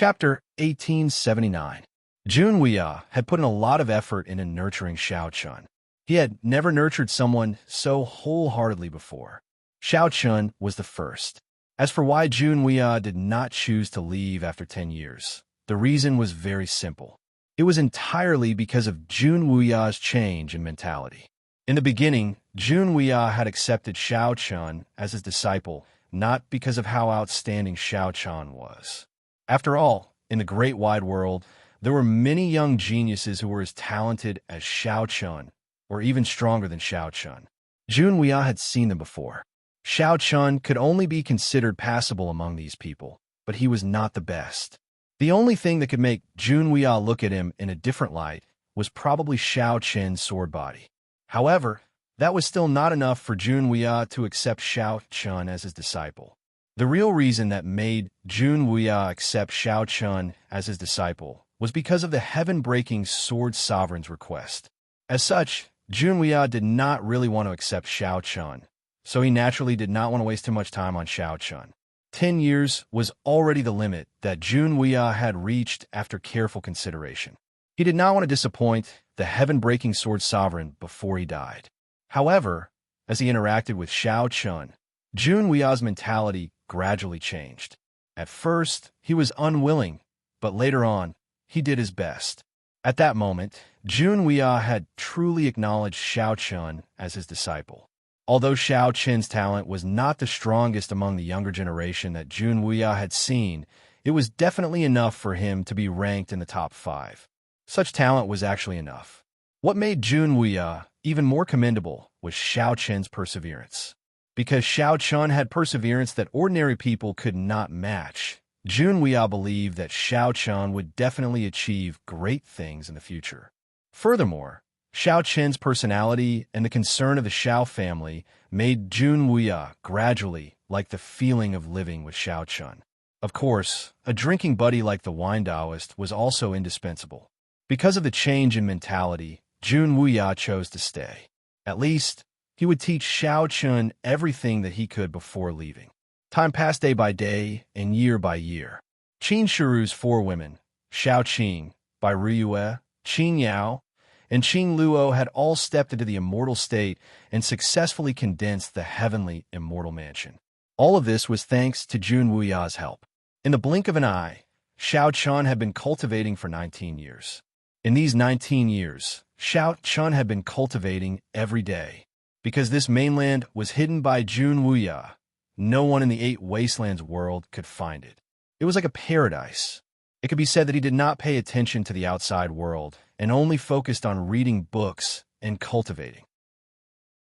Chapter 1879. Jun Wuya had put in a lot of effort into nurturing Xiao Chun. He had never nurtured someone so wholeheartedly before. Xiao Chun was the first. As for why Jun Wuya did not choose to leave after 10 years, the reason was very simple. It was entirely because of Jun Wuya's change in mentality. In the beginning, Jun Wuya had accepted Xiao Chun as his disciple, not because of how outstanding Xiao Chun was. After all, in the great wide world, there were many young geniuses who were as talented as Xiao Chun, or even stronger than Xiao Chun. Jun Wuya had seen them before. Xiao Chun could only be considered passable among these people, but he was not the best. The only thing that could make Jun Wuya look at him in a different light was probably Xiao Chen's sword body. However, that was still not enough for Jun Wuya to accept Xiao Chun as his disciple. The real reason that made Jun Wuya accept Xiao Chun as his disciple was because of the heaven-breaking sword sovereign's request. As such, Jun Wuya did not really want to accept Xiao Chun, so he naturally did not want to waste too much time on Xiao Chun. 10 years was already the limit that Jun Wuya had reached after careful consideration. He did not want to disappoint the heaven-breaking sword sovereign before he died. However, as he interacted with Xiao Chun, Jun Wuya's mentality gradually changed. At first, he was unwilling, but later on, he did his best. At that moment, Jun Wuya had truly acknowledged Xiao Chun as his disciple. Although Xiao Chun's talent was not the strongest among the younger generation that Jun Wuya had seen, it was definitely enough for him to be ranked in the top 5. Such talent was actually enough. What made Jun Wuya even more commendable was Xiao Chun's perseverance. Because Xiao Chun had perseverance that ordinary people could not match, Jun Wuya believed that Xiao Chun would definitely achieve great things in the future. Furthermore, Xiao Chun's personality and the concern of the Xiao family made Jun Wuya gradually like the feeling of living with Xiao Chun. Of course, a drinking buddy like the wine Taoist was also indispensable. Because of the change in mentality, Jun Wuya chose to stay. At least, he would teach Xiao Chun everything that he could before leaving. Time passed day by day and year by year. Qin Shiru's 4 women, Xiao Qing, Bai Riyue, Qin Yao, and Qin Luo had all stepped into the immortal state and successfully condensed the heavenly immortal mansion. All of this was thanks to Jun Wuya's help. In the blink of an eye, Xiao Chun had been cultivating for 19 years. In these 19 years, Xiao Chun had been cultivating every day. Because this mainland was hidden by Jun Wuya, no one in the 8 Wastelands world could find it. It was like a paradise. It could be said that he did not pay attention to the outside world and only focused on reading books and cultivating.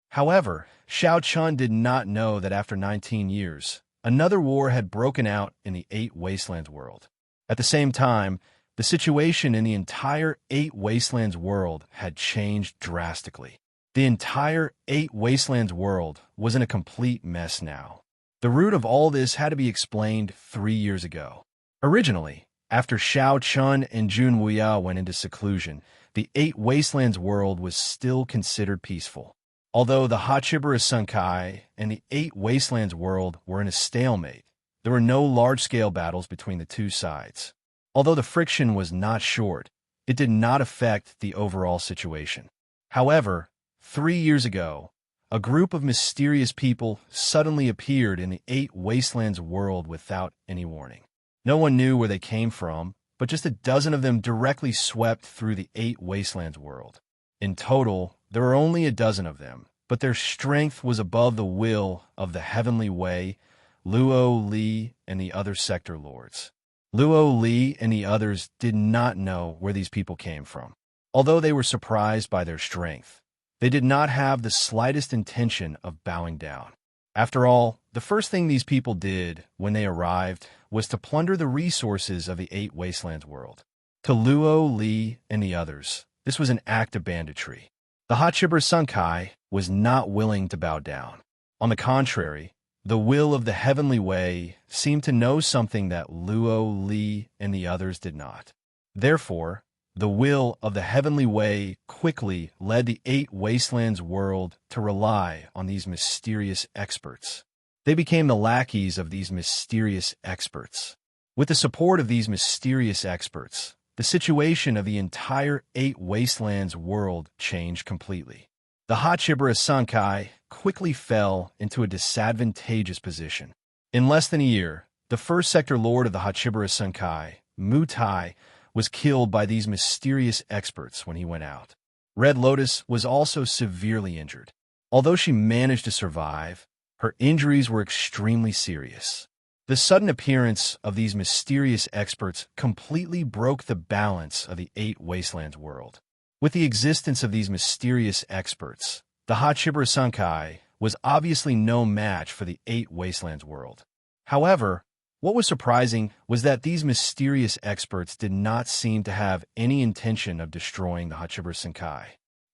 However, Xiao Chun did not know that after 19 years, another war had broken out in the 8 Wastelands world. At the same time, the situation in the entire 8 Wastelands world had changed drastically. The entire 8 Wastelands world was in a complete mess now. The root of all this had to be explained 3 years ago. Originally, after Xiao Chun and Jun Wuya went into seclusion, the 8 Wastelands world was still considered peaceful. Although the Hachibara Sunkai and the 8 Wastelands world were in a stalemate, there were no large-scale battles between the two sides. Although the friction was not short, it did not affect the overall situation. However, 3 years ago, a group of mysterious people suddenly appeared in the 8 Wastelands world without any warning. No one knew where they came from, but just a dozen of them directly swept through the 8 Wastelands world. In total, there were only a dozen of them, but their strength was above the will of the Heavenly Way, Luo Li, and the other sector lords. Luo Li and the others did not know where these people came from. Although they were surprised by their strength, they did not have the slightest intention of bowing down. After all, the first thing these people did when they arrived was to plunder the resources of the 8 Wastelands world. To Luo Li and the others, this was an act of banditry. The Hachibara Sunkai was not willing to bow down. On the contrary, the will of the Heavenly Way seemed to know something that Luo Li and the others did not. Therefore, the will of the Heavenly Way quickly led the 8 Wastelands world to rely on these mysterious experts. They became the lackeys of these mysterious experts. With the support of these mysterious experts, the situation of the entire Eight Wastelands world changed completely. The Hachibara Sankai quickly fell into a disadvantageous position. In less than a year, the first sector lord of the Hachibara Sankai, Mutai, was killed by these mysterious experts when he went out. Red Lotus was also severely injured. Although she managed to survive, her injuries were extremely serious. The sudden appearance of these mysterious experts completely broke the balance of the Eight Wastelands world. With the existence of these mysterious experts, the Hachibara Sankai was obviously no match for the Eight Wastelands world. However, what was surprising was that these mysterious experts did not seem to have any intention of destroying the Hachibara Sankai.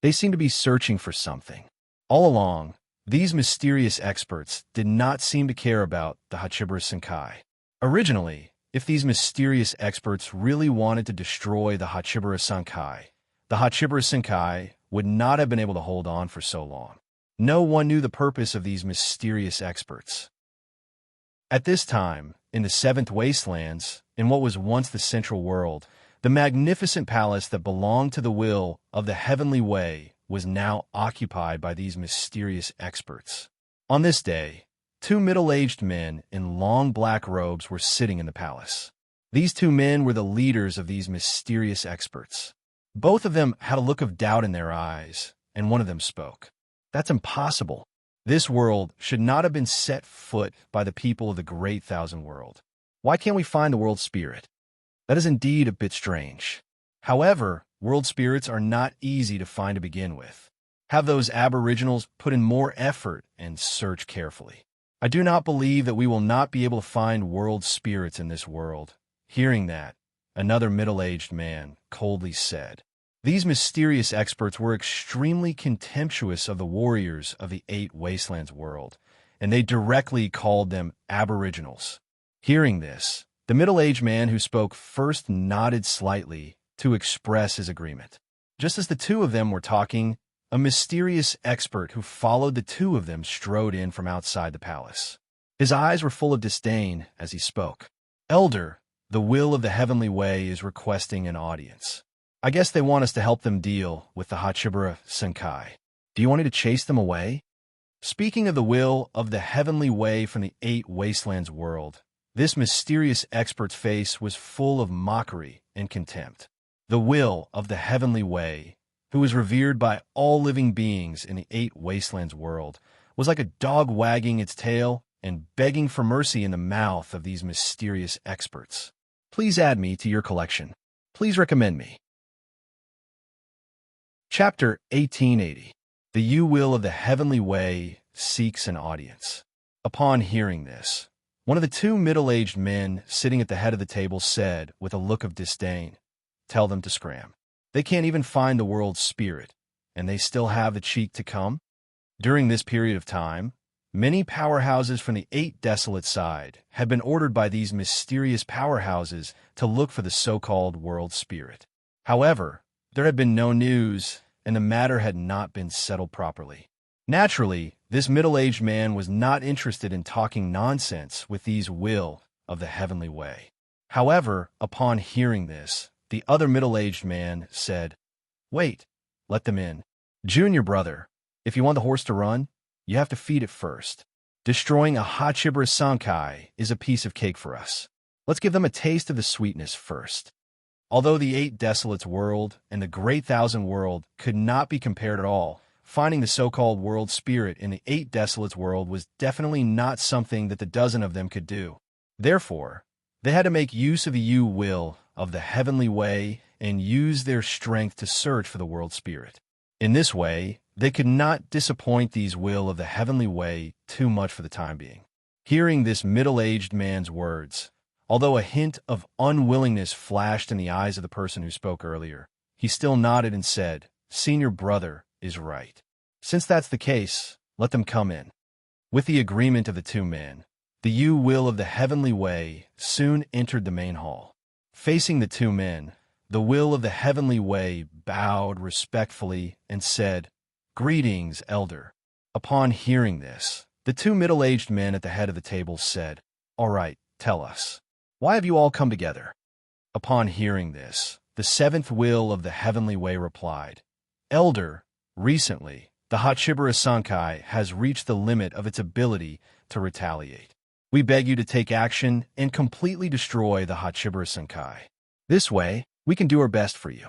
They seemed to be searching for something. All along, these mysterious experts did not seem to care about the Hachibara Sankai. Originally, if these mysterious experts really wanted to destroy the Hachibara Sankai would not have been able to hold on for so long. No one knew the purpose of these mysterious experts. At this time, in the Seventh Wastelands, in what was once the Central World, the magnificent palace that belonged to the will of the Heavenly Way was now occupied by these mysterious experts. On this day, two middle-aged men in long black robes were sitting in the palace. These two men were the leaders of these mysterious experts. Both of them had a look of doubt in their eyes, and one of them spoke. "That's impossible. This world should not have been set foot by the people of the Great Thousand World. Why can't we find the world spirit? That is indeed a bit strange. However, world spirits are not easy to find to begin with. Have those aboriginals put in more effort and search carefully. I do not believe that we will not be able to find world spirits in this world." Hearing that, another middle-aged man coldly said. These mysterious experts were extremely contemptuous of the warriors of the Eight Wastelands world, and they directly called them aboriginals. Hearing this, the middle-aged man who spoke first nodded slightly to express his agreement. Just as the two of them were talking, a mysterious expert who followed the two of them strode in from outside the palace. His eyes were full of disdain as he spoke. "Elder, the will of the Heavenly Way is requesting an audience. I guess they want us to help them deal with the Hachibara Sankai. Do you want me to chase them away?" Speaking of the will of the Heavenly Way from the Eight Wastelands world, this mysterious expert's face was full of mockery and contempt. The will of the Heavenly Way, who is revered by all living beings in the Eight Wastelands world, was like a dog wagging its tail and begging for mercy in the mouth of these mysterious experts. Please add me to your collection. Please recommend me. Chapter 1880. The will of the Heavenly Way seeks an audience. Upon hearing this, one of the two middle-aged men sitting at the head of the table said with a look of disdain, "Tell them to scram. They can't even find the world's spirit, and they still have the cheek to come?" During this period of time, many powerhouses from the Eight Desolate side had been ordered by these mysterious powerhouses to look for the so-called world spirit. However, there had been no news, and the matter had not been settled properly. Naturally, this middle-aged man was not interested in talking nonsense with these will of the Heavenly Way. However, upon hearing this, the other middle-aged man said, "Wait, let them in. Junior brother, if you want the horse to run, you have to feed it first. Destroying a Hachibara Sankai is a piece of cake for us. Let's give them a taste of the sweetness first." Although the Eight Desolates world and the Great Thousand world could not be compared at all, finding the so-called world spirit in the Eight Desolates world was definitely not something that the dozen of them could do. Therefore, they had to make use of the will of the Heavenly Way and use their strength to search for the world spirit. In this way, they could not disappoint these will of the Heavenly Way too much for the time being. Hearing this middle-aged man's words, although a hint of unwillingness flashed in the eyes of the person who spoke earlier, he still nodded and said, "Senior brother is right. Since that's the case, let them come in." With the agreement of the two men, the will of the Heavenly Way soon entered the main hall. Facing the two men, the will of the Heavenly Way bowed respectfully and said, "Greetings, elder." Upon hearing this, the two middle-aged men at the head of the table said, "All right, tell us. Why have you all come together? Upon hearing this, the seventh will of the heavenly way replied, Elder, recently, the Hachibara Sankai has reached the limit of its ability to retaliate. We beg you to take action and completely destroy the Hachibara Sankai. This way, we can do our best for you.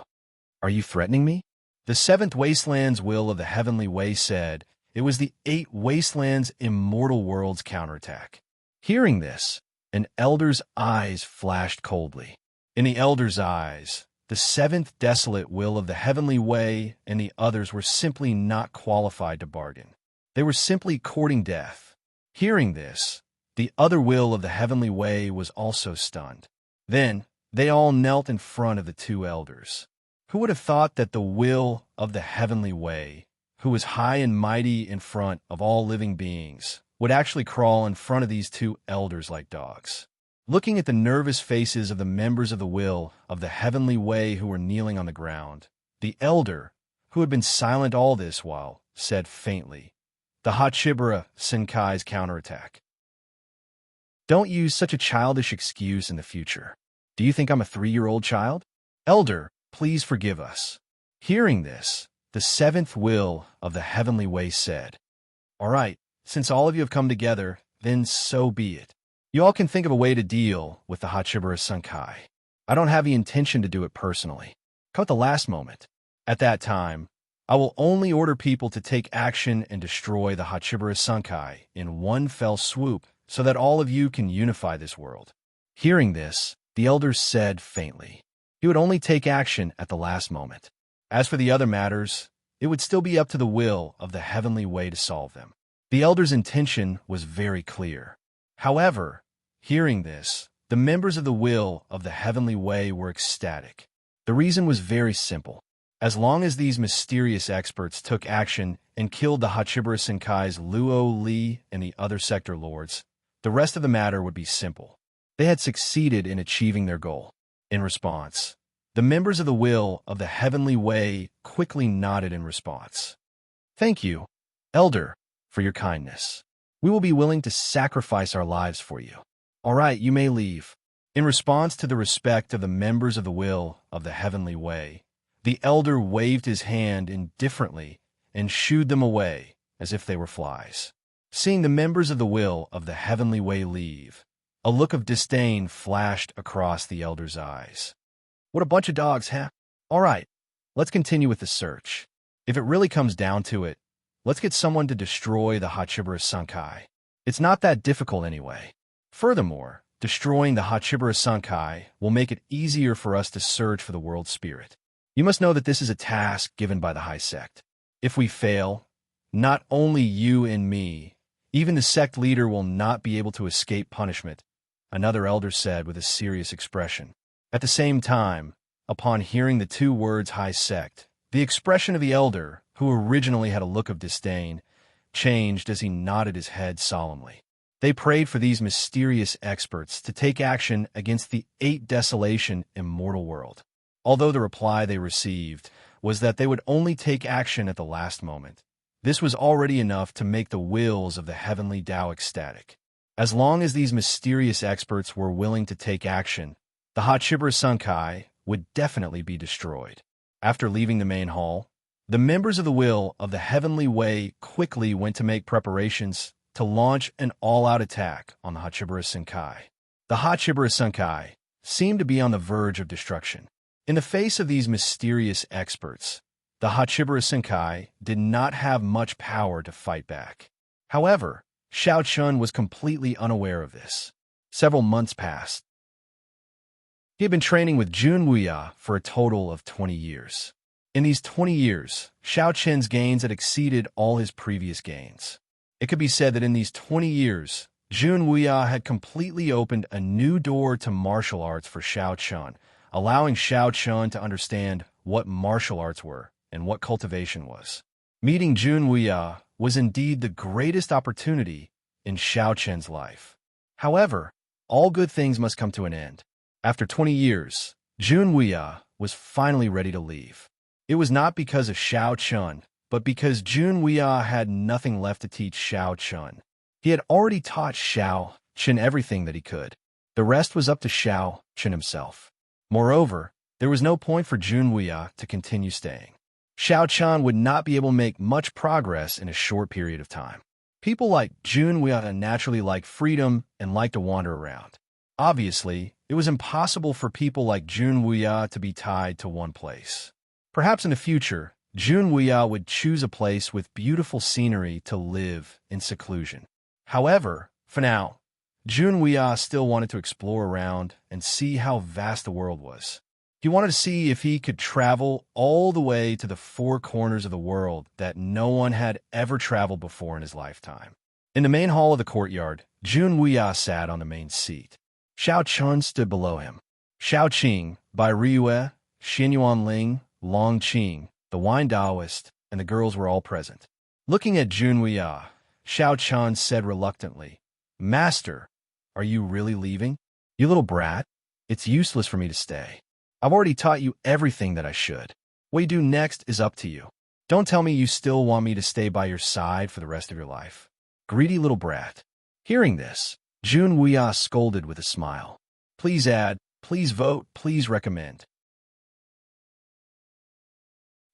Are you threatening me? The seventh wasteland's will of the heavenly way said it was the eight wastelands' immortal world's counterattack. Hearing this, an elder's eyes flashed coldly. In the elder's eyes, the seventh desolate will of the heavenly way and the others were simply not qualified to bargain. They were simply courting death. Hearing this, the other will of the heavenly way was also stunned. Then, they all knelt in front of the two elders. Who would have thought that the will of the heavenly way, who was high and mighty in front of all living beings, would actually crawl in front of these two elders like dogs? Looking at the nervous faces of the members of the will of the heavenly way who were kneeling on the ground, the elder, who had been silent all this while, said faintly, "The Hachibara Senkai's counterattack." Don't use such a childish excuse in the future. Do you think I'm a 3-year-old child? Elder, please forgive us. Hearing this, the seventh will of the heavenly way said, All right, since all of you have come together, then so be it. You all can think of a way to deal with the Hachibara Sankai. I don't have the intention to do it personally. Come at the last moment. At that time, I will only order people to take action and destroy the Hachibara Sankai in one fell swoop so that all of you can unify this world. Hearing this, the elders said faintly, he would only take action at the last moment. As for the other matters, it would still be up to the will of the heavenly way to solve them. The elder's intention was very clear. However, hearing this, the members of the will of the heavenly way were ecstatic. The reason was very simple. As long as these mysterious experts took action and killed the Hachibara Senkai's Luo Li and the other sector lords, the rest of the matter would be simple. They had succeeded in achieving their goal. In response, the members of the will of the heavenly way quickly nodded in response. Thank you, Elder, for your kindness. We will be willing to sacrifice our lives for you. All right, you may leave. In response to the respect of the members of the will of the heavenly way, the elder waved his hand indifferently and shooed them away as if they were flies. Seeing the members of the will of the heavenly way leave, a look of disdain flashed across the elder's eyes. What a bunch of dogs, huh? All right, let's continue with the search. If it really comes down to it, let's get someone to destroy the Hachibara Sankai. It's not that difficult anyway. Furthermore, destroying the Hachibara Sankai will make it easier for us to search for the world spirit. You must know that this is a task given by the High Sect. If we fail, not only you and me, even the sect leader will not be able to escape punishment, another elder said with a serious expression. At the same time, upon hearing the two words High Sect, the expression of the elder, who originally had a look of disdain, changed as he nodded his head solemnly. They prayed for these mysterious experts to take action against the eight desolation immortal world. Although the reply they received was that they would only take action at the last moment, this was already enough to make the wills of the heavenly Tao ecstatic. As long as these mysterious experts were willing to take action, the Hachibara Sankai would definitely be destroyed. After leaving the main hall, the members of the will of the heavenly way quickly went to make preparations to launch an all-out attack on the Hachibara Sankai. The Hachibara Sankai seemed to be on the verge of destruction. In the face of these mysterious experts, the Hachibara Sankai did not have much power to fight back. However, Xiao Chun was completely unaware of this. Several months passed. He had been training with Jun Wuya for a total of 20 years. In these 20 years, Xiao Chun's gains had exceeded all his previous gains. It could be said that in these 20 years, Jun Wuya had completely opened a new door to martial arts for Xiao Chun, allowing Xiao Chun to understand what martial arts were and what cultivation was. Meeting Jun Wuya was indeed the greatest opportunity in Xiao Chun's life. However, all good things must come to an end. After 20 years, Jun Wuya was finally ready to leave. It was not because of Xiao Chun, but because Jun Wuya had nothing left to teach Xiao Chun. He had already taught Xiao Chun everything that he could. The rest was up to Xiao Chen himself. Moreover, there was no point for Jun Wuya to continue staying. Xiao Chen would not be able to make much progress in a short period of time. People like Jun Wuya naturally like freedom and like to wander around. Obviously, it was impossible for people like Jun Wuya to be tied to one place. Perhaps in the future, Jun Wuya would choose a place with beautiful scenery to live in seclusion. However, for now, Jun Wuya still wanted to explore around and see how vast the world was. He wanted to see if he could travel all the way to the four corners of the world that no one had ever traveled before in his lifetime. In the main hall of the courtyard, Jun Wuya sat on the main seat. Xiao Chen stood below him. Xiao Qing, Bai Riyue, Xin Yuanling, Long Qing, the wine Taoist, and the girls were all present. Looking at Jun Wuya, Xiao Chen said reluctantly, "Master, are you really leaving? You little brat, it's useless for me to stay. I've already taught you everything that I should. What you do next is up to you. Don't tell me you still want me to stay by your side for the rest of your life. Greedy little brat." Hearing this, Jun Wuya scolded with a smile. "Please add, please vote, please recommend."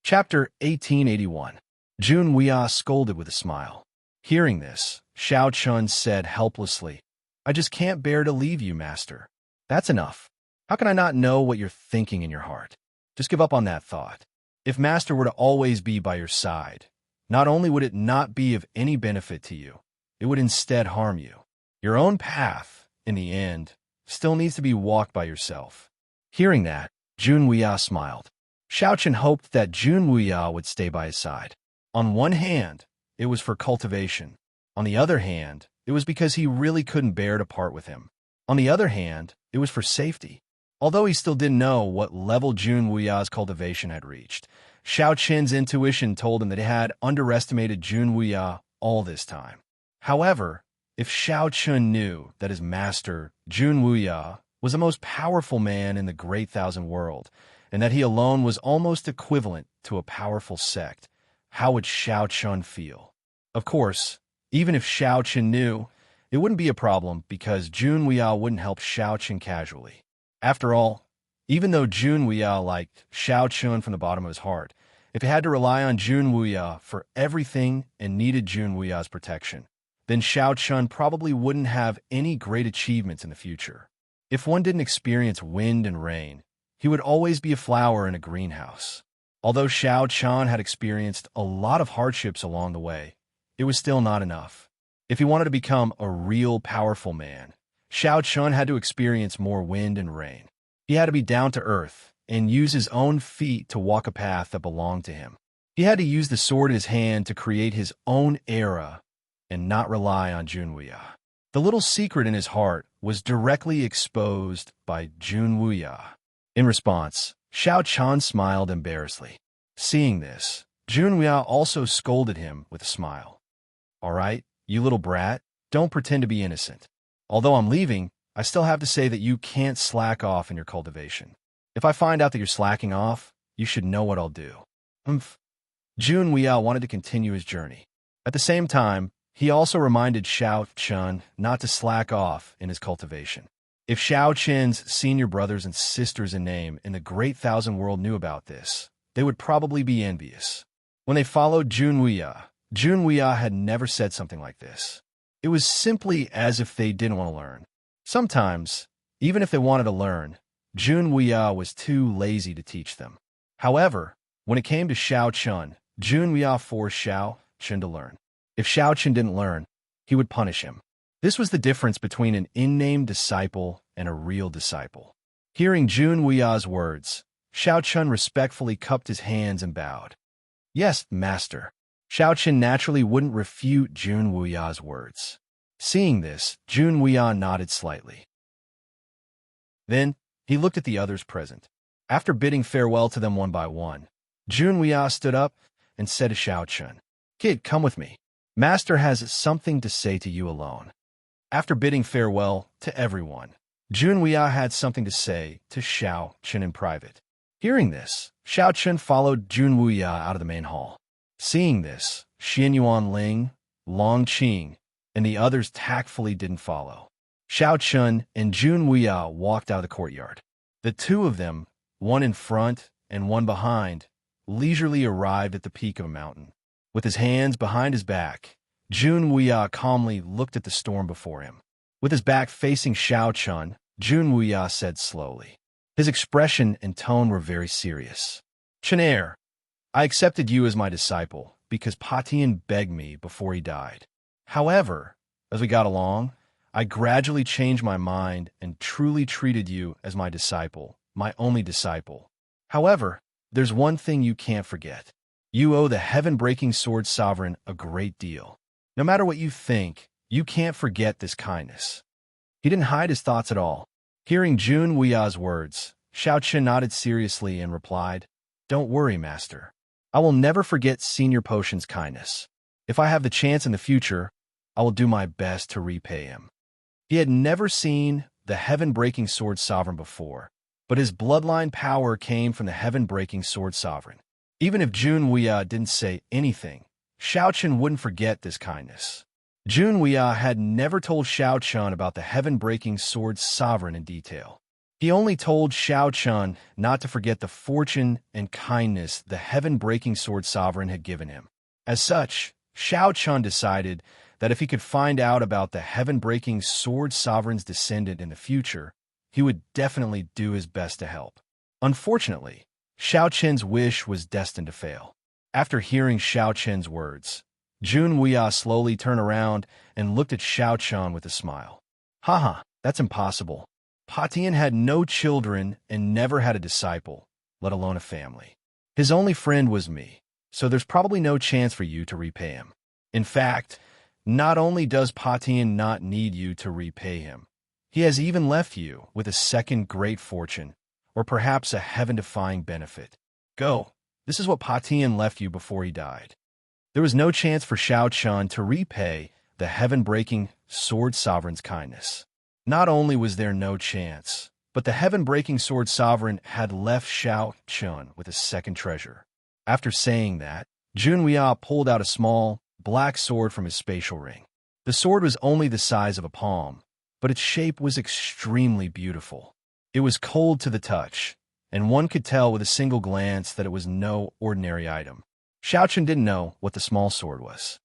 Chapter 1881. Jun Wuya scolded with a smile. Hearing this, Xiao Chen said helplessly, "I just can't bear to leave you, master. That's enough. How can I not know what you're thinking in your heart? Just give up on that thought. If master were to always be by your side, not only would it not be of any benefit to you, it would instead harm you. Your own path, in the end, still needs to be walked by yourself." Hearing that, Jun Wuya smiled. Xiao Chen hoped that Jun Wuya would stay by his side. On one hand, it was for cultivation. On the other hand, it was because he really couldn't bear to part with him. On the other hand, it was for safety. Although he still didn't know what level Jun Wuya's cultivation had reached, Xiao Chen's intuition told him that he had underestimated Jun Wuya all this time. However, if Xiao Chen knew that his master, Jun Wuya, was the most powerful man in the Great Thousand World, and that he alone was almost equivalent to a powerful sect, how would Xiao Chen feel? Of course, even if Xiao Chen knew, it wouldn't be a problem because Jun Wuya wouldn't help Xiao Chen casually. After all, even though Jun Wuya liked Xiao Chen from the bottom of his heart, if he had to rely on Jun Wuya for everything and needed Jun Wuya's protection, then Xiao Chen probably wouldn't have any great achievements in the future. If one didn't experience wind and rain, he would always be a flower in a greenhouse. Although Xiao Chen had experienced a lot of hardships along the way, it was still not enough. If he wanted to become a real powerful man, Xiao Chen had to experience more wind and rain. He had to be down to earth and use his own feet to walk a path that belonged to him. He had to use the sword in his hand to create his own era and not rely on Jun Wuya. The little secret in his heart was directly exposed by Jun Wuya. In response, Xiao Chen smiled embarrassedly. Seeing this, Jun Wuya also scolded him with a smile. "All right, you little brat, don't pretend to be innocent. Although I'm leaving, I still have to say that you can't slack off in your cultivation. If I find out that you're slacking off, you should know what I'll do." Jun Wuya wanted to continue his journey. At the same time, he also reminded Xiao Chen not to slack off in his cultivation. If Xiao Chen's senior brothers and sisters in name in the Great Thousand World knew about this, they would probably be envious. When they followed Jun Wuya had never said something like this. It was simply as if they didn't want to learn. Sometimes, even if they wanted to learn, Jun Wuya was too lazy to teach them. However, when it came to Xiao Chen, Jun Wuya forced Xiao Chen to learn. If Xiao Chen didn't learn, he would punish him. This was the difference between an in-name disciple and a real disciple. Hearing Jun Wuya's words, Xiao Chen respectfully cupped his hands and bowed. "Yes, master." Xiao Chen naturally wouldn't refute Jun Wuya's words. Seeing this, Jun Wuya nodded slightly. Then, he looked at the others present. After bidding farewell to them one by one, Jun Wuya stood up and said to Xiao Chen, "Kid, come with me. Master has something to say to you alone." After bidding farewell to everyone, Jun Wuya had something to say to Xiao Chen in private. Hearing this, Xiao Chen followed Jun Wuya out of the main hall. Seeing this, Xin Yuanling, Long Qing, and the others tactfully didn't follow. Xiao Chun and Jun Wuya walked out of the courtyard. The two of them, one in front and one behind, leisurely arrived at the peak of a mountain. With his hands behind his back, Jun Wuya calmly looked at the storm before him. With his back facing Xiao Chun, Jun Wuya said slowly. His expression and tone were very serious. Chenair, I accepted you as my disciple because Patian begged me before he died. However, as we got along, I gradually changed my mind and truly treated you as my disciple, my only disciple. However, there's one thing you can't forget. You owe the heaven-breaking sword sovereign a great deal. No matter what you think, you can't forget this kindness. He didn't hide his thoughts at all. Hearing Jun Wuya's words, Xiao Chun nodded seriously and replied, Don't worry, master. I will never forget Senior Potion's kindness. If I have the chance in the future, I will do my best to repay him. He had never seen the heaven-breaking sword sovereign before, but his bloodline power came from the heaven-breaking sword sovereign. Even if Jun Wuya didn't say anything, Xiao Chun wouldn't forget this kindness. Jun Wuya had never told Xiao Chun about the heaven-breaking sword sovereign in detail. He only told Xiao Chun not to forget the fortune and kindness the heaven-breaking sword sovereign had given him. As such, Xiao Chun decided that if he could find out about the heaven-breaking sword sovereign's descendant in the future, he would definitely do his best to help. Unfortunately, Xiao Chun's wish was destined to fail. After hearing Xiao Chun's words, Jun Wuya slowly turned around and looked at Xiao Chun with a smile. Haha, that's impossible. Patian had no children and never had a disciple, let alone a family. His only friend was me, so there's probably no chance for you to repay him. In fact, not only does Patian not need you to repay him, he has even left you with a second great fortune, or perhaps a heaven-defying benefit. Go. This is what Patian left you before he died. There was no chance for Xiao Chun to repay the heaven-breaking sword sovereign's kindness. Not only was there no chance, but the heaven-breaking sword sovereign had left Xiao Chun with a second treasure. After saying that, Jun Wuya pulled out a small, black sword from his spatial ring. The sword was only the size of a palm, but its shape was extremely beautiful. It was cold to the touch, and one could tell with a single glance that it was no ordinary item. Xiao Chun didn't know what the small sword was.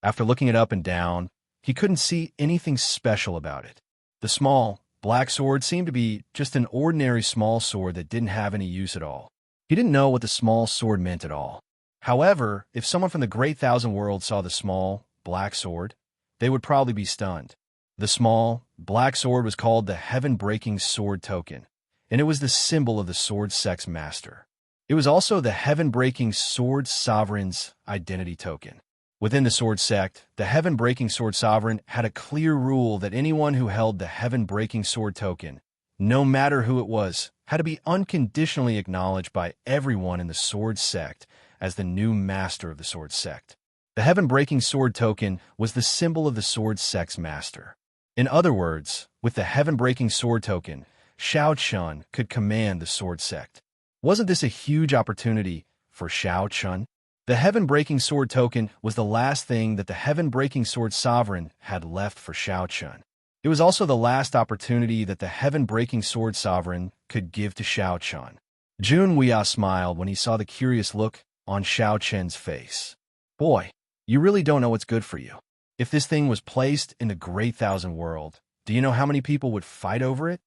After looking it up and down, he couldn't see anything special about it. The small, black sword seemed to be just an ordinary small sword that didn't have any use at all. He didn't know what the small sword meant at all. However, if someone from the Great Thousand Worlds saw the small, black sword, they would probably be stunned. The small, black sword was called the Heaven-Breaking Sword Token, and it was the symbol of the sword sect's master. It was also the Heaven-Breaking Sword Sovereign's identity token. Within the Sword Sect, the Heaven-Breaking Sword Sovereign had a clear rule that anyone who held the Heaven-Breaking Sword Token, no matter who it was, had to be unconditionally acknowledged by everyone in the Sword Sect as the new master of the Sword Sect. The Heaven-Breaking Sword Token was the symbol of the Sword Sect's master. In other words, with the Heaven-Breaking Sword Token, Xiao Chun could command the Sword Sect. Wasn't this a huge opportunity for Xiao Chun? The Heaven-Breaking Sword Token was the last thing that the Heaven-Breaking Sword Sovereign had left for Xiao Chun. It was also the last opportunity that the Heaven-Breaking Sword Sovereign could give to Xiao Chun. Jun Wuya smiled when he saw the curious look on Xiao Chun's face. Boy, you really don't know what's good for you. If this thing was placed in the Great Thousand World, do you know how many people would fight over it?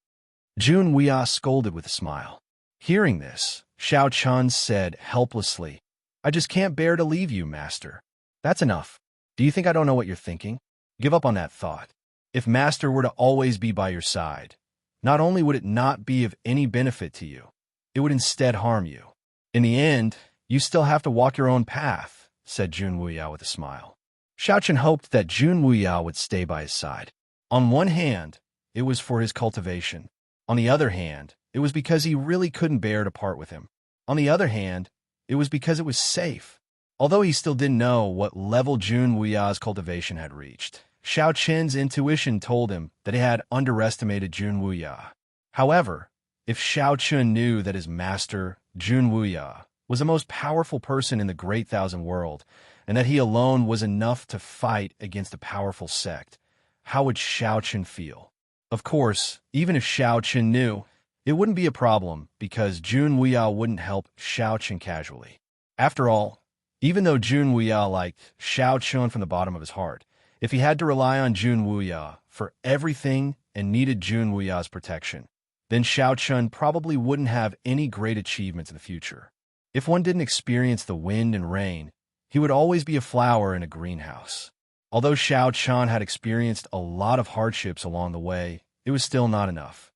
Jun Wuya scolded with a smile. Hearing this, Xiao Chun said helplessly, I just can't bear to leave you, master. That's enough. Do you think I don't know what you're thinking? Give up on that thought. If master were to always be by your side, not only would it not be of any benefit to you, it would instead harm you. In the end, you still have to walk your own path, said Jun Wuya with a smile. Xiao Chun hoped that Jun Wuya would stay by his side. On one hand, it was for his cultivation. On the other hand, it was because he really couldn't bear to part with him. On the other hand, it was because it was safe. Although he still didn't know what level Jun Wuya's cultivation had reached, Xiao Chun's intuition told him that he had underestimated Jun Wuya. However, if Xiao Chun knew that his master, Jun Wuya, was the most powerful person in the Great Thousand World, and that he alone was enough to fight against a powerful sect, how would Shao Chun feel? Of course, even if Shao Chun knew, it wouldn't be a problem because Jun Wuya wouldn't help Shao Chun casually. After all, even though Jun Wuya liked Shao Chun from the bottom of his heart, if he had to rely on Jun Wuya for everything and needed Jun Wuya's protection, then Shao Chun probably wouldn't have any great achievements in the future. If one didn't experience the wind and rain, he would always be a flower in a greenhouse. Although Shao Chun had experienced a lot of hardships along the way, it was still not enough.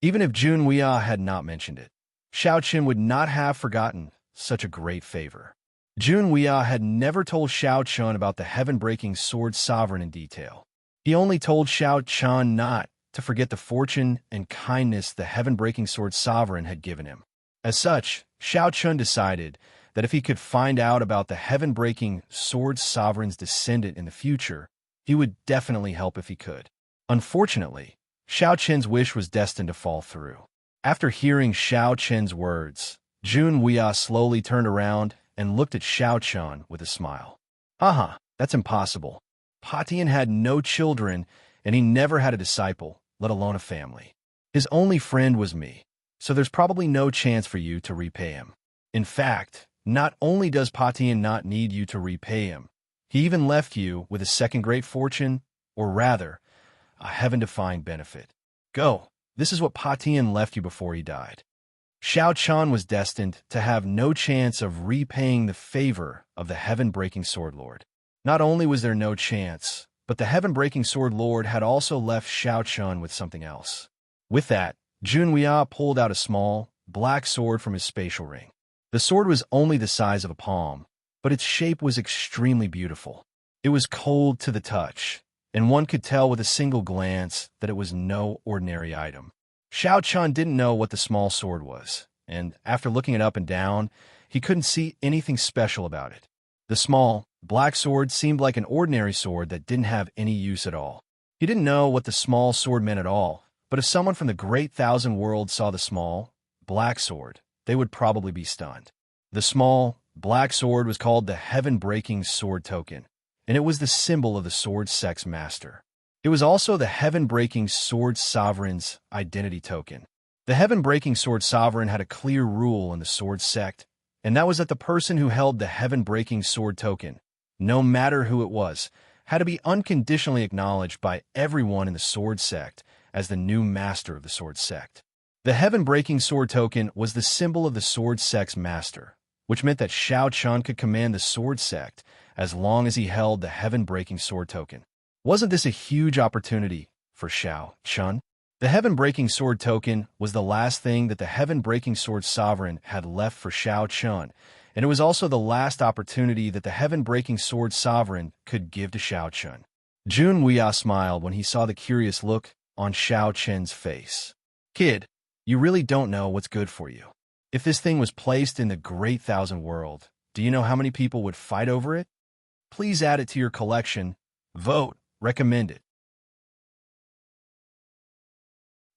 Even if Jun Wuya had not mentioned it, Shao Chun would not have forgotten such a great favor. Jun Wuya had never told Shao Chun about the heaven-breaking sword sovereign in detail. He only told Shao Chun not to forget the fortune and kindness the heaven-breaking sword sovereign had given him. As such, Shao Chun decided that if he could find out about the heaven-breaking sword sovereign's descendant in the future, he would definitely help if he could. Unfortunately, Shao Chun's wish was destined to fall through. After hearing Shao Chun's words, Jun Wuya slowly turned around and looked at Shao Chun with a smile. Haha, that's impossible. Pa Tian had no children, and he never had a disciple, let alone a family. His only friend was me, so there's probably no chance for you to repay him. In fact, not only does Pa Tian not need you to repay him, he even left you with a second great fortune, or rather, a heaven-defying benefit. Go, this is what Pa Tian left you before he died. Shao Chun was destined to have no chance of repaying the favor of the heaven-breaking sword lord. Not only was there no chance, but the heaven-breaking sword lord had also left Shao Chun with something else. With that, Jun Wuya pulled out a small, black sword from his spatial ring. The sword was only the size of a palm, but its shape was extremely beautiful. It was cold to the touch, and one could tell with a single glance that it was no ordinary item. Shao Chun didn't know what the small sword was, and after looking it up and down, he couldn't see anything special about it. The small, black sword seemed like an ordinary sword that didn't have any use at all. He didn't know what the small sword meant at all, but if someone from the Great Thousand Worlds saw the small, black sword, they would probably be stunned. The small, black sword was called the Heaven-Breaking Sword Token, and it was the symbol of the sword sect's master. It was also the Heaven-Breaking Sword Sovereign's identity token. The Heaven-Breaking Sword Sovereign had a clear rule in the sword sect, and that was that the person who held the Heaven-Breaking Sword Token, no matter who it was, had to be unconditionally acknowledged by everyone in the sword sect as the new master of the sword sect. The Heaven-Breaking Sword Token was the symbol of the sword sect's master, which meant that Shao Chun could command the sword sect as long as he held the Heaven-Breaking Sword Token. Wasn't this a huge opportunity for Shao Chun? The Heaven-Breaking Sword Token was the last thing that the Heaven-Breaking Sword Sovereign had left for Shao Chun, and it was also the last opportunity that the Heaven-Breaking Sword Sovereign could give to Shao Chun. Jun Wuya smiled when he saw the curious look on Shao Chun's face. Kid, you really don't know what's good for you. If this thing was placed in the Great Thousand World, do you know how many people would fight over it? Please add it to your collection. Vote. Recommend it.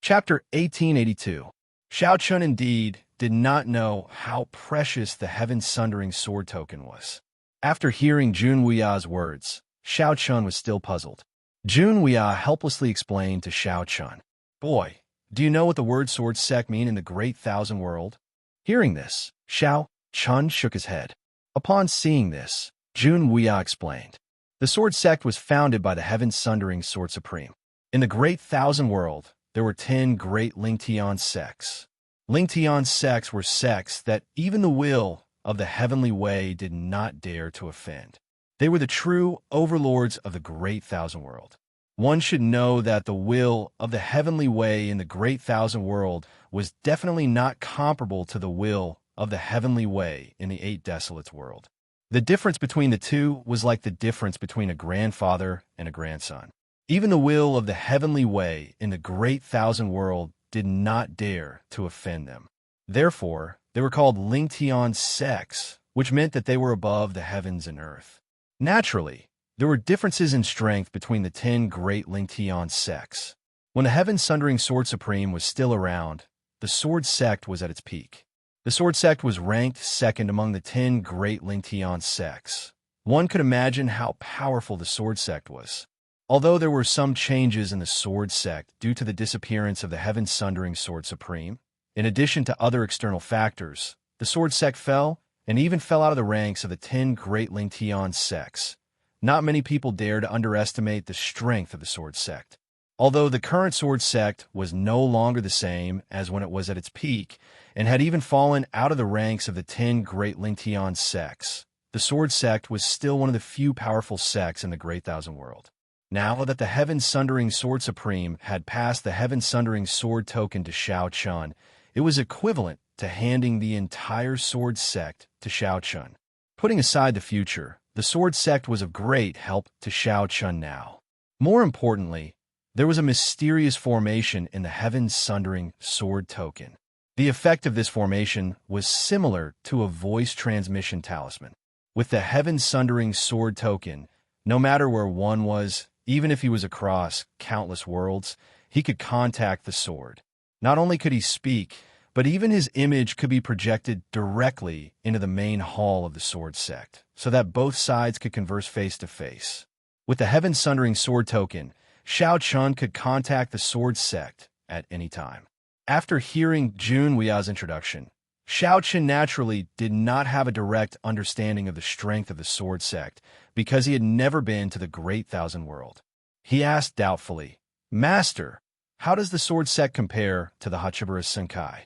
Chapter 1882. Shao Chun indeed did not know how precious the heaven-sundering sword token was. After hearing Jun Wuya's words, Shao Chun was still puzzled. Jun Wuya helplessly explained to Shao Chun, "Boy, do you know what the word sword sect mean in the Great Thousand World?" Hearing this, Shao Chun shook his head. Upon seeing this, Jun Wuya explained, "The sword sect was founded by the heaven-sundering Sword Supreme. In the Great Thousand World, there were 10 great Lingtian sects. Lingtian sects were sects that even the will of the heavenly way did not dare to offend. They were the true overlords of the Great Thousand World. One should know that the will of the heavenly way in the Great Thousand World was definitely not comparable to the will of the heavenly way in the Eight Desolates world. The difference between the two was like the difference between a grandfather and a grandson. Even the will of the heavenly way in the Great Thousand World did not dare to offend them. Therefore, they were called Lingtian sects, which meant that they were above the heavens and earth. Naturally, there were differences in strength between the 10 great Lingtian sects. When the heaven-sundering Sword Supreme was still around, the sword sect was at its peak. The Sword Sect was ranked second among the 10 great Lingtian sects. One could imagine how powerful the Sword Sect was. Although there were some changes in the Sword Sect due to the disappearance of the Heaven-Sundering Sword Supreme, in addition to other external factors, the Sword Sect fell and even fell out of the ranks of the 10 great Lingtian sects. Not many people dare to underestimate the strength of the Sword Sect. Although the current Sword Sect was no longer the same as when it was at its peak, and had even fallen out of the ranks of the 10 great Lingtian sects, the Sword Sect was still one of the few powerful sects in the Great Thousand World. Now that the Heaven-Sundering Sword Supreme had passed the Heaven-Sundering Sword token to Shao Chun, it was equivalent to handing the entire Sword Sect to Shao Chun. Putting aside the future, the Sword Sect was of great help to Shao Chun now. More importantly, there was a mysterious formation in the Heaven-Sundering Sword token. The effect of this formation was similar to a voice transmission talisman. With the Heaven-Sundering Sword token, no matter where one was, even if he was across countless worlds, he could contact the sword. Not only could he speak, but even his image could be projected directly into the main hall of the Sword Sect, so that both sides could converse face to face. With the Heaven-Sundering Sword token, Shao Chun could contact the Sword Sect at any time. After hearing Jun Wuya's introduction, Shao Chun naturally did not have a direct understanding of the strength of the Sword Sect because he had never been to the Great Thousand World. He asked doubtfully, "Master, how does the Sword Sect compare to the Hachibara Senkai?"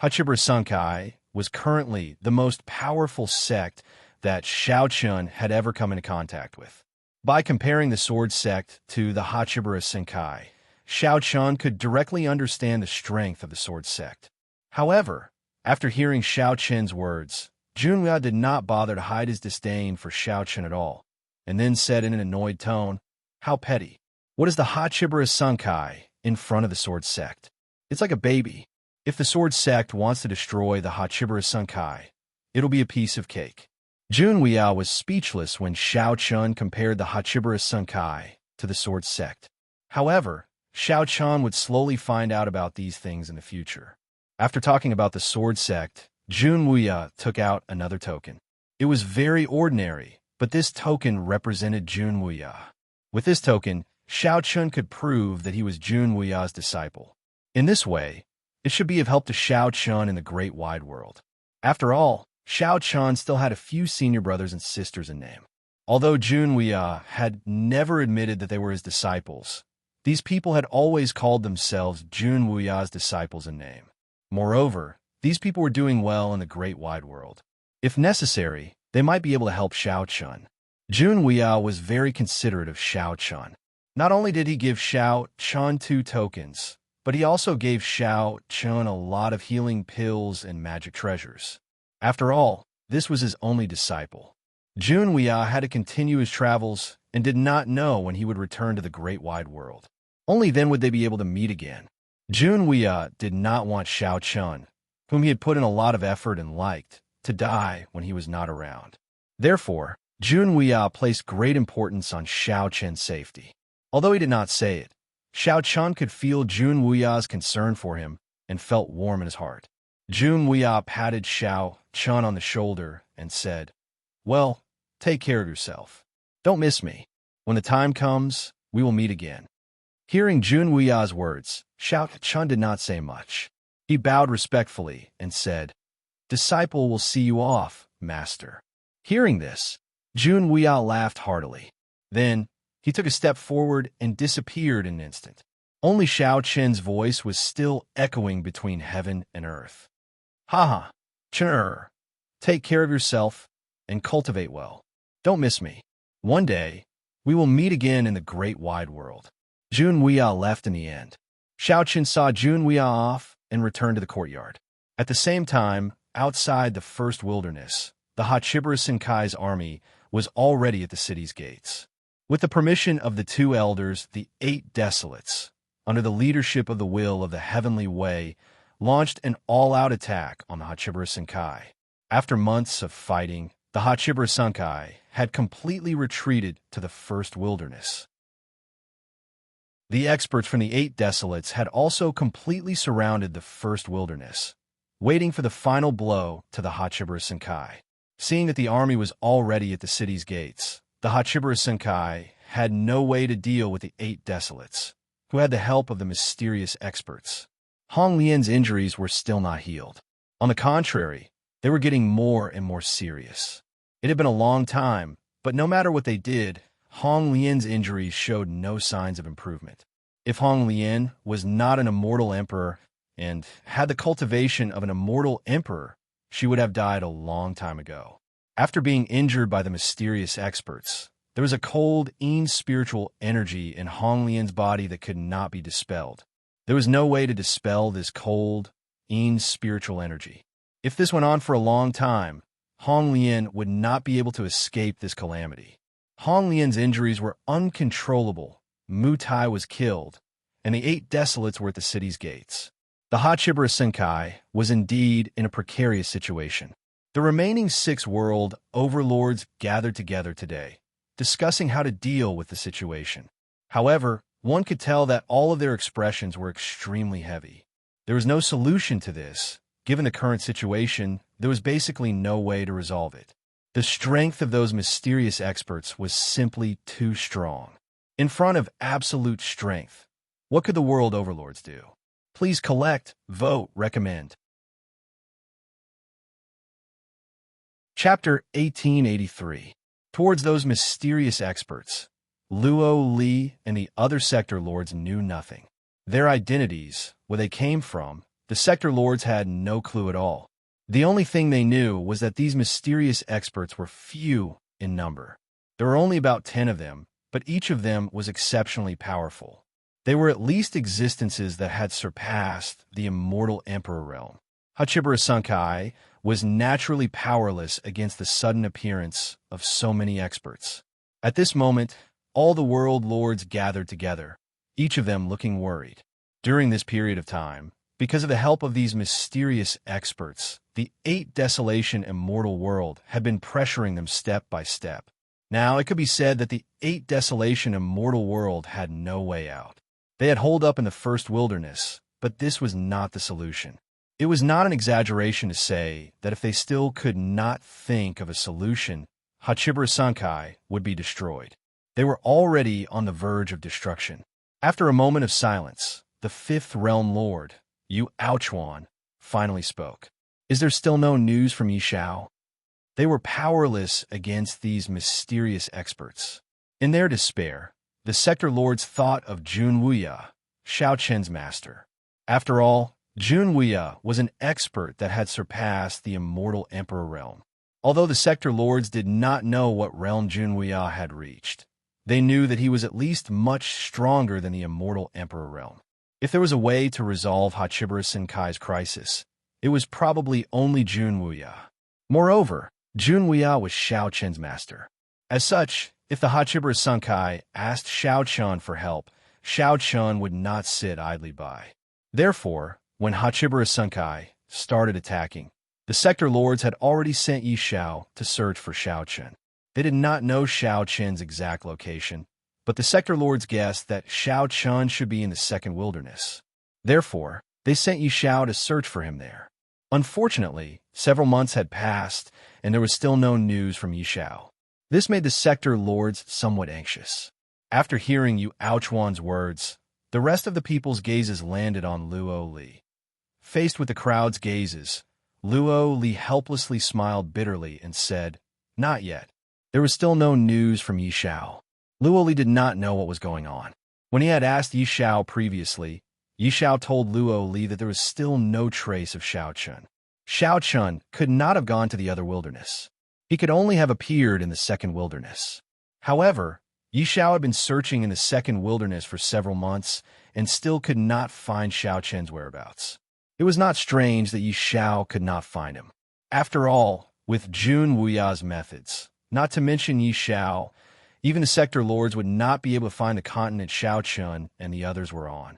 Hachibara Senkai was currently the most powerful sect that Shao Chun had ever come into contact with. By comparing the Sword Sect to the Hachibara Senkai, Shao Chun could directly understand the strength of the Sword Sect. However, after hearing Shao Chun's words, Jun Wuya did not bother to hide his disdain for Shao Chun at all, and then said in an annoyed tone, "How petty. What is the Hachibara Senkai in front of the Sword Sect? It's like a baby. If the Sword Sect wants to destroy the Hachibara Senkai, it'll be a piece of cake." Jun Wuya was speechless when Shao Chun compared the Hachibara Senkai to the Sword Sect. However, Shao Chun would slowly find out about these things in the future. After talking about the Sword Sect, Jun Wuya took out another token. It was very ordinary, but this token represented Jun Wuya. With this token, Shao Chun could prove that he was Jun Wuya's disciple. In this way, it should be of help to Shao Chun in the great wide world. After all, Shao Chun still had a few senior brothers and sisters in name. Although Jun Wuya had never admitted that they were his disciples, these people had always called themselves Jun Wuya's disciples in name. Moreover, these people were doing well in the great wide world. If necessary, they might be able to help Shao Chun. Jun Wuya was very considerate of Shao Chun. Not only did he give Shao Chun 2 tokens, but he also gave Shao Chun a lot of healing pills and magic treasures. After all, this was his only disciple. Jun Wuya had to continue his travels and did not know when he would return to the great wide world. Only then would they be able to meet again. Jun Wuya did not want Shao Chun, whom he had put in a lot of effort and liked, to die when he was not around. Therefore, Jun Wuya placed great importance on Shao Chun's safety. Although he did not say it, Shao Chun could feel Jun Wuya's concern for him and felt warm in his heart. Jun Wuya patted Shao Chun on the shoulder and said, "Well, take care of yourself. Don't miss me. When the time comes, we will meet again." Hearing Jun Wuya's words, Shao Chun did not say much. He bowed respectfully and said, "Disciple will see you off, master." Hearing this, Jun Wuya laughed heartily. Then, he took a step forward and disappeared in an instant. Only Shao Chun's voice was still echoing between heaven and earth. "Haha, Chun, take care of yourself and cultivate well. Don't miss me. One day, we will meet again in the great wide world." Jun Wuya left in the end. Shao Chun saw Jun Wuya off and returned to the courtyard. At the same time, outside the first wilderness, the Hachibara Senkai's army was already at the city's gates. With the permission of the 2 elders, the 8 Desolates, under the leadership of the Will of the Heavenly Way, launched an all-out attack on the Hachibara Senkai. After months of fighting, the Hachibara Senkai had completely retreated to the first wilderness. The experts from the 8 Desolates had also completely surrounded the first wilderness. waiting for the final blow to the Hachibara Senkai. Seeing that the army was already at the city's gates, the Hachibara Senkai had no way to deal with the 8 Desolates, who had the help of the mysterious experts. Hong Lian's injuries were still not healed. On the contrary, they were getting more and more serious. It had been a long time, but no matter what they did, Hong Lian's injuries showed no signs of improvement. If Hong Lian was not an immortal emperor and had the cultivation of an immortal emperor, she would have died a long time ago. After being injured by the mysterious experts, there was a cold, spiritual energy in Hong Lian's body that could not be dispelled. There was no way to dispel this cold, spiritual energy. If this went on for a long time, Hong Lian would not be able to escape this calamity. Hong Lian's injuries were uncontrollable, Mu Tai was killed, and the 8 Desolates were at the city's gates. The Hachibara Senkai was indeed in a precarious situation. The remaining 6 world overlords gathered together today, discussing how to deal with the situation. However, one could tell that all of their expressions were extremely heavy. There was no solution to this. Given the current situation, there was basically no way to resolve it. The strength of those mysterious experts was simply too strong. In front of absolute strength, what could the world overlords do? Please collect, vote, recommend. Chapter 1883. Towards those mysterious experts, Luo Li and the other sector lords knew nothing. Their identities, where they came from, the sector lords had no clue at all. The only thing they knew was that these mysterious experts were few in number. There were only about 10 of them, but each of them was exceptionally powerful. They were at least existences that had surpassed the immortal emperor realm. Hachibara Senkai was naturally powerless against the sudden appearance of so many experts. At this moment, all the world lords gathered together, each of them looking worried. During this period of time, because of the help of these mysterious experts, the 8 Desolation Immortal World had been pressuring them step by step. Now, it could be said that the 8 Desolation Immortal World had no way out. They had holed up in the first wilderness, but this was not the solution. It was not an exaggeration to say that if they still could not think of a solution, Hachibara Senkai would be destroyed. They were already on the verge of destruction. After a moment of silence, the 5th Realm Lord, Yu Aochuan, finally spoke. Is there still no news from Yi Xiao? They were powerless against these mysterious experts. In their despair, the sector lords thought of Jun Wuya, Xiao Chen's master. After all, Jun Wuya was an expert that had surpassed the immortal emperor realm. Although the sector lords did not know what realm Jun Wuya had reached, they knew that he was at least much stronger than the immortal emperor realm. If there was a way to resolve Hachibara Senkai's crisis, it was probably only Jun Wuya. Moreover, Jun Wuya was Xiao Chen's master. As such, if the Hachibara Senkai asked Xiao Chen for help, Xiao Chen would not sit idly by. Therefore, when Hachibara Senkai started attacking, the sector lords had already sent Yi Xiao to search for Xiao Chen. They did not know Xiao Chen's exact location, but the sector lords guessed that Xiao Chen should be in the second wilderness. Therefore, they sent Yi Xiao to search for him there. Unfortunately, several months had passed, and there was still no news from Yi Xiao. This made the sector lords somewhat anxious. After hearing Yu Aochuan's words, the rest of the people's gazes landed on Luo Li. Faced with the crowd's gazes, Luo Li helplessly smiled bitterly and said, "Not yet." There was still no news from Yi Xiao. Luo Li did not know what was going on. When he had asked Yi Xiao previously, Yi Xiao told Luo Li that there was still no trace of Xiao Chen. Xiao Chen could not have gone to the other wilderness. He could only have appeared in the second wilderness. However, Yi Xiao had been searching in the second wilderness for several months and still could not find Xiao Chen's whereabouts. It was not strange that Yi Xiao could not find him. After all, with Jun Wuya's methods, not to mention Yi Xiao, even the sector lords would not be able to find the continent Xiao Chen and the others were on.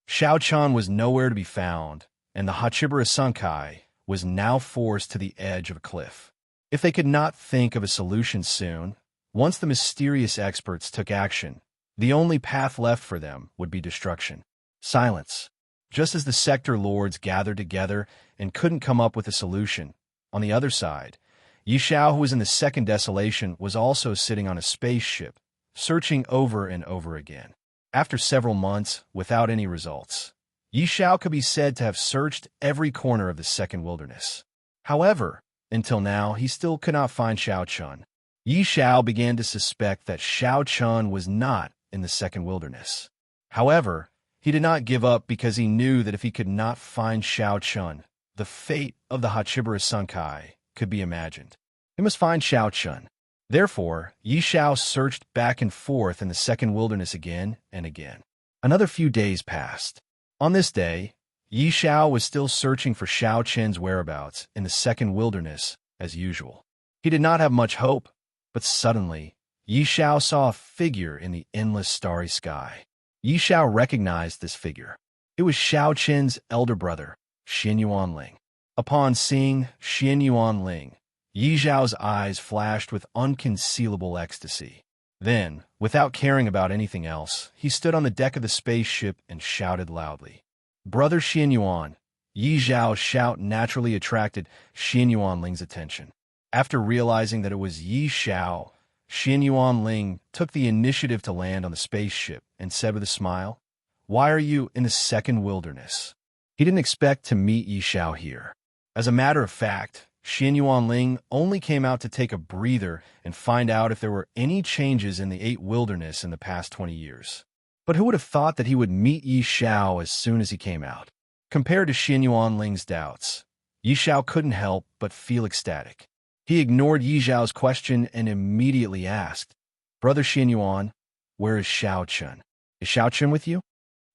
Xiao Chen was nowhere to be found, and the Hachibara Senkai was now forced to the edge of a cliff. If they could not think of a solution soon, once the mysterious experts took action, the only path left for them would be destruction. Silence. Just as the sector lords gathered together and couldn't come up with a solution, on the other side, Yi Xiao, who was in the second desolation, was also sitting on a spaceship, searching over and over again. After several months, without any results, Yi Xiao could be said to have searched every corner of the second wilderness. However, until now, he still could not find Xiao Chun. Yi Xiao began to suspect that Xiao Chun was not in the second wilderness. However, he did not give up because he knew that if he could not find Xiao Chun, the fate of the Hachibara Sunkai could be imagined. He must find Xiao Chun. Therefore, Yi Xiao searched back and forth in the second wilderness again and again. Another few days passed. On this day, Yi Xiao was still searching for Xiao Chun's whereabouts in the second wilderness as usual. He did not have much hope, but suddenly, Yi Xiao saw a figure in the endless starry sky. Yi Xiao recognized this figure. It was Xiao Chun's elder brother, Xin Yuanling. Upon seeing Xin Yuanling, Yi Xiao's eyes flashed with unconcealable ecstasy. Then, without caring about anything else, he stood on the deck of the spaceship and shouted loudly. "Brother Xin Yuan!" Yi Xiao's shout naturally attracted Xin Yuanling's attention. After realizing that it was Yi Xiao, Xin Yuanling took the initiative to land on the spaceship and said with a smile, "Why are you in the second wilderness?" He didn't expect to meet Yi Xiao here. As a matter of fact, Xin Yuanling only came out to take a breather and find out if there were any changes in the 8 wilderness in the past 20 years. But who would have thought that he would meet Yi Xiao as soon as he came out? Compared to Xin Yuanling's doubts, Yi Xiao couldn't help but feel ecstatic. He ignored Yi Xiao's question and immediately asked, "Brother Xin Yuan, where is Xiao Chun? Is Xiao Chun with you?"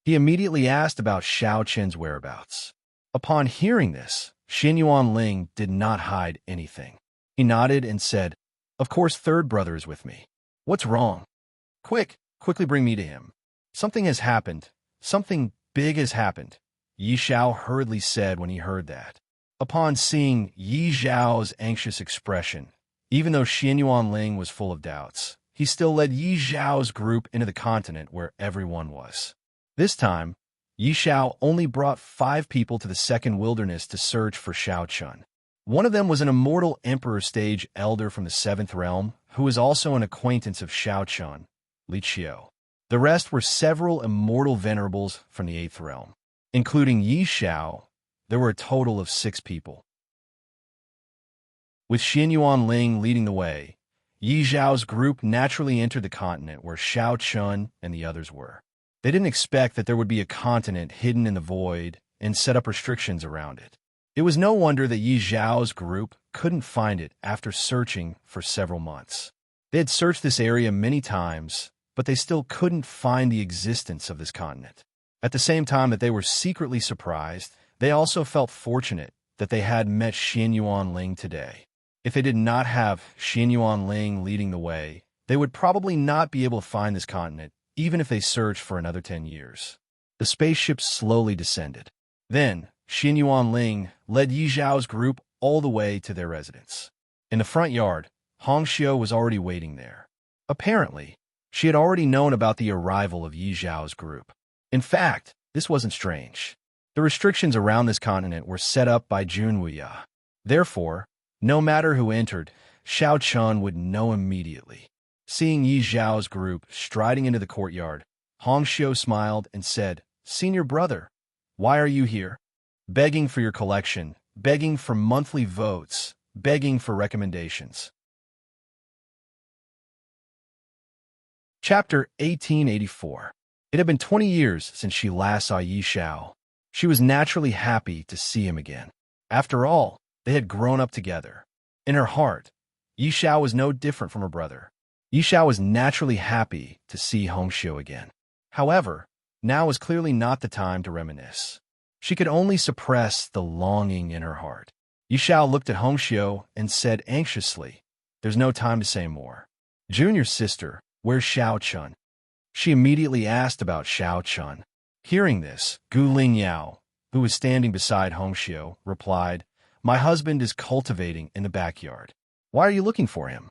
He immediately asked about Xiao Chun's whereabouts. Upon hearing this, Xin Yuanling did not hide anything. He nodded and said, "Of course, third brother is with me. What's wrong? Quickly bring me to him. Something has happened. Something big has happened," Yi Xiao hurriedly said when he heard that. Upon seeing Yi Xiao's anxious expression, even though Xin Yuanling was full of doubts, he still led Yi Xiao's group into the continent where everyone was. This time, Yi Xiao only brought 5 people to the second wilderness to search for Xiao Chun. One of them was an immortal emperor stage elder from the 7th realm, who was also an acquaintance of Xiao Chun, Li Qiu. The rest were several immortal venerables from the 8th realm. Including Yi Xiao, there were a total of 6 people. With Xin Yuanling leading the way, Yi Xiao's group naturally entered the continent where Xiao Chun and the others were. They didn't expect that there would be a continent hidden in the void and set up restrictions around it. It was no wonder that Yi Xiao's group couldn't find it after searching for several months. They had searched this area many times, but they still couldn't find the existence of this continent. At the same time that they were secretly surprised, they also felt fortunate that they had met Xin Yuanling today. If they did not have Xin Yuanling leading the way, they would probably not be able to find this continent, even if they searched for another 10 years. The spaceship slowly descended. Then, Xin Yuanling led Yi Xiao's group all the way to their residence. In the front yard, Hong Xiu was already waiting there. Apparently, she had already known about the arrival of Yi Xiao's group. In fact, this wasn't strange. The restrictions around this continent were set up by Junwuya. Therefore, no matter who entered, Xiao Chun would know immediately. Seeing Yi Xiao's group striding into the courtyard, Hong Xiu smiled and said, "Senior brother, why are you here? Begging for your collection, begging for monthly votes, begging for recommendations." Chapter 1884. It had been 20 years since she last saw Yi Xiao. She was naturally happy to see him again. After all, they had grown up together. In her heart, Yi Xiao was no different from her brother. Yi Xiao was naturally happy to see Hong Xiu again. However, now was clearly not the time to reminisce. She could only suppress the longing in her heart. Yi Xiao looked at Hong Xiu and said anxiously, "There's no time to say more. Junior sister, where's Xiao Chun?" She immediately asked about Xiao Chun. Hearing this, Gu Lingyao, who was standing beside Hong Xiu, replied, "My husband is cultivating in the backyard. Why are you looking for him?"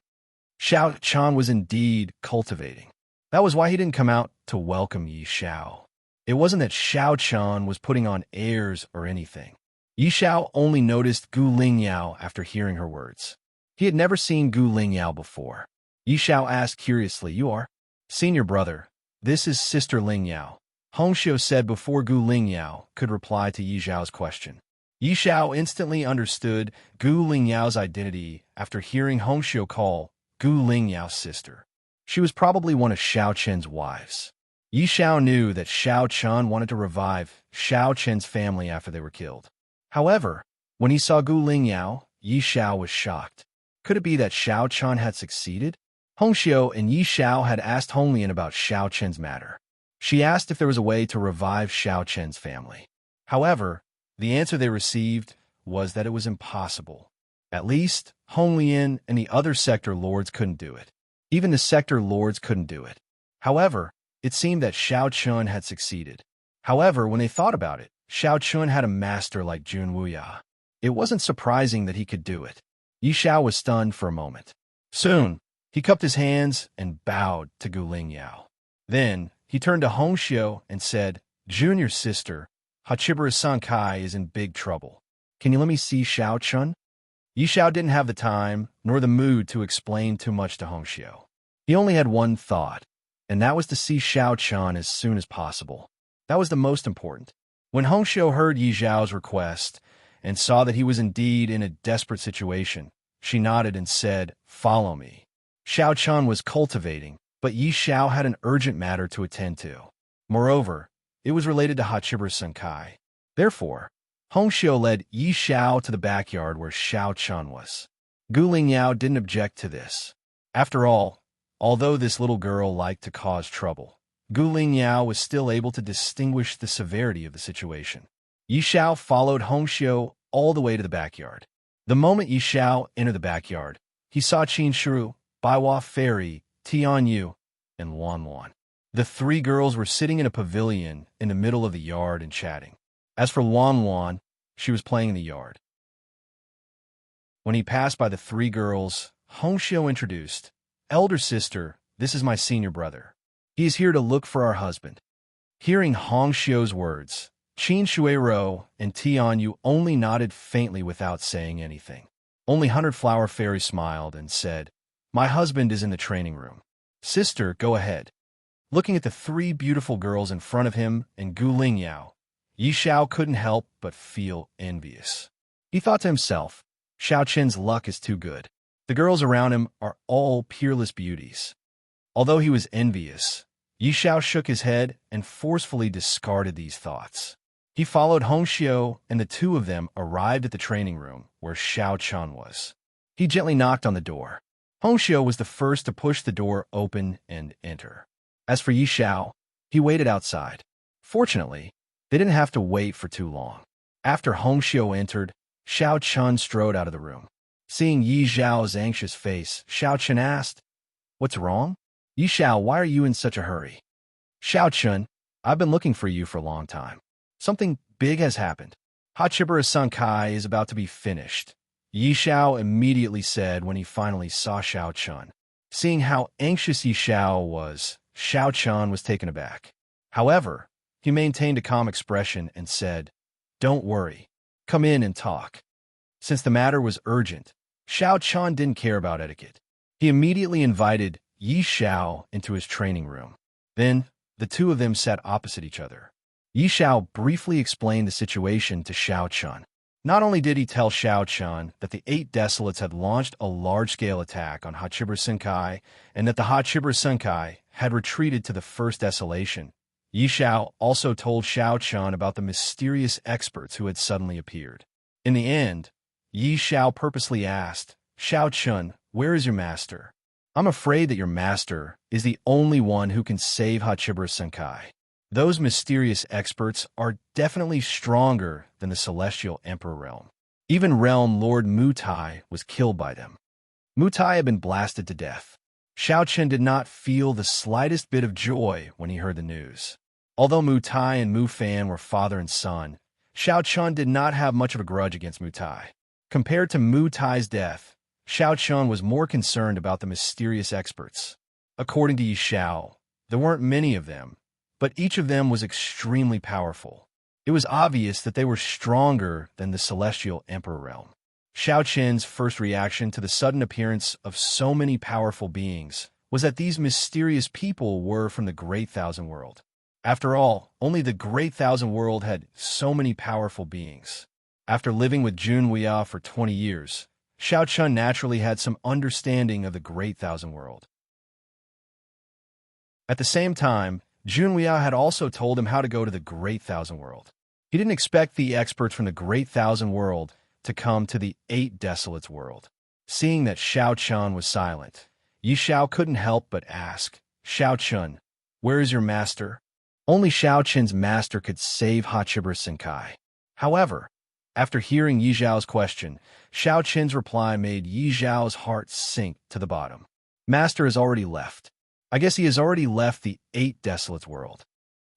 Xiao Chun was indeed cultivating. That was why he didn't come out to welcome Yi Xiao. It wasn't that Xiao Chun was putting on airs or anything. Yi Xiao only noticed Gu Lingyao after hearing her words. He had never seen Gu Lingyao before. Yi Xiao asked curiously, "You are?" "Senior brother. This is Sister Lingyao," Hongxiu said before Gu Lingyao could reply to Yi Xiao's question. Yi Xiao instantly understood Gu Lingyao's identity after hearing Hongxiu call Gu Lingyao's sister. She was probably one of Xiao Chen's wives. Yi Xiao knew that Xiao Chun wanted to revive Xiao Chen's family after they were killed. However, when he saw Gu Lingyao, Yi Xiao was shocked. Could it be that Xiao Chun had succeeded? Hongxiu and Yi Xiao had asked Honglian about Xiao Chen's matter. She asked if there was a way to revive Xiao Chen's family. However, the answer they received was that it was impossible. At least, Honglian and the other sector lords couldn't do it. Even the sector lords couldn't do it. However, it seemed that Xiao Chun had succeeded. However, when they thought about it, Xiao Chun had a master like Jun Wuya. It wasn't surprising that he could do it. Yi Xiao was stunned for a moment. Soon, he cupped his hands and bowed to Gu Lingyao. Then, he turned to Hongxiu and said, "Junior sister, Hachibara Sankai is in big trouble. Can you let me see Xiao Chun?" Yi Xiao didn't have the time nor the mood to explain too much to Hongxiu. He only had one thought, and that was to see Xiao Chun as soon as possible. That was the most important. When Hongxiu heard Yi Xiao's request and saw that he was indeed in a desperate situation, she nodded and said, "Follow me." Xiao Chun was cultivating, but Yi Xiao had an urgent matter to attend to. Moreover, it was related to Hachibara Sankai. Therefore, Hongxiu led Yi Xiao to the backyard where Xiao Chun was. Gu Lingyao didn't object to this. After all, although this little girl liked to cause trouble, Gu Lingyao was still able to distinguish the severity of the situation. Yi Xiao followed Hongxiu all the way to the backyard. The moment Yi Xiao entered the backyard, he saw Qin Shi, Baiwa Fairy, Tian Yu, and Wan Wan. The three girls were sitting in a pavilion in the middle of the yard and chatting. As for Wan Wan, she was playing in the yard. When he passed by the three girls, Hongxiu introduced, "Elder sister, this is my senior brother. He is here to look for our husband." Hearing Hongxiu's words, Qin Shuiro and Tian Yu only nodded faintly without saying anything. Only 100 Flower Fairy smiled and said, "My husband is in the training room. Sister, go ahead." Looking at the three beautiful girls in front of him and Gu Lingyao, Yi Xiao couldn't help but feel envious. He thought to himself, Xiao Chen's luck is too good. The girls around him are all peerless beauties. Although he was envious, Yi Xiao shook his head and forcefully discarded these thoughts. He followed Hongxiu, and the two of them arrived at the training room where Xiao Chun was. He gently knocked on the door. Hongxiu was the first to push the door open and enter. As for Yi Xiao, he waited outside. Fortunately, they didn't have to wait for too long. After Hongxiu entered, Xiao Chun strode out of the room. Seeing Yi Xiao's anxious face, Xiao Chun asked, "What's wrong? Yi Xiao, why are you in such a hurry?" "Xiao Chun, I've been looking for you for a long time. Something big has happened. Hachibara Sankai is about to be finished," Yi Xiao immediately said when he finally saw Xiao Chun. Seeing how anxious Yi Xiao was, Xiao Chun was taken aback. However, he maintained a calm expression and said, "Don't worry. Come in and talk." Since the matter was urgent, Xiao Chun didn't care about etiquette. He immediately invited Yi Xiao into his training room. Then, the two of them sat opposite each other. Yi Xiao briefly explained the situation to Xiao Chun. Not only did he tell Xiao Chun that the 8 Desolates had launched a large-scale attack on Hachibara Sankai and that the Hachibara Sankai had retreated to the first desolation, Yi Xiao also told Xiao Chun about the mysterious experts who had suddenly appeared. In the end, Yi Xiao purposely asked, "Xiao Chun, where is your master? I'm afraid that your master is the only one who can save Hachibara Sankai. Those mysterious experts are definitely stronger than the Celestial Emperor realm. Even Realm Lord Mutai was killed by them." Mutai had been blasted to death. Xiao Chun did not feel the slightest bit of joy when he heard the news. Although Mutai and Mu Fan were father and son, Xiao Chun did not have much of a grudge against Mutai. Compared to Mutai's death, Xiao Chun was more concerned about the mysterious experts. According to Yi Xiao, there weren't many of them, but each of them was extremely powerful. It was obvious that they were stronger than the Celestial Emperor realm. Shao Qian's first reaction to the sudden appearance of so many powerful beings was that these mysterious people were from the Great Thousand World. After all, only the Great Thousand World had so many powerful beings. After living with Jun Wuya for 20 years, Shao Chun naturally had some understanding of the Great Thousand World. At the same time, Jun Wuya had also told him how to go to the Great Thousand World. He didn't expect the experts from the Great Thousand World to come to the Eight Desolates World. Seeing that Shao Chun was silent, Yi Xiao couldn't help but ask, "Shao Chun, where is your master?" Only Shao Chun's master could save Hachibusa Senkai. However, after hearing Yi Xiao's question, Shao Chun's reply made Yi Xiao's heart sink to the bottom. Master has already left. I guess he has already left the Eight Desolates World.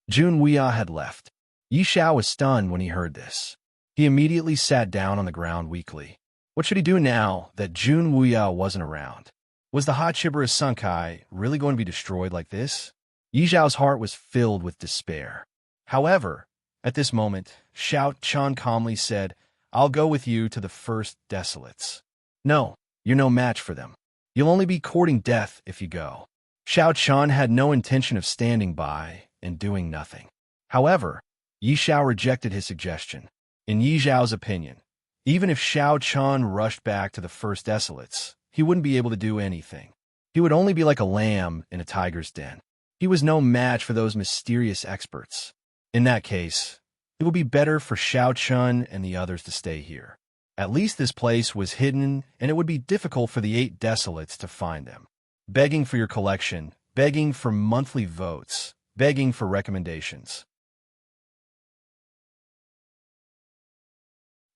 Jun Wuya had left. Yi Xiao was stunned when he heard this. He immediately sat down on the ground weakly. What should he do now that Jun Wuya wasn't around? Was the Hachibusa Senkai really going to be destroyed like this? Yi Xiao's heart was filled with despair. However, at this moment, Shao Chun calmly said, "I'll go with you to the first Desolates." "No, you're no match for them. You'll only be courting death if you go." Shao Chun had no intention of standing by and doing nothing. However, Yi Xiao rejected his suggestion. In Yi Xiao's opinion, even if Shao Chun rushed back to the first Desolates, he wouldn't be able to do anything. He would only be like a lamb in a tiger's den. He was no match for those mysterious experts. In that case, it would be better for Shao Chun and the others to stay here. At least this place was hidden, and it would be difficult for the Eight Desolates to find them. Begging for your collection, begging for monthly votes, begging for recommendations.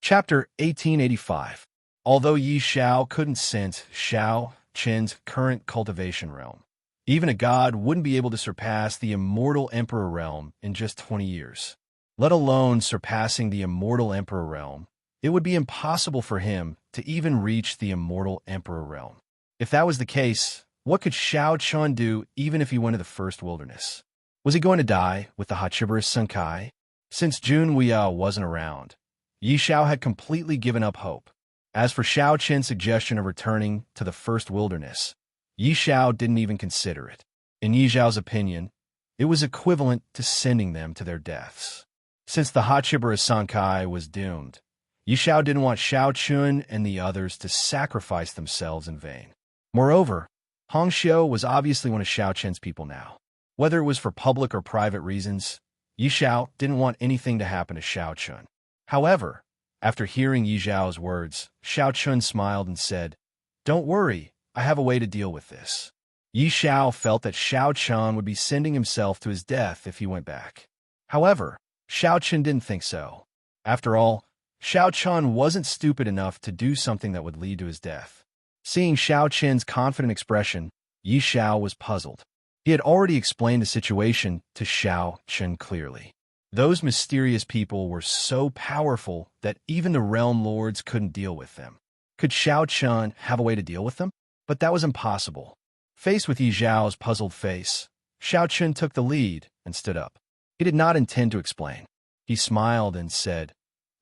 Chapter 1885. Although Yi Xiao couldn't sense Shao Chun's current cultivation realm, even a god wouldn't be able to surpass the Immortal Emperor realm in just 20 years. Let alone surpassing the Immortal Emperor realm, it would be impossible for him to even reach the Immortal Emperor realm. If that was the case, what could Shao Chun do even if he went to the first wilderness? Was he going to die with the Hachibusa Senkai? Since Jun Wuya wasn't around, Yi Xiao had completely given up hope. As for Shao Chun's suggestion of returning to the first wilderness, Yi Xiao didn't even consider it. In Yi Xiao's opinion, it was equivalent to sending them to their deaths. Since the Hachibusa Senkai was doomed, Yi Xiao didn't want Shao Chun and the others to sacrifice themselves in vain. Moreover, Hong Xiu was obviously one of Shao Chun's people now. Whether it was for public or private reasons, Yi Xiao didn't want anything to happen to Shao Chun. However, after hearing Yi Xiao's words, Shao Chun smiled and said, "Don't worry, I have a way to deal with this." Yi Xiao felt that Shao Chun would be sending himself to his death if he went back. However, Shao Chun didn't think so. After all, Shao Chun wasn't stupid enough to do something that would lead to his death. Seeing Shao Chun's confident expression, Yi Xiao was puzzled. He had already explained the situation to Shao Chun clearly. Those mysterious people were so powerful that even the realm lords couldn't deal with them. Could Shao Chun have a way to deal with them? But that was impossible. Faced with Yi Xiao's puzzled face, Shao Chun took the lead and stood up. He did not intend to explain. He smiled and said,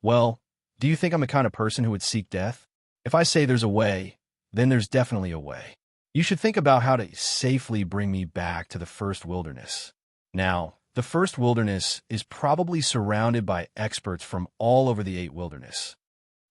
"Well, do you think I'm the kind of person who would seek death? If I say there's a way, then there's definitely a way. You should think about how to safely bring me back to the first wilderness." Now, the first wilderness is probably surrounded by experts from all over the Eight Wilderness.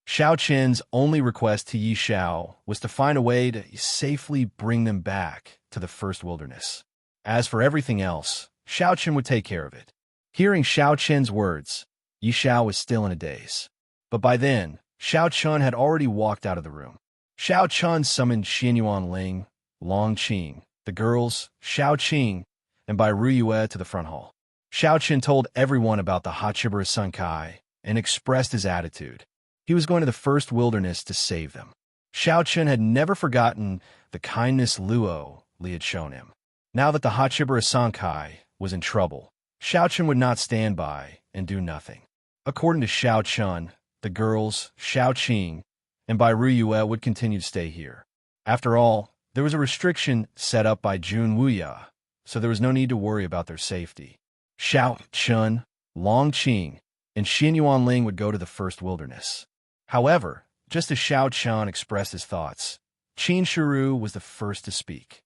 Shao Chun's only request to Yi Xiao was to find a way to safely bring them back to the first wilderness. As for everything else, Shao Chun would take care of it. Hearing Shao Chun's words, Yi Xiao was still in a daze. But by then, Shao Chun had already walked out of the room. Shao Chun summoned Xianyuan Ling, Long Qing, the girls, Shao Qing, and Bai Ruyue to the front hall. Shao Chun told everyone about the Hachibusa Senkai and expressed his attitude. He was going to the first wilderness to save them. Shao Chun had never forgotten the kindness Luo Li had shown him. Now that the Hachibusa Senkai was in trouble, Shao Chun would not stand by and do nothing. According to Shao Chun, the girls, Shao Qing, and Bai Ruyue would continue to stay here. After all, there was a restriction set up by Jun Wuya, so there was no need to worry about their safety. Shao Chun, Long Qing, and Xin Yuanling would go to the first wilderness. However, just as Shao Chun expressed his thoughts, Qin Shiru was the first to speak.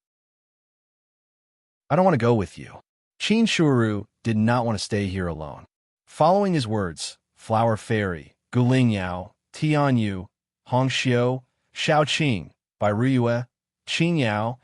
I don't want to go with you. Qin Shiru did not want to stay here alone. Following his words, Flower Fairy, Guling Yao, Tian Yu, Hong Xiu, Shao Qing, Bai Ruyue, Qin Yao,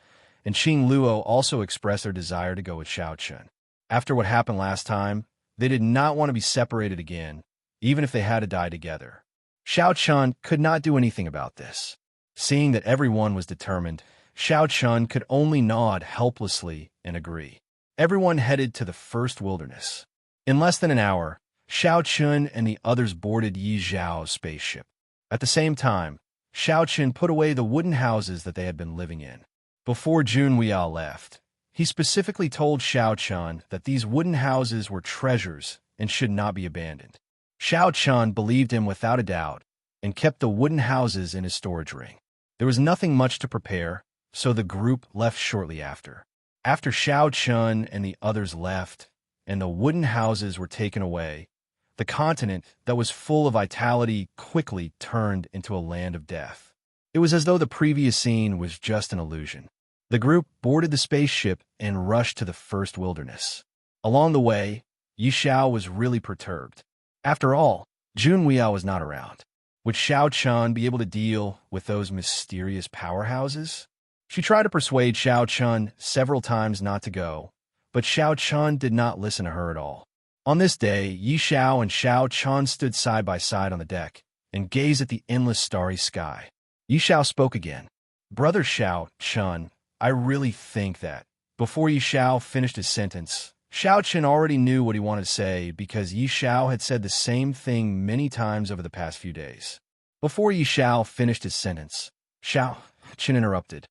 and Qing Luo also expressed their desire to go with Shao Chun. After what happened last time, they did not want to be separated again, even if they had to die together. Shao Chun could not do anything about this. Seeing that everyone was determined, Shao Chun could only nod helplessly and agree. Everyone headed to the first wilderness. In less than an hour, Shao Chun and the others boarded Yi Zhao's spaceship. At the same time, Shao Chun put away the wooden houses that they had been living in. Before Jun Weiyao left, he specifically told Shao Chun that these wooden houses were treasures and should not be abandoned. Shao Chun believed him without a doubt and kept the wooden houses in his storage ring. There was nothing much to prepare, so the group left shortly after. After Shao Chun and the others left, and the wooden houses were taken away, the continent that was full of vitality quickly turned into a land of death. It was as though the previous scene was just an illusion. The group boarded the spaceship and rushed to the first wilderness. Along the way, Yi Xiao was really perturbed. After all, Jun Weiyao was not around. Would Shao Chun be able to deal with those mysterious powerhouses? She tried to persuade Shao Chun several times not to go, but Shao Chun did not listen to her at all. On this day, Yi Xiao and Shao Chun stood side by side on the deck and gazed at the endless starry sky. Yi Xiao spoke again. Brother Shao Chun, I really think that. Before Yi Xiao finished his sentence, Shao Chun already knew what he wanted to say because Yi Xiao had said the same thing many times over the past few days. Before Yi Xiao finished his sentence, Shao Chun interrupted.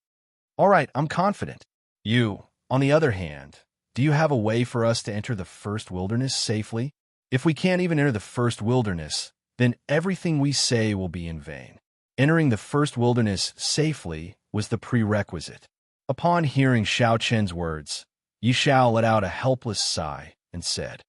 All right, I'm confident. You, on the other hand, do you have a way for us to enter the first wilderness safely? If we can't even enter the first wilderness, then everything we say will be in vain. Entering the first wilderness safely was the prerequisite. Upon hearing Shao Chun's words, Yi Xiao let out a helpless sigh and said,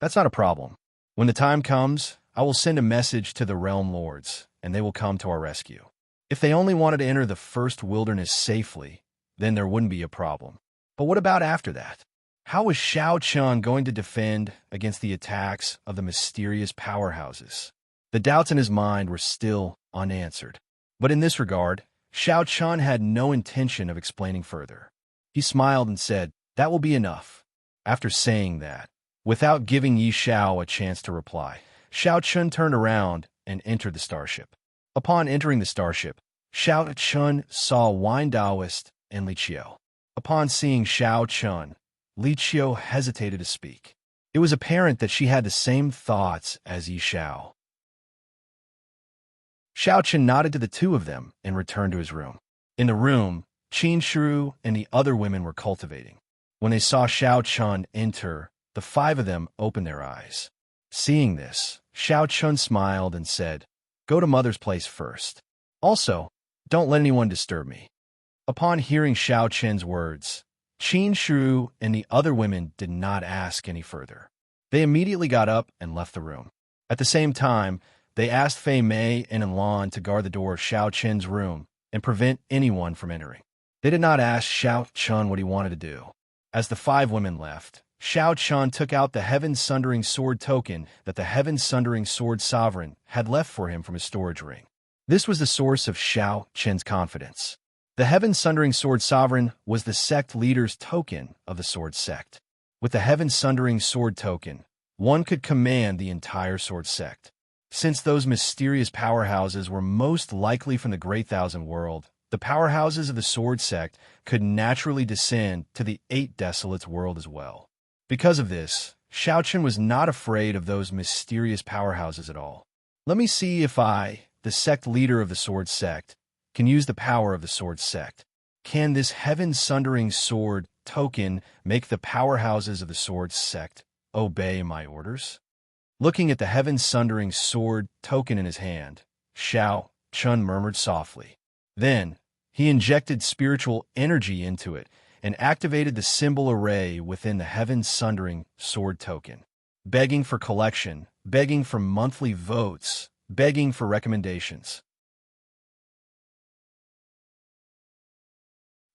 That's not a problem. When the time comes, I will send a message to the Realm Lords, and they will come to our rescue. If they only wanted to enter the first wilderness safely, then there wouldn't be a problem. But what about after that? How was Shao Chun going to defend against the attacks of the mysterious powerhouses? The doubts in his mind were still unanswered. But in this regard, Shao Chun had no intention of explaining further. He smiled and said, That will be enough. After saying that, without giving Yi Xiao a chance to reply, Shao Chun turned around and entered the starship. Upon entering the starship, Shao Chun saw Wine Daoist and Li Qiu. Upon seeing Shao Chun, Li Qiu hesitated to speak. It was apparent that she had the same thoughts as Yi Xiao. Shao Chun nodded to the two of them and returned to his room. In the room, Qin Shiru and the other women were cultivating. When they saw Shao Chun enter, the five of them opened their eyes. Seeing this, Shao Chun smiled and said, Go to Mother's place first. Also, don't let anyone disturb me. Upon hearing Shao Chun's words, Qin Shiru and the other women did not ask any further. They immediately got up and left the room. At the same time, they asked Fei Mei and Enlan to guard the door of Shao Chun's room and prevent anyone from entering. They did not ask Shao Chun what he wanted to do. As the five women left, Shao Chun took out the Heaven Sundering Sword token that the Heaven Sundering Sword Sovereign had left for him from his storage ring. This was the source of Shao Chun's confidence. The Heaven Sundering Sword Sovereign was the sect leader's token of the sword sect. With the Heaven Sundering Sword token, one could command the entire sword sect. Since those mysterious powerhouses were most likely from the Great Thousand World, the powerhouses of the sword sect could naturally descend to the Eight Desolates world as well. Because of this, Shao Chun was not afraid of those mysterious powerhouses at all. Let me see if I, the sect leader of the sword sect, can use the power of the sword sect. Can this heaven-sundering sword token make the powerhouses of the sword sect obey my orders? Looking at the heaven-sundering sword token in his hand, Shao Chun murmured softly. Then, he injected spiritual energy into it and activated the symbol array within the Heaven Sundering Sword token, begging for collection, begging for monthly votes, begging for recommendations.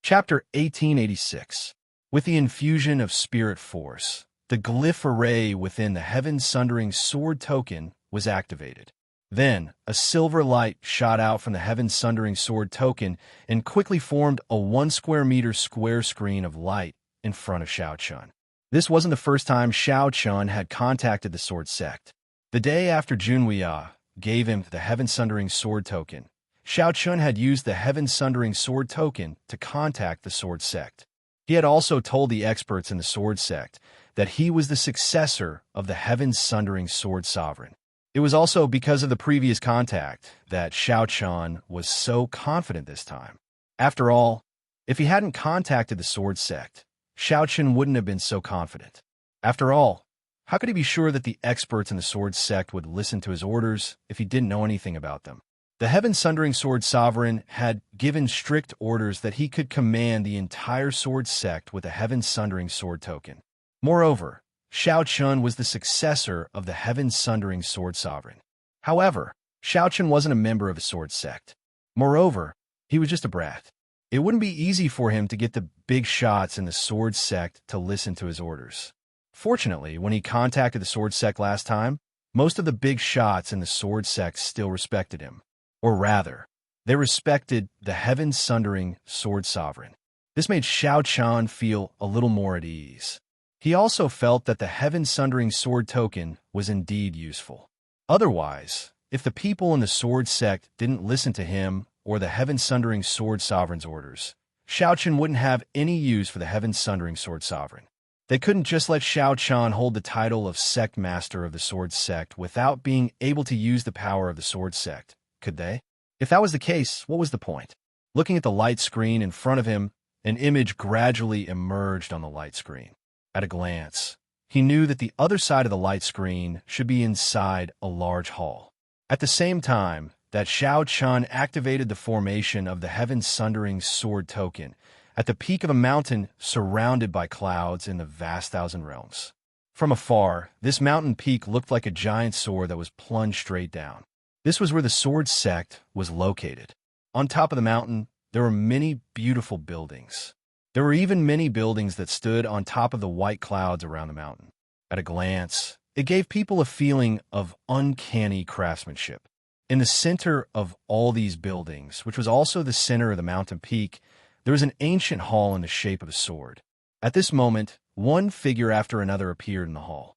Chapter 1886. With the infusion of spirit force, the glyph array within the Heaven Sundering Sword token was activated. Then, a silver light shot out from the Heaven Sundering Sword token and quickly formed a 1 square meter square screen of light in front of Shao Chun. This wasn't the first time Shao Chun had contacted the Sword Sect. The day after Junwei gave him the Heaven Sundering Sword token, Shao Chun had used the Heaven Sundering Sword token to contact the Sword Sect. He had also told the experts in the Sword Sect that he was the successor of the Heaven Sundering Sword Sovereign. It was also because of the previous contact that Shao Chun was so confident this time. After all, if he hadn't contacted the Sword Sect, Shao Chun wouldn't have been so confident. After all, how could he be sure that the experts in the Sword Sect would listen to his orders if he didn't know anything about them? The Heaven Sundering Sword Sovereign had given strict orders that he could command the entire Sword Sect with a Heaven Sundering Sword token. Moreover, Shao Chun was the successor of the Heaven Sundering Sword Sovereign. However, Shao Chun wasn't a member of a Sword Sect. Moreover, he was just a brat. It wouldn't be easy for him to get the big shots in the Sword Sect to listen to his orders. Fortunately, when he contacted the Sword Sect last time, most of the big shots in the Sword Sect still respected him. Or rather, they respected the Heaven Sundering Sword Sovereign. This made Shao Chun feel a little more at ease. He also felt that the Heaven Sundering Sword token was indeed useful. Otherwise, if the people in the Sword Sect didn't listen to him or the Heaven Sundering Sword Sovereign's orders, Shao Chun wouldn't have any use for the Heaven Sundering Sword Sovereign. They couldn't just let Shao Chun hold the title of Sect Master of the Sword Sect without being able to use the power of the Sword Sect, could they? If that was the case, what was the point? Looking at the light screen in front of him, an image gradually emerged on the light screen. At a glance, he knew that the other side of the light screen should be inside a large hall. At the same time that Shao Chun activated the formation of the Heaven Sundering Sword token at the peak of a mountain surrounded by clouds in the vast Thousand Realms. From afar, this mountain peak looked like a giant sword that was plunged straight down. This was where the Sword Sect was located. On top of the mountain, there were many beautiful buildings. There were even many buildings that stood on top of the white clouds around the mountain. At a glance, it gave people a feeling of uncanny craftsmanship. In the center of all these buildings, which was also the center of the mountain peak, there was an ancient hall in the shape of a sword. At this moment, one figure after another appeared in the hall.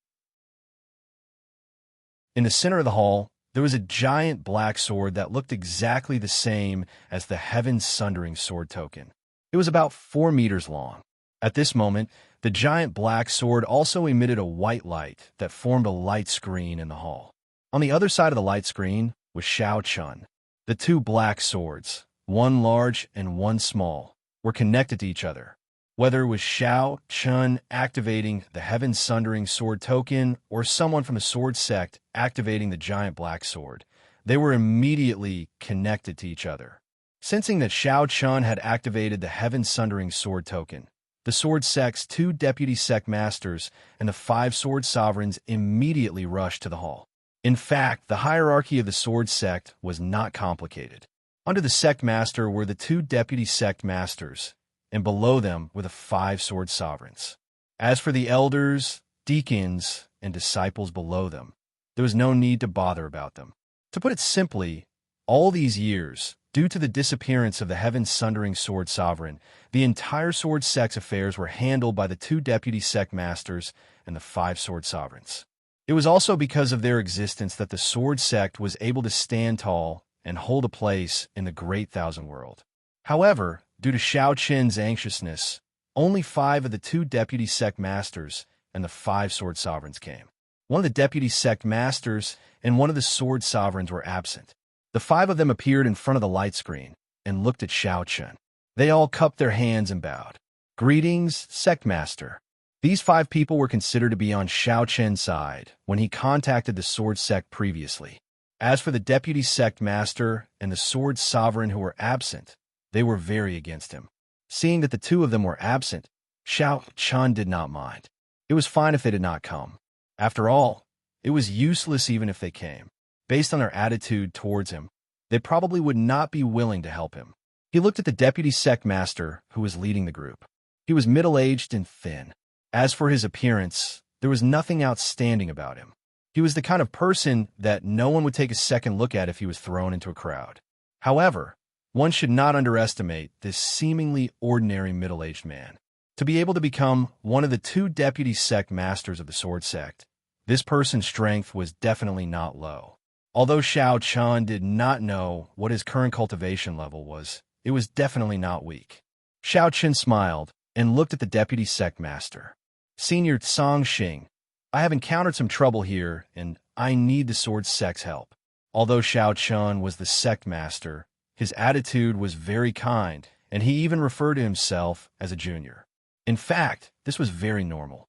In the center of the hall, there was a giant black sword that looked exactly the same as the Heaven Sundering Sword token. It was about 4 meters long. At this moment, the giant black sword also emitted a white light that formed a light screen in the hall. On the other side of the light screen was Shao Chun. The two black swords, one large and one small, were connected to each other. Whether it was Shao Chun activating the Heaven Sundering Sword token or someone from the Sword Sect activating the giant black sword, they were immediately connected to each other. Sensing that Shao Chun had activated the Heaven Sundering Sword token, the Sword Sect's 2 deputy sect masters and the 5 sword sovereigns immediately rushed to the hall. In fact, the hierarchy of the Sword Sect was not complicated. Under the sect master were the 2 deputy sect masters, and below them were the 5 sword sovereigns. As for the elders, deacons, and disciples below them, there was no need to bother about them. To put it simply, all these years, due to the disappearance of the Heaven Sundering Sword Sovereign, the entire Sword Sect's affairs were handled by the 2 deputy sect masters and the 5 sword sovereigns. It was also because of their existence that the Sword Sect was able to stand tall and hold a place in the Great Thousand World. However, due to Shao Chun's anxiousness, only 5 of the 2 deputy sect masters and the 5 sword sovereigns came. One of the deputy sect masters and one of the sword sovereigns were absent. The 5 of them appeared in front of the light screen and looked at Shao Chun. They all cupped their hands and bowed. "Greetings, Sect Master." These 5 people were considered to be on Shao Chun's side when he contacted the Sword Sect previously. As for the Deputy Sect Master and the Sword Sovereign who were absent, they were very against him. Seeing that the two of them were absent, Xiao Chun did not mind. It was fine if they did not come. After all, it was useless even if they came. Based on their attitude towards him, they probably would not be willing to help him. He looked at the deputy sect master who was leading the group. He was middle-aged and thin. As for his appearance, there was nothing outstanding about him. He was the kind of person that no one would take a second look at if he was thrown into a crowd. However, one should not underestimate this seemingly ordinary middle-aged man. To be able to become one of the two deputy sect masters of the sword sect, this person's strength was definitely not low. Although Xiao Chun did not know what his current cultivation level was, it was definitely not weak. Xiao Chun smiled and looked at the deputy sect master. Senior Song Xing, I have encountered some trouble here, and I need the sword sect's help. Although Xiao Chun was the sect master, his attitude was very kind, and he even referred to himself as a junior. In fact, this was very normal.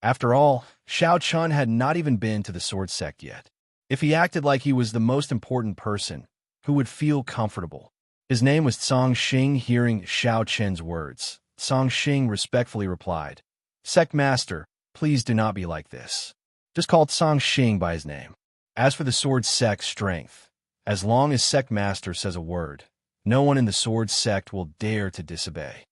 After all, Xiao Chun had not even been to the sword sect yet. If he acted like he was the most important person, who would feel comfortable? His name was Song Xing. Hearing Xiao Chun's words, Song Xing respectfully replied, Sect Master, please do not be like this. Just call Song Xing by his name. As for the sword sect's strength, as long as Sect Master says a word, no one in the sword sect will dare to disobey.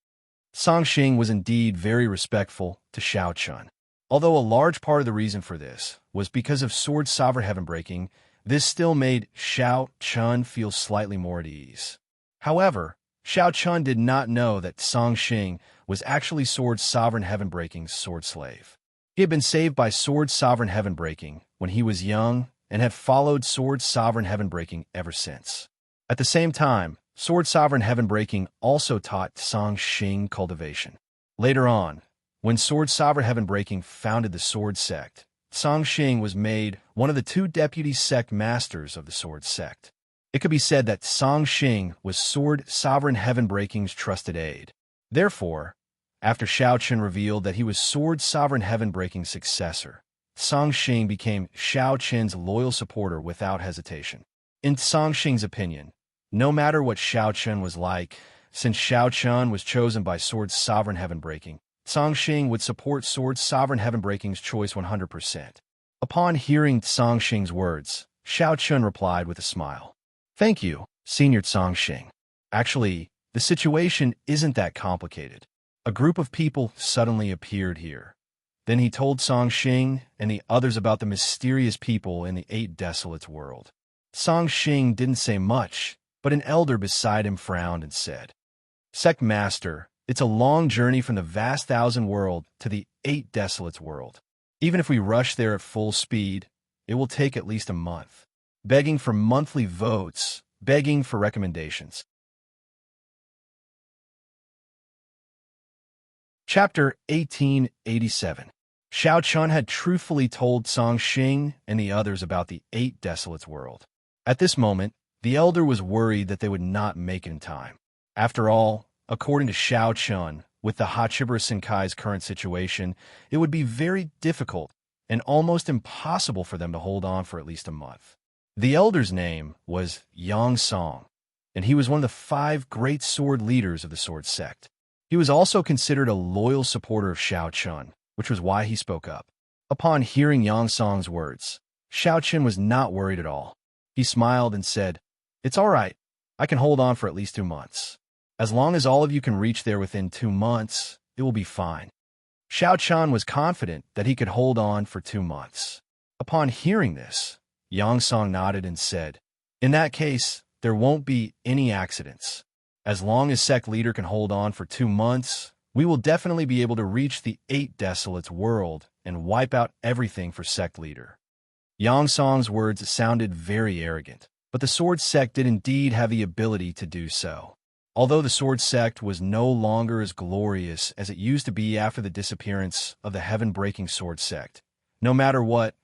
Song Xing was indeed very respectful to Xiao Chun. Although a large part of the reason for this was because of sword sovereign heaven breaking, this still made Xiao Chun feel slightly more at ease. However, Xiao Chun did not know that Song Xing was actually Sword Sovereign Heaven Breaking's sword slave. He had been saved by Sword Sovereign Heaven Breaking when he was young and had followed Sword Sovereign Heaven Breaking ever since. At the same time, Sword Sovereign Heaven Breaking also taught Song Xing cultivation. Later on, when Sword Sovereign Heaven Breaking founded the Sword Sect, Song Xing was made one of the two deputy sect masters of the Sword Sect. It could be said that Song Xing was Sword Sovereign Heaven Breaking's trusted aide. Therefore, after Xiao Chun revealed that he was Sword Sovereign Heaven Breaking's successor, Song Xing became Xiao Chun's loyal supporter without hesitation. In Song Xing's opinion, no matter what Xiao Chun was like, since Xiao Chun was chosen by Sword Sovereign Heaven Breaking, Song Xing would support Sword Sovereign Heaven Breaking's choice 100%. Upon hearing Song Xing's words, Xiao Chun replied with a smile. Thank you, Senior Song Xing. Actually, the situation isn't that complicated. A group of people suddenly appeared here. Then he told Song Xing and the others about the mysterious people in the Eight Desolates world. Song Xing didn't say much, but an elder beside him frowned and said, Sect Master, it's a long journey from the vast Thousand World to the Eight Desolates world. Even if we rush there at full speed, it will take at least a month. Begging for monthly votes, begging for recommendations. Chapter 1887. Xiao Chun had truthfully told Song Xing and the others about the Eight Desolates world. At this moment, the elder was worried that they would not make it in time. After all, according to Xiao Chun, with the Hachibara Senkai's current situation, it would be very difficult and almost impossible for them to hold on for at least a month. The elder's name was Yang Song, and he was one of the 5 great sword leaders of the sword sect. He was also considered a loyal supporter of Xiao Chun, which was why he spoke up. Upon hearing Yang Song's words, Xiao Chun was not worried at all. He smiled and said, It's all right. I can hold on for at least 2 months. As long as all of you can reach there within 2 months, it will be fine. Xiao Chun was confident that he could hold on for 2 months. Upon hearing this, Yang Song nodded and said, In that case, there won't be any accidents. As long as sect leader can hold on for 2 months, we will definitely be able to reach the Eight Desolates world and wipe out everything for sect leader. Yang Song's words sounded very arrogant, but the sword sect did indeed have the ability to do so. Although the sword sect was no longer as glorious as it used to be after the disappearance of the heaven-breaking sword sect, no matter what,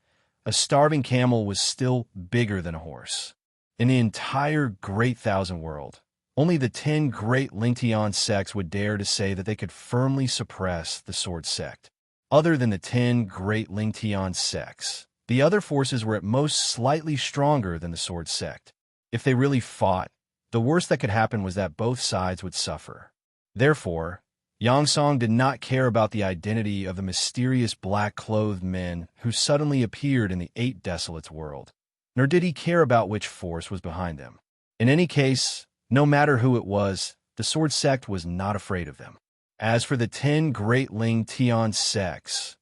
a starving camel was still bigger than a horse. In the entire Great Thousand World, only the 10 great Lingtian sects would dare to say that they could firmly suppress the sword sect. Other than the 10 great Lingtian sects, the other forces were at most slightly stronger than the sword sect. If they really fought, the worst that could happen was that both sides would suffer. Therefore, Yang Song did not care about the identity of the mysterious black-clothed men who suddenly appeared in the Eight Desolates world, nor did he care about which force was behind them. In any case, no matter who it was, the Sword Sect was not afraid of them. As for the 10 great Ling Tian sects,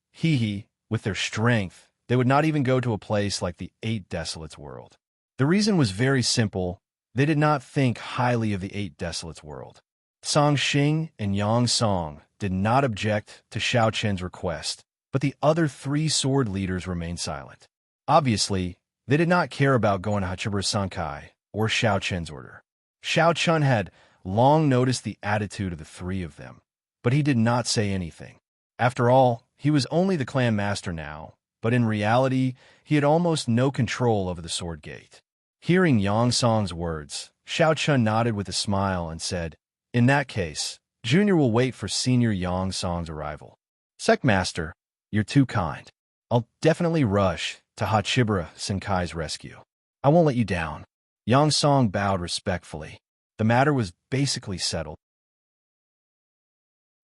with their strength, they would not even go to a place like the Eight Desolates world. The reason was very simple. They did not think highly of the Eight Desolates world. Song Xing and Yang Song did not object to Xiao Chen's request, but the other 3 sword leaders remained silent. Obviously, they did not care about going to Hachibura Sankai or Xiao Chen's order. Xiao Chen had long noticed the attitude of the 3 of them, but he did not say anything. After all, he was only the clan master now, but in reality, he had almost no control over the sword gate. Hearing Yang Song's words, Xiao Chen nodded with a smile and said, "In that case, Junior will wait for Senior Yang Song's arrival." "Sect Master, you're too kind. I'll definitely rush to Hachibura Senkai's rescue. I won't let you down." Yang Song bowed respectfully. The matter was basically settled.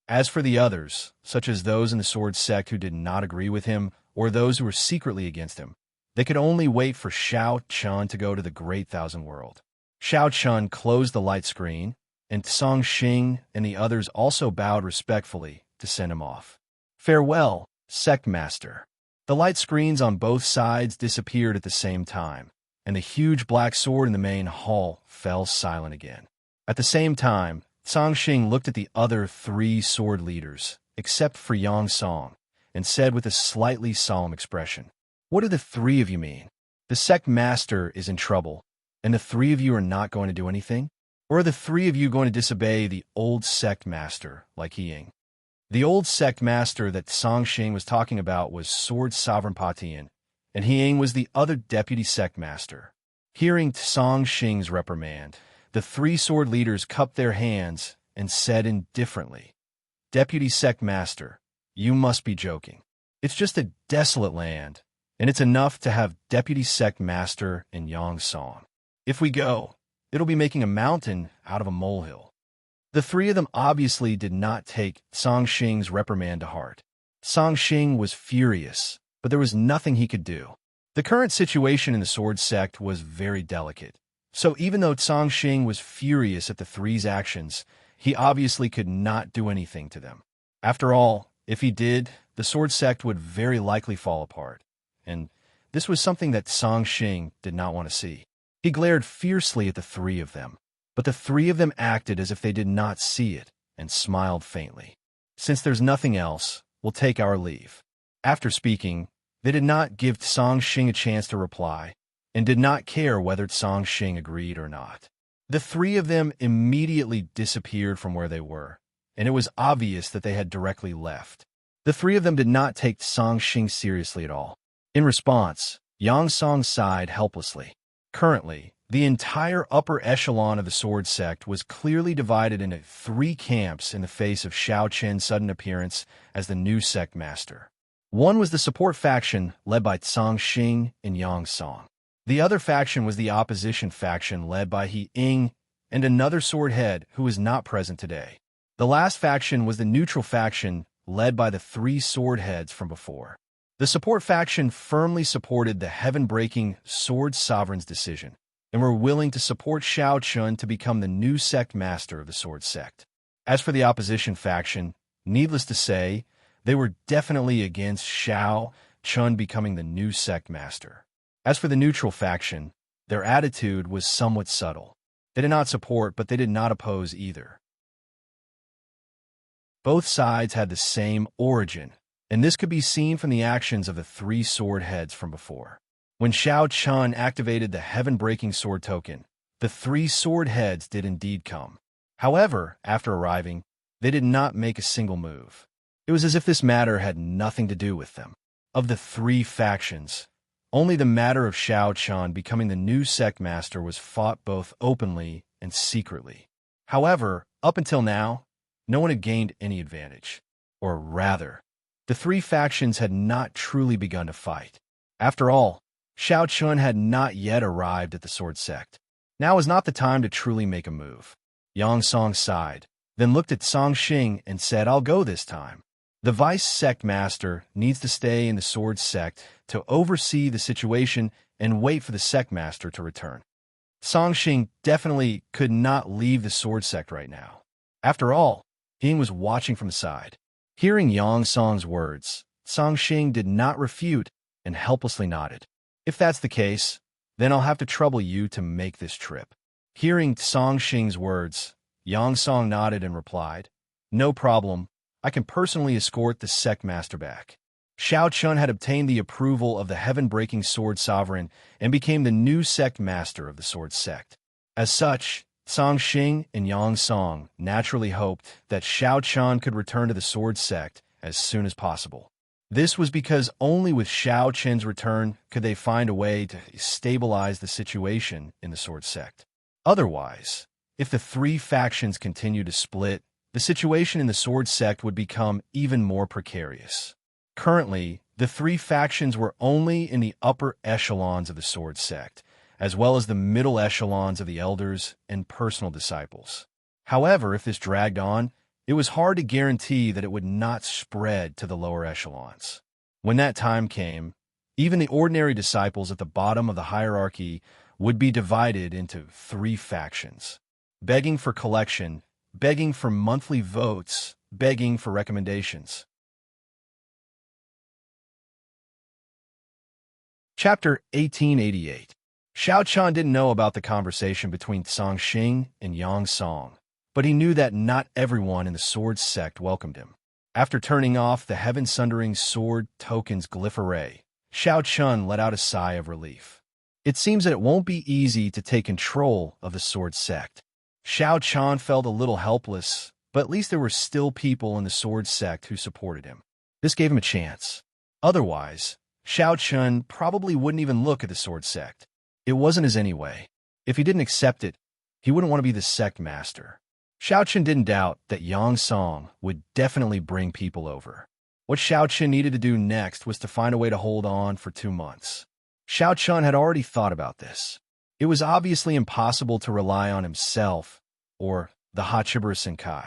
As for the others, such as those in the Sword Sect who did not agree with him, or those who were secretly against him, they could only wait for Xiao Chen to go to the Great Thousand World. Xiao Chen closed the light screen, and Song Xing and the others also bowed respectfully to send him off. "Farewell, Sect Master." The light screens on both sides disappeared at the same time, and the huge black sword in the main hall fell silent again. At the same time, Song Xing looked at the other 3 sword leaders, except for Yang Song, and said with a slightly solemn expression, "What do the 3 of you mean? The Sect Master is in trouble, and the 3 of you are not going to do anything? Or are the 3 of you going to disobey the old Sect Master, like Ying?" The old Sect Master that Song Xing was talking about was Sword Sovereign Patian, and Ying was the other Deputy Sect Master. Hearing Song Xing's reprimand, the 3 sword leaders cupped their hands and said indifferently, "Deputy Sect Master, you must be joking. It's just a desolate land, and it's enough to have Deputy Sect Master and Yang Song. If we go, it'll be making a mountain out of a molehill." The 3 of them obviously did not take Song Xing's reprimand to heart. Song Xing was furious, but there was nothing he could do. The current situation in the Sword Sect was very delicate, so even though Song Xing was furious at the 3's actions, he obviously could not do anything to them. After all, if he did, the Sword Sect would very likely fall apart, and this was something that Song Xing did not want to see. He glared fiercely at the 3 of them, but the 3 of them acted as if they did not see it and smiled faintly. "Since there's nothing else, we'll take our leave." After speaking, they did not give Song Xing a chance to reply, and did not care whether Song Xing agreed or not. The 3 of them immediately disappeared from where they were, and it was obvious that they had directly left. The 3 of them did not take Song Xing seriously at all. In response, Yang Song sighed helplessly. Currently, the entire upper echelon of the Sword Sect was clearly divided into 3 camps in the face of Xiao Chen's sudden appearance as the new Sect Master. One was the support faction led by Song Xing and Yang Song. The other faction was the opposition faction led by He Ying and another sword head who was not present today. The last faction was the neutral faction led by the 3 sword heads from before. The support faction firmly supported the heaven-breaking Sword Sovereign's decision, and were willing to support Xiao Chen to become the new Sect Master of the Sword Sect. As for the opposition faction, needless to say, they were definitely against Xiao Chen becoming the new Sect Master. As for the neutral faction, their attitude was somewhat subtle. They did not support, but they did not oppose either. Both sides had the same origin, and this could be seen from the actions of the 3 sword heads from before. When Xiao Chen activated the heaven-breaking sword token, the 3 sword heads did indeed come. However, after arriving, they did not make a single move. It was as if this matter had nothing to do with them. Of the 3 factions, only the matter of Xiao Chen becoming the new Sect Master was fought both openly and secretly. However, up until now, no one had gained any advantage. Or rather, the 3 factions had not truly begun to fight. After all, Xiao Chen had not yet arrived at the Sword Sect. Now is not the time to truly make a move. Yang Song sighed, then looked at Song Xing and said, I'll go this time. The vice sect master needs to stay in the sword sect to oversee the situation and wait for the sect master to return. Song Xing definitely could not leave the sword sect right now. After all, Ying was watching from the side. Hearing Yang Song's words, Song Xing did not refute and helplessly nodded. If that's the case, then I'll have to trouble you to make this trip. Hearing Song Xing's words, Yang Song nodded and replied, No problem. I can personally escort the sect master back. Xiao Chun had obtained the approval of the heaven-breaking sword sovereign and became the new sect master of the sword sect. As such, Song Xing and Yang Song naturally hoped that Xiao Chun could return to the sword sect as soon as possible. This was because only with Xiao Chun's return could they find a way to stabilize the situation in the sword sect. Otherwise, if the three factions continued to split, the situation in the sword sect would become even more precarious. Currently, the three factions were only in the upper echelons of the sword sect, as well as the middle echelons of the elders and personal disciples. However, if this dragged on, it was hard to guarantee that it would not spread to the lower echelons. When that time came, even the ordinary disciples at the bottom of the hierarchy would be divided into three factions: begging for collection, begging for monthly votes, begging for recommendations. Chapter 1888. Xiao Chun didn't know about the conversation between Song Xing and Yang Song, but he knew that not everyone in the sword sect welcomed him. After turning off the heaven-sundering sword token's glyph array, Xiao Chun let out a sigh of relief. It seems that it won't be easy to take control of the sword sect. Xiao Chun felt a little helpless, but at least there were still people in the sword sect who supported him. This gave him a chance. Otherwise, Xiao Chun probably wouldn't even look at the sword sect. It wasn't his anyway. If he didn't accept it, he wouldn't want to be the sect master. Xiao Chun didn't doubt that Yang Song would definitely bring people over. What Xiao Chun needed to do next was to find a way to hold on for 2 months. Xiao Chun had already thought about this. It was obviously impossible to rely on himself or the Hachibusa Senkai.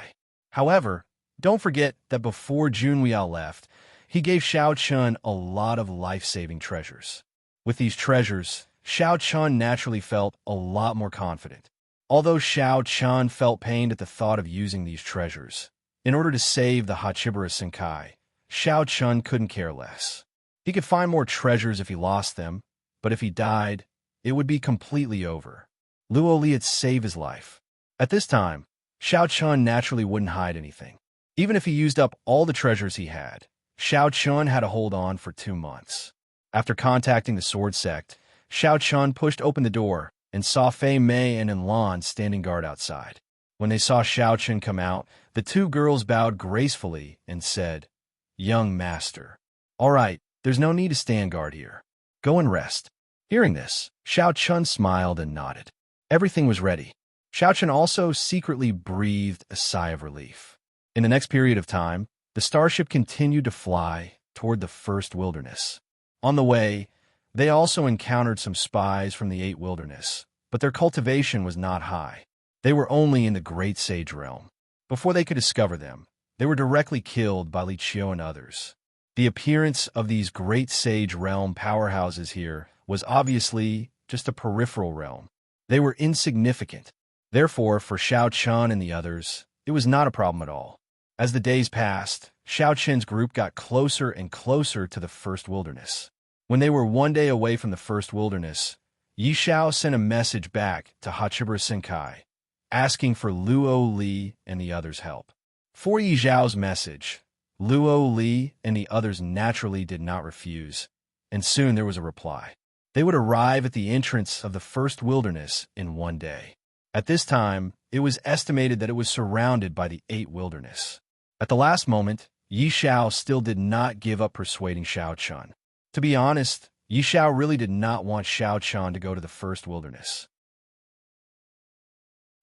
However, don't forget that before Junwiao left, he gave Xiao Chun a lot of life-saving treasures. With these treasures, Xiao Chun naturally felt a lot more confident. Although Xiao Chun felt pained at the thought of using these treasures, in order to save the Hachibusa Senkai, Xiao Chun couldn't care less. He could find more treasures if he lost them, but if he died, it would be completely over. Luo Li had saved his life. At this time, Xiao Chun naturally wouldn't hide anything. Even if he used up all the treasures he had, Xiao Chun had to hold on for 2 months. After contacting the sword sect, Xiao Chun pushed open the door and saw Fei Mei and Enlan standing guard outside. When they saw Xiao Chun come out, the two girls bowed gracefully and said, "Young master. All right, there's no need to stand guard here. Go and rest." Hearing this, Xiao Chun smiled and nodded. Everything was ready. Xiao Chun also secretly breathed a sigh of relief. In the next period of time, the starship continued to fly toward the first wilderness. On the way, they also encountered some spies from the 8 wilderness, but their cultivation was not high. They were only in the Great Sage realm. Before they could discover them, they were directly killed by Li Qiu and others. The appearance of these Great Sage realm powerhouses here was obviously just a peripheral realm. They were insignificant. Therefore, for Xiao Chun and the others, it was not a problem at all. As the days passed, Xiao Chun's group got closer and closer to the first wilderness. When they were 1 day away from the first wilderness, Yi Xiao sent a message back to Hachibusa Senkai, asking for Luo Li and the others' help. For Yi Xiao's message, Luo Li and the others naturally did not refuse, and soon there was a reply. They would arrive at the entrance of the first wilderness in 1 day. At this time, it was estimated that it was surrounded by the 8 wilderness. At the last moment, Yi Xiao still did not give up persuading Xiao Chun. To be honest, Yi Xiao really did not want Xiao Chun to go to the first wilderness.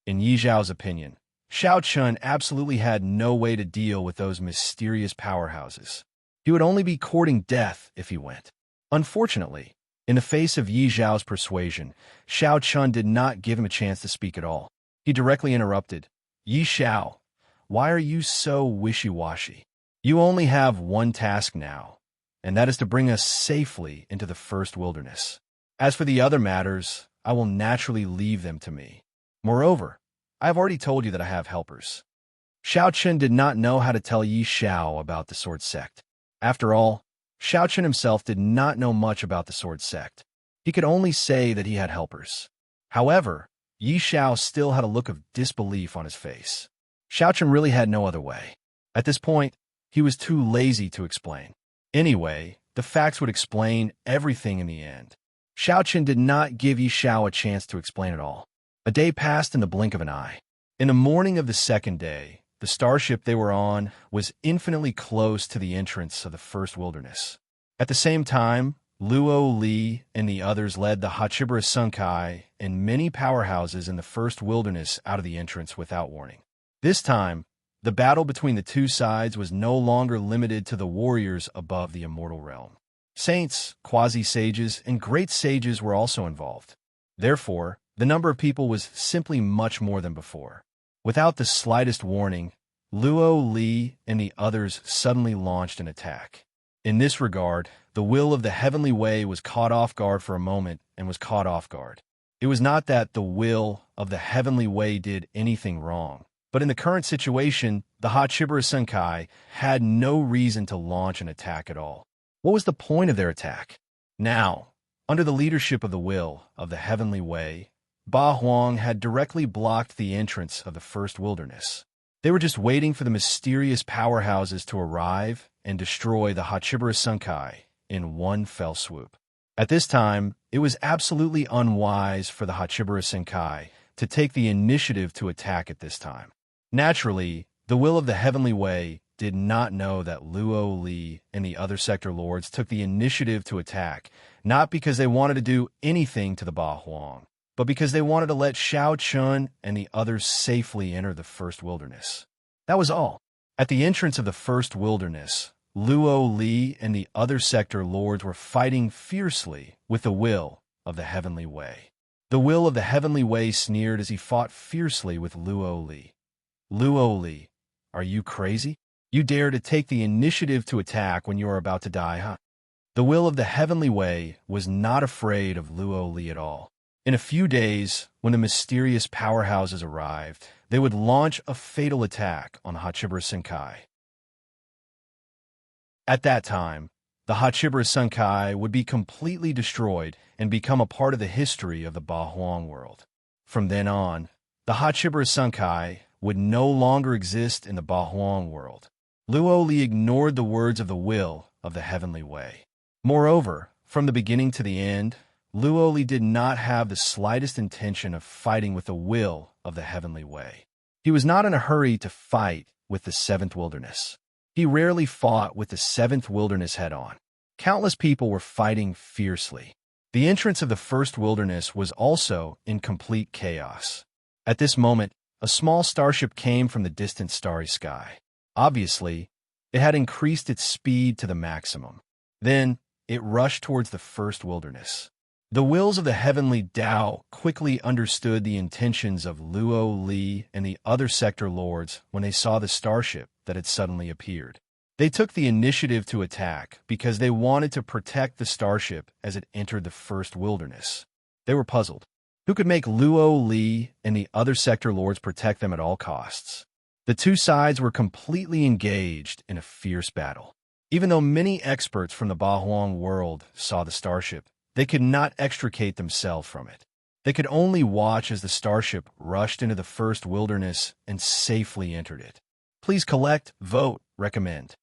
In Yi Xiao's opinion, Xiao Chun absolutely had no way to deal with those mysterious powerhouses. He would only be courting death if he went. Unfortunately, In the face of Yi Zhao's persuasion, Xiao Chun did not give him a chance to speak at all. He directly interrupted. Yi Xiao, why are you so wishy-washy? You only have one task now, and that is to bring us safely into the first wilderness. As for the other matters, I will naturally leave them to me. Moreover, I have already told you that I have helpers. Xiao Chun did not know how to tell Yi Xiao about the sword sect. After all, Xiao Chun himself did not know much about the sword sect. He could only say that he had helpers. However, Yi Xiao still had a look of disbelief on his face. Xiao Chun really had no other way. At this point, he was too lazy to explain. Anyway, the facts would explain everything in the end. Xiao Chun did not give Yi Xiao a chance to explain it all. A day passed in the blink of an eye. In the morning of the second day, the starship they were on was infinitely close to the entrance of the first wilderness. At the same time, Luo Li and the others led the Hachibara Sunkai and many powerhouses in the first wilderness out of the entrance without warning. This time, the battle between the two sides was no longer limited to the warriors above the immortal realm. Saints, quasi-sages, and great sages were also involved. Therefore, the number of people was simply much more than before. Without the slightest warning, Luo Li and the others suddenly launched an attack. In this regard, the will of the heavenly way was caught off guard for a moment and was caught off guard. It was not that the will of the heavenly way did anything wrong, but in the current situation, the Hachibara Sunkai had no reason to launch an attack at all. What was the point of their attack? Now, under the leadership of the will of the heavenly way, Ba Huang had directly blocked the entrance of the first wilderness. They were just waiting for the mysterious powerhouses to arrive and destroy the Hachibara Sunkai in one fell swoop. At this time, it was absolutely unwise for the Hachibara Sunkai to take the initiative to attack at this time. Naturally, the will of the heavenly way did not know that Luo Li and the other sector lords took the initiative to attack, not because they wanted to do anything to the Ba Huang, but because they wanted to let Xiao Chun and the others safely enter the first wilderness. That was all. At the entrance of the first wilderness, Luo Li and the other sector lords were fighting fiercely with the will of the heavenly way. The will of the heavenly way sneered as he fought fiercely with Luo Li. Luo Li, are you crazy? You dare to take the initiative to attack when you are about to die, huh? The will of the heavenly way was not afraid of Luo Li at all. In a few days, when the mysterious powerhouses arrived, they would launch a fatal attack on the Hachibara Sunkai. At that time, the Hachibara Sunkai would be completely destroyed and become a part of the history of the Ba Huang world. From then on, the Hachibara Sunkai would no longer exist in the Ba Huang world. Luo Li ignored the words of the will of the heavenly way. Moreover, from the beginning to the end, Luo Li did not have the slightest intention of fighting with the will of the heavenly way. He was not in a hurry to fight with the seventh wilderness. He rarely fought with the seventh wilderness head-on. Countless people were fighting fiercely. The entrance of the first wilderness was also in complete chaos. At this moment, a small starship came from the distant starry sky. Obviously, it had increased its speed to the maximum. Then, it rushed towards the first wilderness. The wills of the heavenly Tao quickly understood the intentions of Luo Li and the other sector lords when they saw the starship that had suddenly appeared. They took the initiative to attack because they wanted to protect the starship as it entered the first wilderness. They were puzzled. Who could make Luo Li and the other sector lords protect them at all costs? The two sides were completely engaged in a fierce battle. Even though many experts from the Ba Huang world saw the starship, they could not extricate themselves from it. They could only watch as the starship rushed into the first wilderness and safely entered it. Please collect, vote, recommend.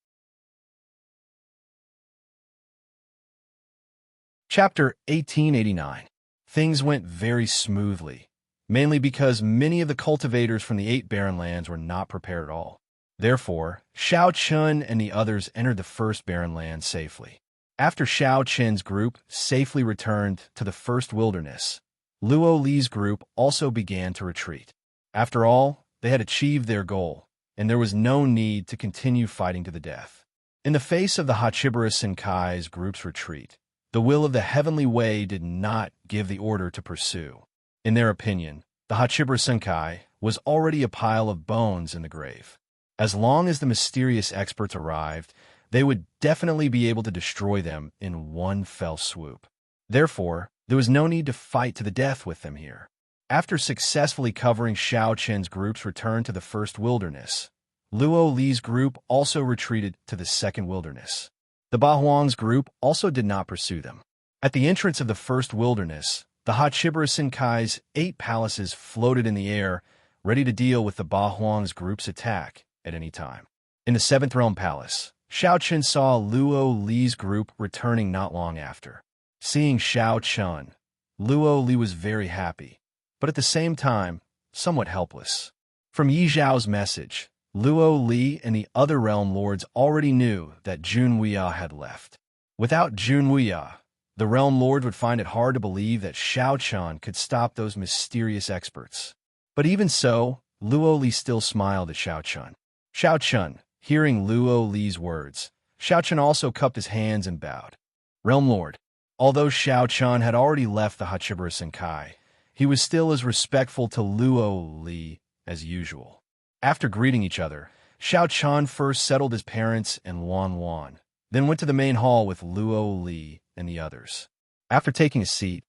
Chapter 1889. Things went very smoothly, mainly because many of the cultivators from the 8 barren lands were not prepared at all. Therefore, Xiao Chun and the others entered the first barren land safely. After Xiao Chun's group safely returned to the first wilderness, Luo Li's group also began to retreat. After all, they had achieved their goal, and there was no need to continue fighting to the death. In the face of the Hachibara Sunkai's group's retreat, The will of the heavenly way did not give the order to pursue. In their opinion, the Hachibara Senkai was already a pile of bones in the grave. As long as the mysterious experts arrived, they would definitely be able to destroy them in one fell swoop. Therefore, there was no need to fight to the death with them here. After successfully covering Xiao Chen's group's return to the first wilderness, Luo Li's group also retreated to the second wilderness. The Bahuang's group also did not pursue them. At the entrance of the first wilderness, the Hachibara Senkai's 8 palaces floated in the air, ready to deal with the Bahuang's group's attack at any time. In the 7th Realm Palace, Xiao Chen saw Luo Li's group returning not long after. Seeing Xiao Chen, Luo Li was very happy, but at the same time, somewhat helpless. From Yi Zhao's message, Luo Li and the other realm lords already knew that Jun Wuya had left. Without Jun Wuya, the realm lord would find it hard to believe that Xiao Chen could stop those mysterious experts. But even so, Luo Li still smiled at Xiao Chen. Xiao Chen, hearing Luo Li's words, Xiao Chen also cupped his hands and bowed. Realm Lord. Although Xiao Chen had already left the Hachibara Senkai, he was still as respectful to Luo Li as usual. After greeting each other, Xiao Chen first settled his parents and Wan Wan, then went to the main hall with Luo Li and the others. After taking a seat,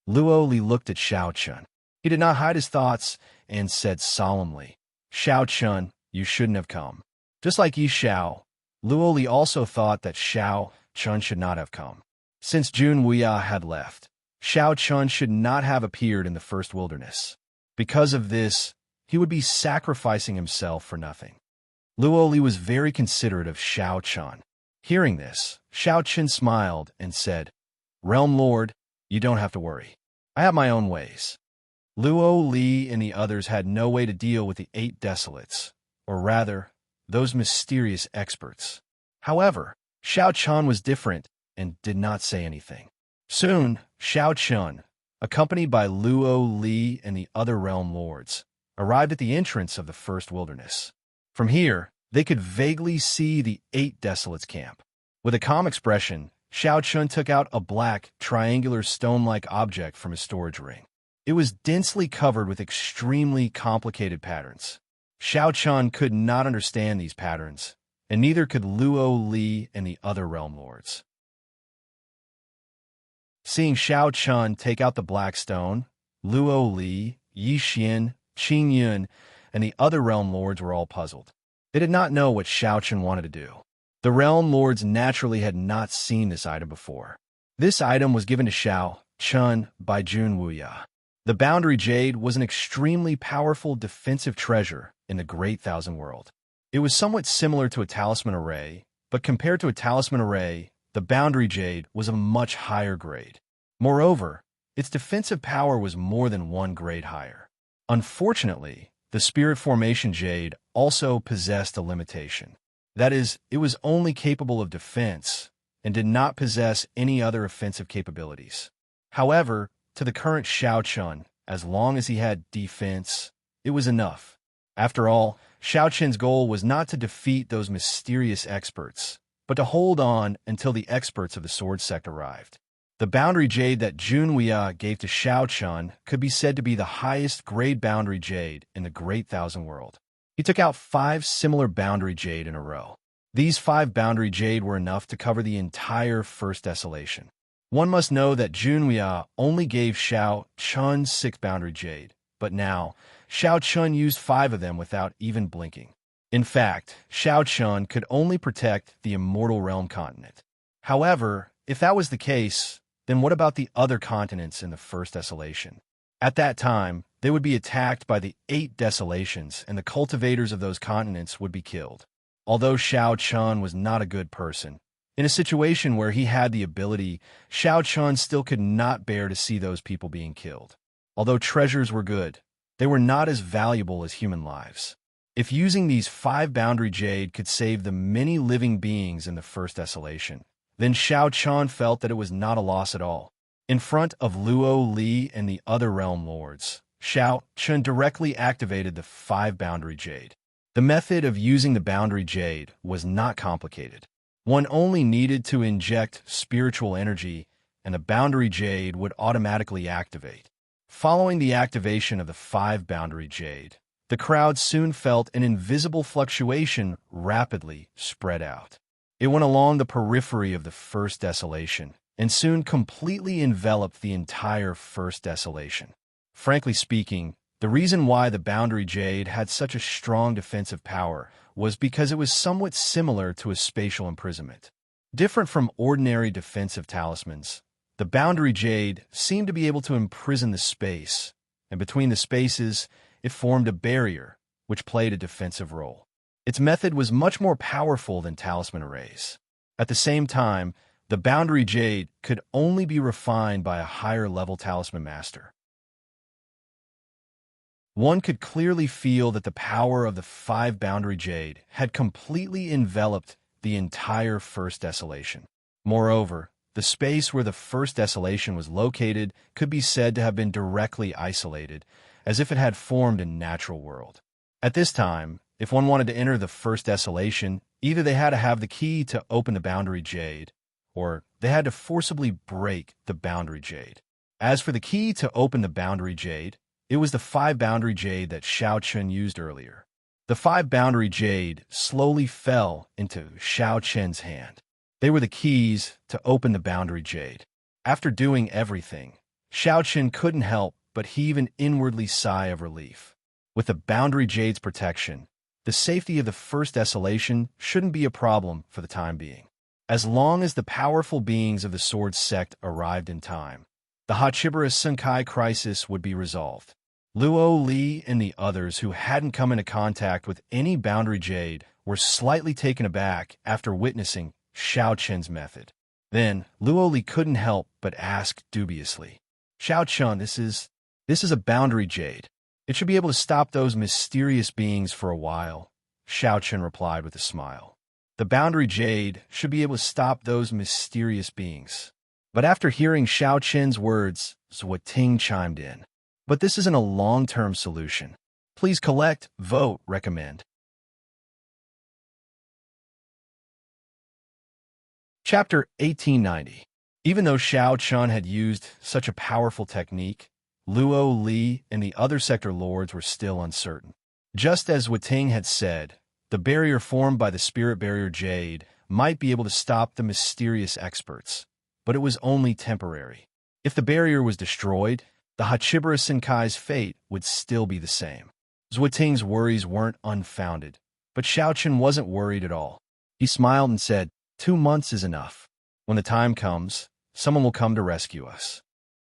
Luo Li looked at Xiao Chen. He did not hide his thoughts and said solemnly, Xiao Chen, you shouldn't have come. Just like Yi Xiao, Luo Li also thought that Xiao Chen should not have come. Since Jun Wuya had left, Xiao Chen should not have appeared in the first wilderness. Because of this, he would be sacrificing himself for nothing. Luo Li was very considerate of Xiao Chen. Hearing this, Xiao Chen smiled and said, Realm Lord, you don't have to worry. I have my own ways. Luo Li and the others had no way to deal with the 8 desolates, or rather, those mysterious experts. However, Xiao Chen was different and did not say anything. Soon, Xiao Chen, accompanied by Luo Li and the other realm lords, arrived at the entrance of the first wilderness. From here, they could vaguely see the 8 desolates' camp. With a calm expression, Xiao Chen took out a black, triangular stone-like object from his storage ring. It was densely covered with extremely complicated patterns. Xiao Chen could not understand these patterns, and neither could Luo Li and the other realm lords. Seeing Xiao Chen take out the black stone, Luo Li, Yi Xian, Qing Yun, and the other realm lords were all puzzled. They did not know what Xiao Chen wanted to do. The realm lords naturally had not seen this item before. This item was given to Xiao Chen by Jun Wuya. The Boundary Jade was an extremely powerful defensive treasure in the Great Thousand World. It was somewhat similar to a talisman array, but compared to a talisman array, the Boundary Jade was a much higher grade. Moreover, its defensive power was more than 1 grade higher. Unfortunately, the Spirit Formation Jade also possessed a limitation. That is, it was only capable of defense and did not possess any other offensive capabilities. However, to the current Xiao Chen, as long as he had defense, it was enough. After all, Xiao Chen's goal was not to defeat those mysterious experts, but to hold on until the experts of the Sword Sect arrived. The Boundary Jade that Jun Wuya gave to Xiao Chen could be said to be the highest grade Boundary Jade in the Great Thousand World. He took out 5 similar Boundary Jade in a row. These 5 Boundary Jade were enough to cover the entire first desolation. One must know that Jun Wuya only gave Xiao Chen 6 Boundary Jade, but now, Xiao Chen used 5 of them without even blinking. In fact, Xiao Chen could only protect the Immortal Realm continent. However, if that was the case, then what about the other continents in the first desolation? At that time, they would be attacked by the 8 desolations, and the cultivators of those continents would be killed. Although Xiao Chen was not a good person, in a situation where he had the ability, Xiao Chen still could not bear to see those people being killed. Although treasures were good, they were not as valuable as human lives. If using these 5 Boundary Jade could save the many living beings in the first desolation, then Xiao Chen felt that it was not a loss at all. In front of Luo Li and the other realm lords, Xiao Chen directly activated the 5 Boundary Jade. The method of using the Boundary Jade was not complicated. One only needed to inject spiritual energy and the Boundary Jade would automatically activate. Following the activation of the 5 Boundary Jade, the crowd soon felt an invisible fluctuation rapidly spread out. It went along the periphery of the First Desolation and soon completely enveloped the entire First Desolation. Frankly speaking, the reason why the Boundary Jade had such a strong defensive power was because it was somewhat similar to a spatial imprisonment. Different from ordinary defensive talismans, the Boundary Jade seemed to be able to imprison the space, and between the spaces, it formed a barrier, which played a defensive role. Its method was much more powerful than talisman arrays. At the same time, the Boundary Jade could only be refined by a higher-level talisman master. One could clearly feel that the power of the 5 Boundary Jade had completely enveloped the entire First Desolation. Moreover, the space where the First Desolation was located could be said to have been directly isolated, as if it had formed a natural world. At this time, if one wanted to enter the First Desolation, either they had to have the key to open the Boundary Jade, or they had to forcibly break the Boundary Jade. As for the key to open the Boundary Jade, it was the 5 Boundary Jade that Shao Chun used earlier. The 5 Boundary Jade slowly fell into Shao Chun's hand. They were the keys to open the Boundary Jade. After doing everything, Shao Chun couldn't help but heave an inwardly sigh of relief. With the Boundary Jade's protection, the safety of the First Desolation shouldn't be a problem for the time being. As long as the powerful beings of the Sword Sect arrived in time, the Hachibara Senkai crisis would be resolved. Luo Li and the others who hadn't come into contact with any Boundary Jade were slightly taken aback after witnessing Shao Chun's method. Then, Luo Li couldn't help but ask dubiously, "Shao Chun, this is a Boundary Jade. It should be able to stop those mysterious beings for a while," Shao Chun replied with a smile. The Boundary Jade should be able to stop those mysterious beings. But after hearing Shao Chun's words, Zhou Ting chimed in. "But this isn't a long-term solution. Please collect, vote, recommend." Chapter 1890. Even though Shao Chun had used such a powerful technique, Luo Li and the other sector lords were still uncertain. Just as Zhou Ting had said, the barrier formed by the Spirit Barrier Jade might be able to stop the mysterious experts, but it was only temporary. If the barrier was destroyed, the Hachibara Senkai's fate would still be the same. Zhou Ting's worries weren't unfounded, but Shao Chun wasn't worried at all. He smiled and said, 2 months is enough. When the time comes, someone will come to rescue us."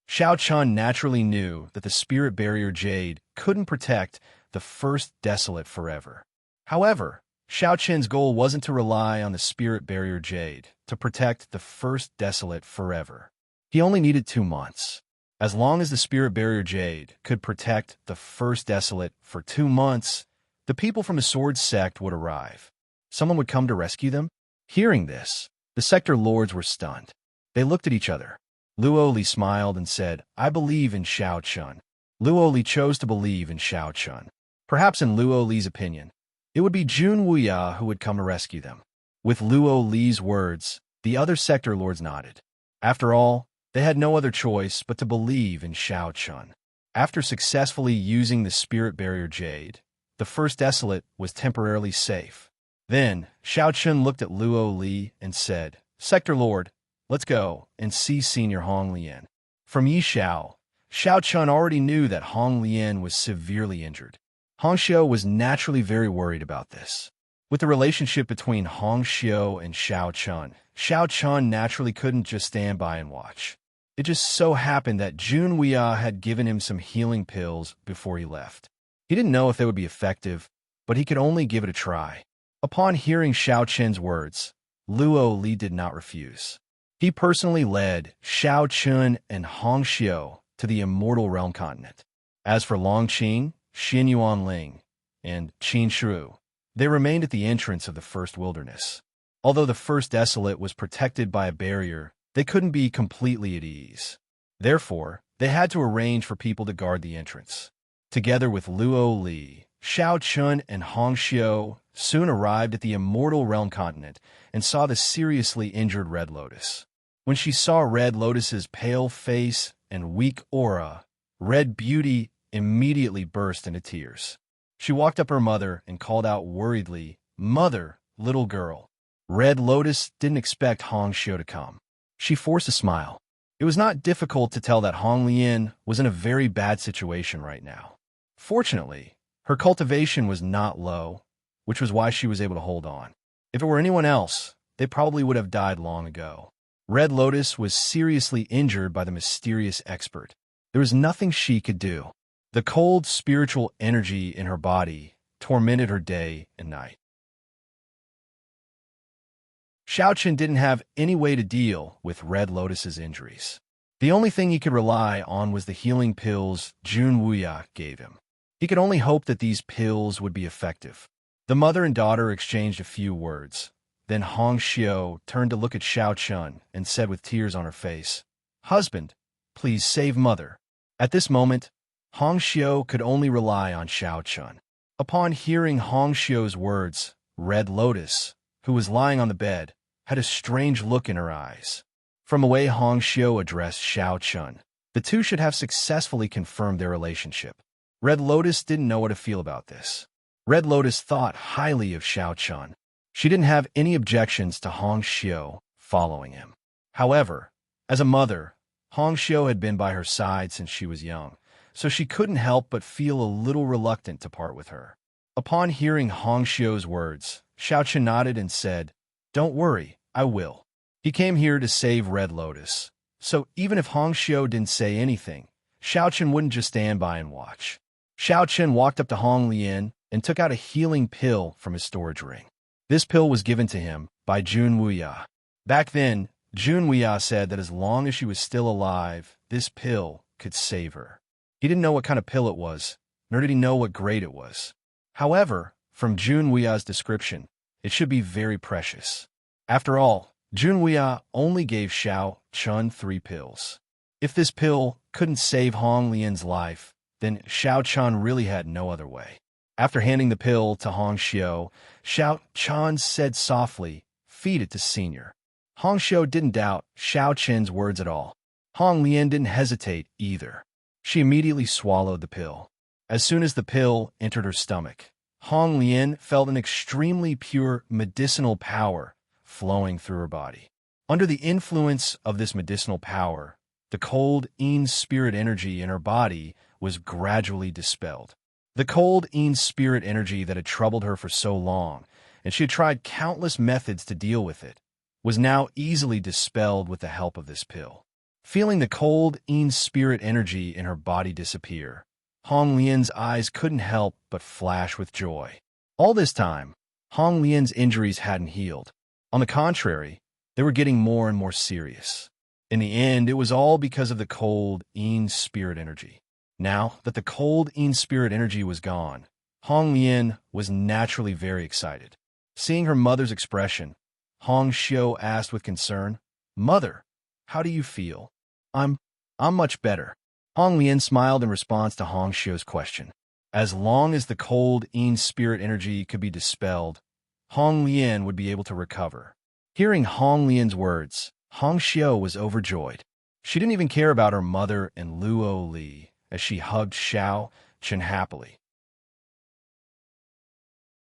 Shao Chun naturally knew that the Spirit Barrier Jade couldn't protect the First Desolate forever. However, Shao Chun's goal wasn't to rely on the Spirit Barrier Jade to protect the First Desolate forever. He only needed 2 months. As long as the Spirit Barrier Jade could protect the First Desolate for 2 months, the people from the Sword Sect would arrive. Someone would come to rescue them? Hearing this, the sector lords were stunned. They looked at each other. Luo Li smiled and said, "I believe in Shao Chun." Luo Li chose to believe in Shao Chun. Perhaps in Luo Li's opinion, it would be Jun Wuya who would come to rescue them. With Luo Li's words, the other sector lords nodded. After all, they had no other choice but to believe in Shao Chun. After successfully using the Spirit Barrier Jade, the First Desolate was temporarily safe. Then, Shao Chun looked at Luo Li and said, "Sector Lord, let's go and see Senior Hong Lian." From Yishao, Shao Chun already knew that Hong Lian was severely injured. Hong Xiu was naturally very worried about this. With the relationship between Hong Xiu and Shao Chun naturally couldn't just stand by and watch. It just so happened that Jun Wuya had given him some healing pills before he left. He didn't know if they would be effective, but he could only give it a try. Upon hearing Shao Chun's words, Luo Li did not refuse. He personally led Shao Chun and Hong Xiu to the Immortal Realm continent. As for Long Qing, Xin Yuanling, and Qin Shu, they remained at the entrance of the First Wilderness. Although the First Desolate was protected by a barrier, they couldn't be completely at ease. Therefore, they had to arrange for people to guard the entrance. Together with Luo Li, Shao Chun and Hong Xiu soon arrived at the Immortal Realm continent and saw the seriously injured Red Lotus. When she saw Red Lotus's pale face and weak aura, Red Beauty immediately burst into tears. She walked up her mother and called out worriedly, "Mother, little girl." Red Lotus didn't expect Hong Xiu to come. She forced a smile. It was not difficult to tell that Hong Lian was in a very bad situation right now. Fortunately, her cultivation was not low, which was why she was able to hold on. If it were anyone else, they probably would have died long ago. Red Lotus was seriously injured by the mysterious expert. There was nothing she could do. The cold spiritual energy in her body tormented her day and night. Xiaochen didn't have any way to deal with Red Lotus's injuries. The only thing he could rely on was the healing pills Jun Wuya gave him. He could only hope that these pills would be effective. The mother and daughter exchanged a few words. Then Hong Xiu turned to look at Xiaochen and said with tears on her face, "Husband, please save mother." At this moment, Hong Xiu could only rely on Xiaochen. Upon hearing Hong Xiu's words, Red Lotus, who was lying on the bed, had a strange look in her eyes. From away, Hong Xiu addressed Xiaochen. The two should have successfully confirmed their relationship. Red Lotus didn't know what to feel about this. Red Lotus thought highly of Xiaochen. She didn't have any objections to Hong Xiu following him. However, as a mother, Hong Xiu had been by her side since she was young, so she couldn't help but feel a little reluctant to part with her. Upon hearing Hong Xiu's words, Xiaochen nodded and said, "Don't worry, I will." He came here to save Red Lotus, so even if Hong Xiu didn't say anything, Xiaochen wouldn't just stand by and watch. Xiaochen walked up to Hong Lian and took out a healing pill from his storage ring. This pill was given to him by Jun Wuya. Back then, Jun Wuya said that as long as she was still alive, this pill could save her. He didn't know what kind of pill it was, nor did he know what grade it was. However, from Jun Wuya's description, it should be very precious. After all, Jun Wuya only gave Xiaochen 3 pills. If this pill couldn't save Hong Lian's life, then Xiaochen really had no other way. After handing the pill to Hong Xiu, Xiaochen said softly, "Feed it to Senior." Hong Xiu didn't doubt Xiaochen's words at all. Hong Lian didn't hesitate either. She immediately swallowed the pill. As soon as the pill entered her stomach, Hong Lian felt an extremely pure medicinal power flowing through her body. Under the influence of this medicinal power, the cold Yin spirit energy in her body was gradually dispelled. The cold Yin spirit energy that had troubled her for so long, and she had tried countless methods to deal with it, was now easily dispelled with the help of this pill. Feeling the cold Yin spirit energy in her body disappear, Hong Lian's eyes couldn't help but flash with joy. All this time, Hong Lian's injuries hadn't healed. On the contrary, they were getting more and more serious. In the end, it was all because of the cold Yin spirit energy. Now that the cold Yin spirit energy was gone, Hong Lian was naturally very excited. Seeing her mother's expression, Hong Xiu asked with concern, "Mother, how do you feel?" I'm much better." Hong Lian smiled in response to Hong Xiu's question. As long as the cold Yin spirit energy could be dispelled, Hong Lian would be able to recover. Hearing Hong Lian's words, Hong Xiu was overjoyed. She didn't even care about her mother and Luo Li as she hugged Xiaochen happily.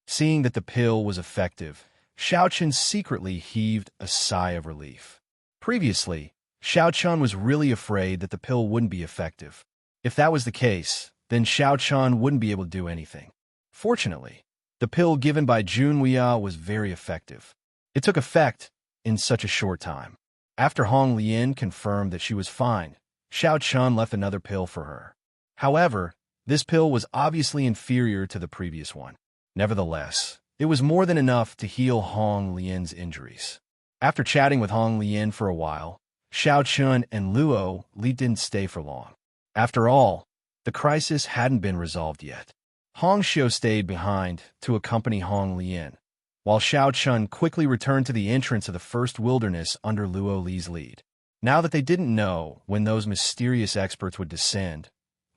Seeing that the pill was effective, Xiaochen secretly heaved a sigh of relief. Previously, Xiaochen was really afraid that the pill wouldn't be effective. If that was the case, then Xiaochen wouldn't be able to do anything. Fortunately, the pill given by Jun Wuya was very effective. It took effect in such a short time. After Hong Lian confirmed that she was fine, Xiaochen left another pill for her. However, this pill was obviously inferior to the previous one. Nevertheless, it was more than enough to heal Hong Lian's injuries. After chatting with Hong Lian for a while, Xiaochen and Luo Li didn't stay for long. After all, the crisis hadn't been resolved yet. Hong Xiu stayed behind to accompany Hong Lian, while Xiaochen quickly returned to the entrance of the first wilderness under Luo Li's lead. Now that they didn't know when those mysterious experts would descend,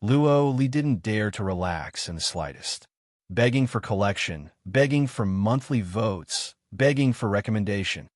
Luo Li didn't dare to relax in the slightest. Begging for collection, begging for monthly votes, begging for recommendation.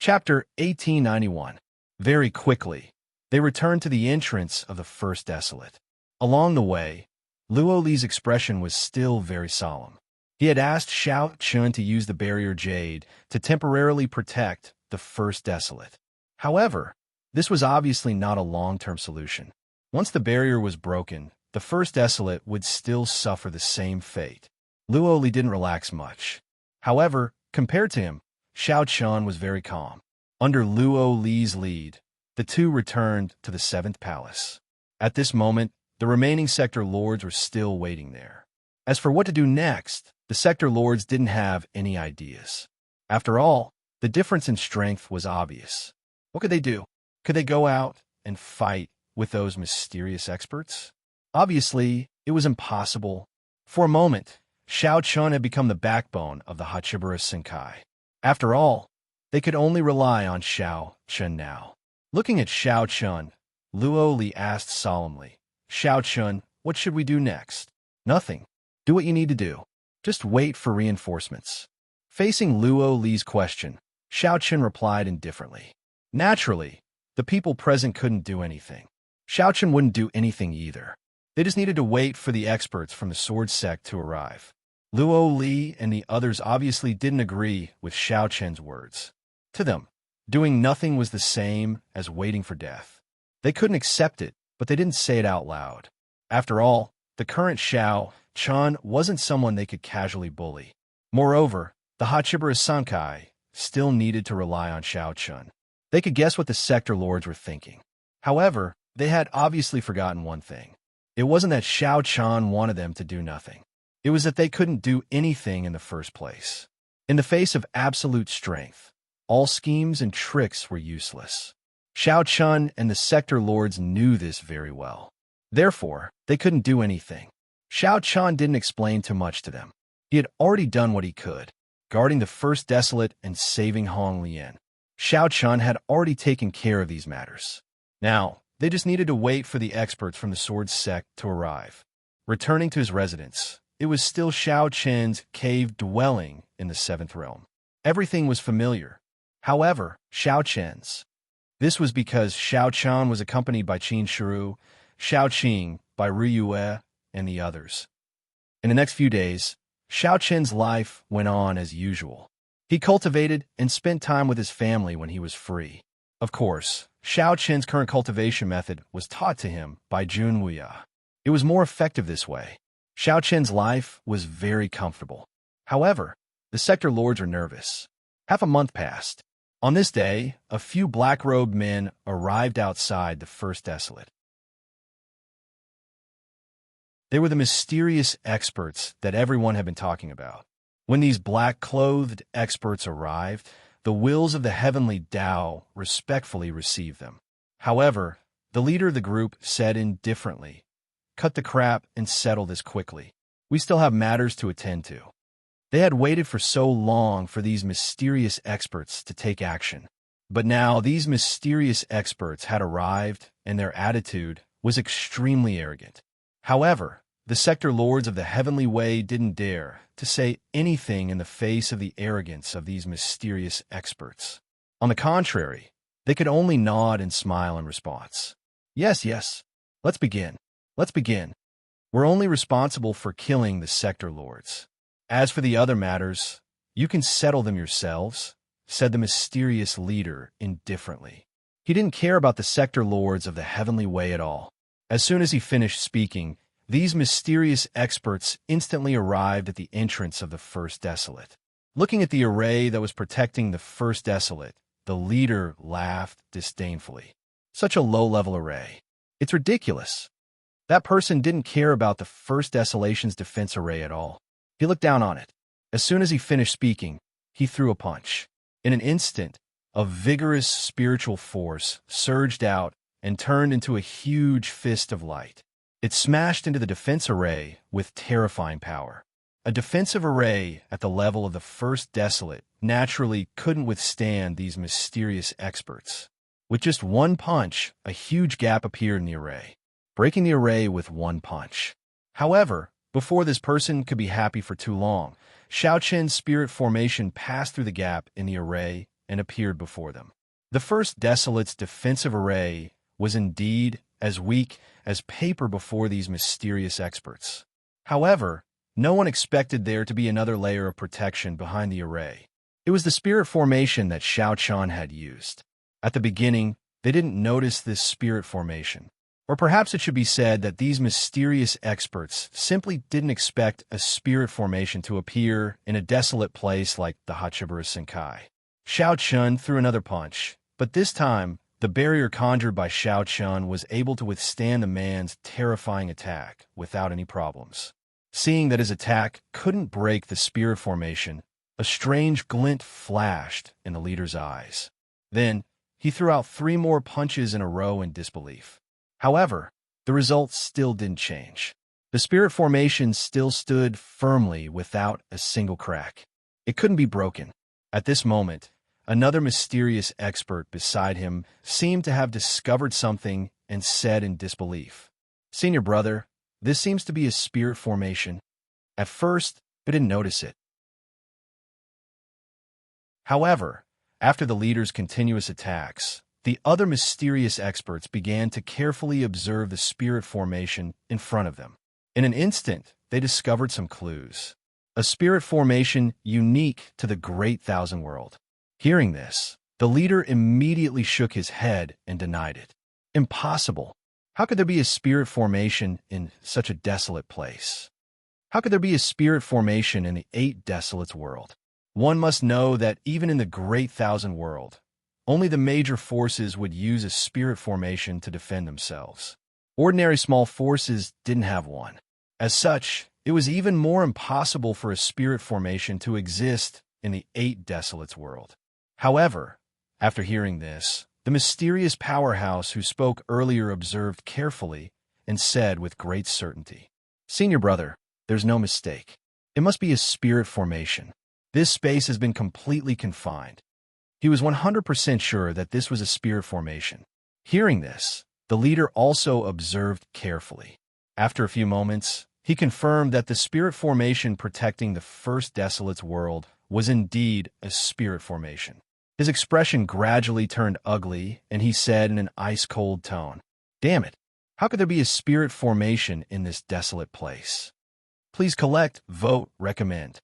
Chapter 1891. Very quickly, they returned to the entrance of the First Desolate. Along the way, Luo Li's expression was still very solemn. He had asked Xiao Chun to use the barrier jade to temporarily protect the First Desolate. However, this was obviously not a long-term solution. Once the barrier was broken, the First Desolate would still suffer the same fate. Luo Li didn't relax much. However, compared to him, Xiao Chun was very calm. Under Luo Li's lead, the two returned to the Seventh Palace. At this moment, the remaining sector lords were still waiting there. As for what to do next, the sector lords didn't have any ideas. After all, the difference in strength was obvious. What could they do? Could they go out and fight with those mysterious experts? Obviously, it was impossible. For a moment, Xiao Chun had become the backbone of the Hachibara Senkai. After all, they could only rely on Xiao Chun now. Looking at Xiao Chun, Luo Li asked solemnly, "Xiao Chun, what should we do next?" "Nothing. Do what you need to do. Just wait for reinforcements." Facing Luo Li's question, Xiao Chun replied indifferently. Naturally, the people present couldn't do anything. Xiao Chun wouldn't do anything either. They just needed to wait for the experts from the sword sect to arrive. Luo Li and the others obviously didn't agree with Xiao Chun's words. To them, doing nothing was the same as waiting for death. They couldn't accept it, but they didn't say it out loud. After all, the current Xiao Chun wasn't someone they could casually bully. Moreover, the Hachibara Senkai still needed to rely on Xiao Chun. They could guess what the sector lords were thinking. However, they had obviously forgotten one thing. It wasn't that Xiao Chun wanted them to do nothing. It was that they couldn't do anything in the first place. In the face of absolute strength, all schemes and tricks were useless. Xiao Chun and the sector lords knew this very well. Therefore, they couldn't do anything. Xiao Chun didn't explain too much to them. He had already done what he could, guarding the First Desolate and saving Hong Lian. Xiao Chun had already taken care of these matters. Now, they just needed to wait for the experts from the sword sect to arrive. Returning to his residence, it was still Xiao Chun's cave dwelling in the Seventh Realm. Everything was familiar. However, Xiao Chun's. This was because Xiao Chun was accompanied by Qin Shiru, Xiao Qing, by Ru Yue, and the others. In the next few days, Xiao Chun's life went on as usual. He cultivated and spent time with his family when he was free. Of course, Xiao Chun's current cultivation method was taught to him by Jun Wuya. It was more effective this way. Xiao Chun's life was very comfortable. However, the sector lords were nervous. Half a month passed. On this day, a few black-robed men arrived outside the First Desolate. They were the mysterious experts that everyone had been talking about. When these black-clothed experts arrived, the wills of the heavenly Tao respectfully received them. However, the leader of the group said indifferently, "Cut the crap and settle this quickly. We still have matters to attend to." They had waited for so long for these mysterious experts to take action. But now these mysterious experts had arrived, and their attitude was extremely arrogant. However, the sector lords of the Heavenly Way didn't dare to say anything in the face of the arrogance of these mysterious experts. On the contrary, they could only nod and smile in response. Yes, let's begin. Let's begin. We're only responsible for killing the sector lords. As for the other matters, you can settle them yourselves," said the mysterious leader indifferently. He didn't care about the sector lords of the Heavenly Way at all. As soon as he finished speaking, these mysterious experts instantly arrived at the entrance of the First Desolate. Looking at the array that was protecting the First Desolate, the leader laughed disdainfully. Such a low-level array. It's ridiculous. That person didn't care about the First Desolation's defense array at all. He looked down on it. As soon as he finished speaking, he threw a punch. In an instant, a vigorous spiritual force surged out and turned into a huge fist of light. It smashed into the defense array with terrifying power. A defensive array at the level of the First Desolate naturally couldn't withstand these mysterious experts. With just one punch, a huge gap appeared in the array, breaking the array with one punch. However, before this person could be happy for too long, Xiao Chun's spirit formation passed through the gap in the array and appeared before them. The first Desolate's defensive array was indeed as weak as paper before these mysterious experts. However, no one expected there to be another layer of protection behind the array. It was the spirit formation that Xiao Chun had used. At the beginning, they didn't notice this spirit formation. Or perhaps it should be said that these mysterious experts simply didn't expect a spirit formation to appear in a desolate place like the Hachibara Senkai. Xiao Chun threw another punch, but this time, the barrier conjured by Xiao Chun was able to withstand the man's terrifying attack without any problems. Seeing that his attack couldn't break the spirit formation, a strange glint flashed in the leader's eyes. Then, he threw out 3 more punches in a row in disbelief. However, the results still didn't change. The spirit formation still stood firmly without a single crack. It couldn't be broken. At this moment, another mysterious expert beside him seemed to have discovered something and said in disbelief, "Senior brother, this seems to be a spirit formation." At first, I didn't notice it. However, after the leader's continuous attacks, the other mysterious experts began to carefully observe the spirit formation in front of them. In an instant, they discovered some clues. A spirit formation unique to the Great Thousand World. Hearing this, the leader immediately shook his head and denied it. Impossible. How could there be a spirit formation in such a desolate place? How could there be a spirit formation in the 8 Desolates world? One must know that even in the Great Thousand World, only the major forces would use a spirit formation to defend themselves. Ordinary small forces didn't have one. As such, it was even more impossible for a spirit formation to exist in the 8 Desolates world. However, after hearing this, the mysterious powerhouse who spoke earlier observed carefully and said with great certainty, "Senior brother, there's no mistake. It must be a spirit formation. This space has been completely confined." He was 100% sure that this was a spirit formation. Hearing this, the leader also observed carefully. After a few moments, he confirmed that the spirit formation protecting the first Desolate's world was indeed a spirit formation. His expression gradually turned ugly, and he said in an ice-cold tone, "Damn it, how could there be a spirit formation in this desolate place? Please collect, vote, recommend."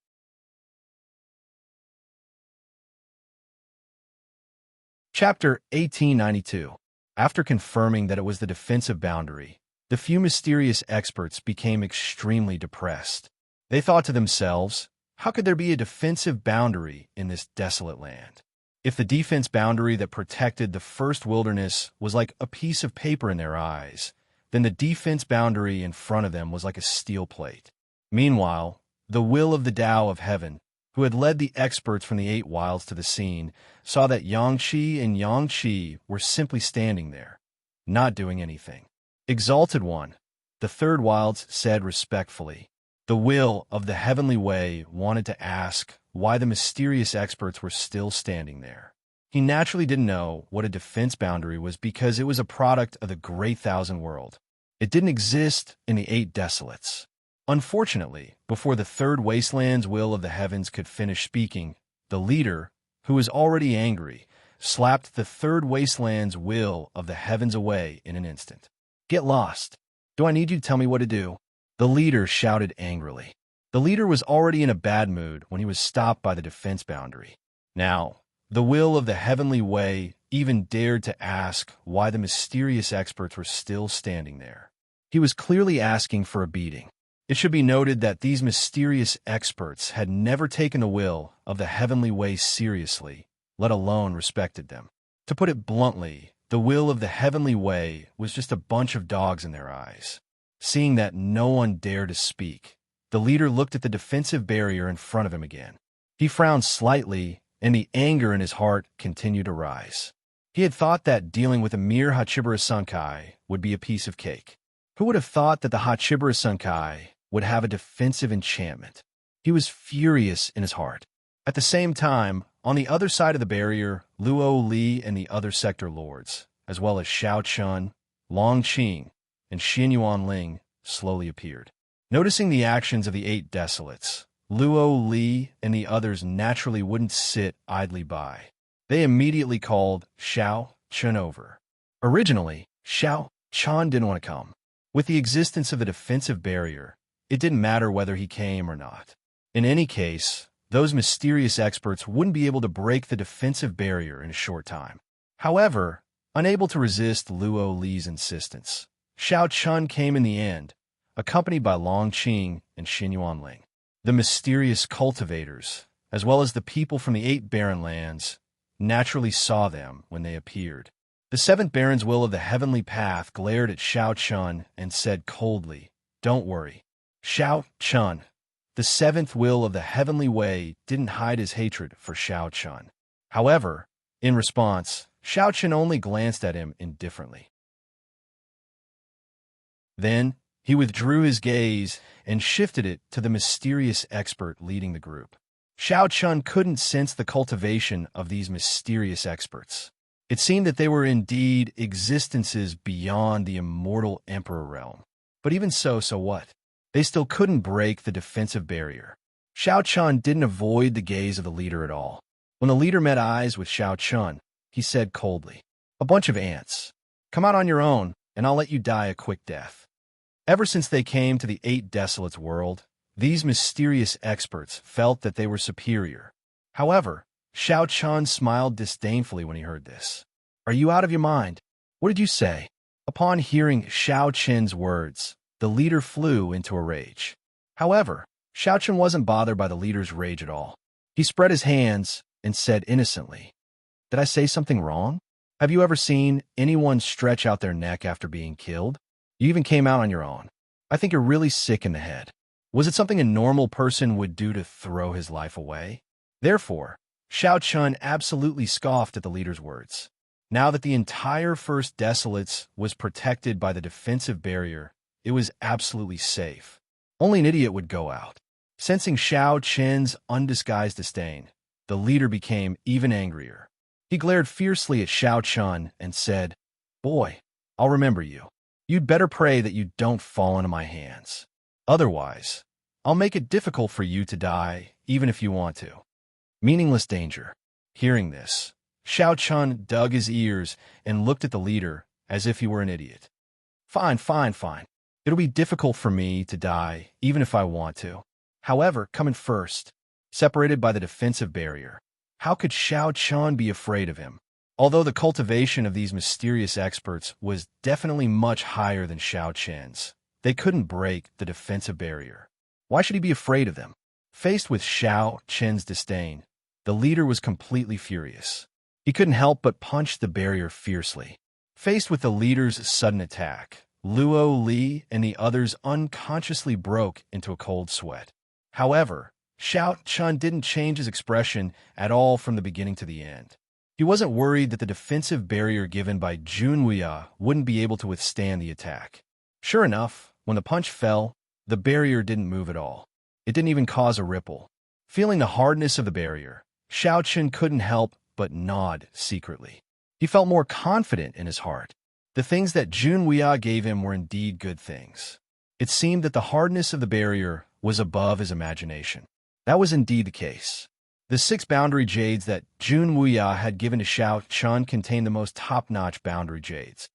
Chapter 1892. After confirming that it was the defensive boundary, the few mysterious experts became extremely depressed. They thought to themselves, how could there be a defensive boundary in this desolate land? If the defense boundary that protected the first wilderness was like a piece of paper in their eyes, then the defense boundary in front of them was like a steel plate. Meanwhile, the will of the Tao of Heaven, who had led the experts from the 8 wilds to the scene, saw that Yangqi and Yangqi were simply standing there, not doing anything. Exalted One, the 3rd wilds said respectfully, the will of the heavenly way wanted to ask why the mysterious experts were still standing there. He naturally didn't know what a defense boundary was because it was a product of the Great Thousand World. It didn't exist in the 8 Desolates. Unfortunately, before the 3rd Wasteland's will of the heavens could finish speaking, the leader, who was already angry, slapped the 3rd Wasteland's will of the heavens away in an instant. "Get lost. Do I need you to tell me what to do?" The leader shouted angrily. The leader was already in a bad mood when he was stopped by the defense boundary. Now, the will of the heavenly way even dared to ask why the mysterious experts were still standing there. He was clearly asking for a beating. It should be noted that these mysterious experts had never taken the will of the heavenly way seriously, let alone respected them. To put it bluntly, the will of the heavenly way was just a bunch of dogs in their eyes. Seeing that no one dared to speak, the leader looked at the defensive barrier in front of him again. He frowned slightly, and the anger in his heart continued to rise. He had thought that dealing with a mere Hachibara Senkai would be a piece of cake. Who would have thought that the Hachibara Senkai would have a defensive enchantment? He was furious in his heart. At the same time, on the other side of the barrier, Luo Li and the other sector lords, as well as Xiao Chun, Long Qing, and Xin Yuanling, slowly appeared. Noticing the actions of the 8 Desolates, Luo Li and the others naturally wouldn't sit idly by. They immediately called Shao Chun over. Originally, Shao Chun didn't want to come. With the existence of the defensive barrier, it didn't matter whether he came or not. In any case, those mysterious experts wouldn't be able to break the defensive barrier in a short time. However, unable to resist Luo Li's insistence, Shao Chun came in the end, accompanied by Long Qing and Xin Yuanling. The mysterious cultivators, as well as the people from the 8 barren lands, naturally saw them when they appeared. The 7th Baron's will of the heavenly path glared at Shao Chun and said coldly, "Don't worry." Shao Chun, the 7th will of the heavenly way, didn't hide his hatred for Shao Chun. However, in response, Shao Chun only glanced at him indifferently. Then, he withdrew his gaze and shifted it to the mysterious expert leading the group. Shao Chun couldn't sense the cultivation of these mysterious experts. It seemed that they were indeed existences beyond the immortal Emperor realm. But even so what? They still couldn't break the defensive barrier. Shao Chun didn't avoid the gaze of the leader at all. When the leader met eyes with Shao Chun, he said coldly, "A bunch of ants. Come out on your own, and I'll let you die a quick death." Ever since they came to the 8 Desolates world, these mysterious experts felt that they were superior. However, Shao Chun smiled disdainfully when he heard this. "Are you out of your mind? What did you say?" Upon hearing Shao Chun's words, the leader flew into a rage. However, Shao Chun wasn't bothered by the leader's rage at all. He spread his hands and said innocently, "Did I say something wrong? Have you ever seen anyone stretch out their neck after being killed? You even came out on your own. I think you're really sick in the head. Was it something a normal person would do to throw his life away?" Therefore, Shao Chun absolutely scoffed at the leader's words. Now that the entire First Desolates was protected by the defensive barrier, it was absolutely safe. Only an idiot would go out. Sensing Shao Chun's undisguised disdain, the leader became even angrier. He glared fiercely at Shao Chun and said, "Boy, I'll remember you. You'd better pray that you don't fall into my hands. Otherwise, I'll make it difficult for you to die, even if you want to." Meaningless danger. Hearing this, Shao Chun dug his ears and looked at the leader as if he were an idiot. Fine. It'll be difficult for me to die, even if I want to. However, coming first, separated by the defensive barrier, how could Shao Chun be afraid of him? Although the cultivation of these mysterious experts was definitely much higher than Shao Chun's, they couldn't break the defensive barrier. Why should he be afraid of them? Faced with Shao Chun's disdain, the leader was completely furious. He couldn't help but punch the barrier fiercely. Faced with the leader's sudden attack, Luo Li and the others unconsciously broke into a cold sweat. However, Shao Chun didn't change his expression at all from the beginning to the end. He wasn't worried that the defensive barrier given by Junwuya wouldn't be able to withstand the attack. Sure enough, when the punch fell, the barrier didn't move at all. It didn't even cause a ripple. Feeling the hardness of the barrier, Shao Chun couldn't help but nod secretly. He felt more confident in his heart. The things that Junwuya gave him were indeed good things. It seemed that the hardness of the barrier was above his imagination. That was indeed the case. The 6 boundary jades that Junwuya had given to Shao Chun contained the most top-notch boundary jades.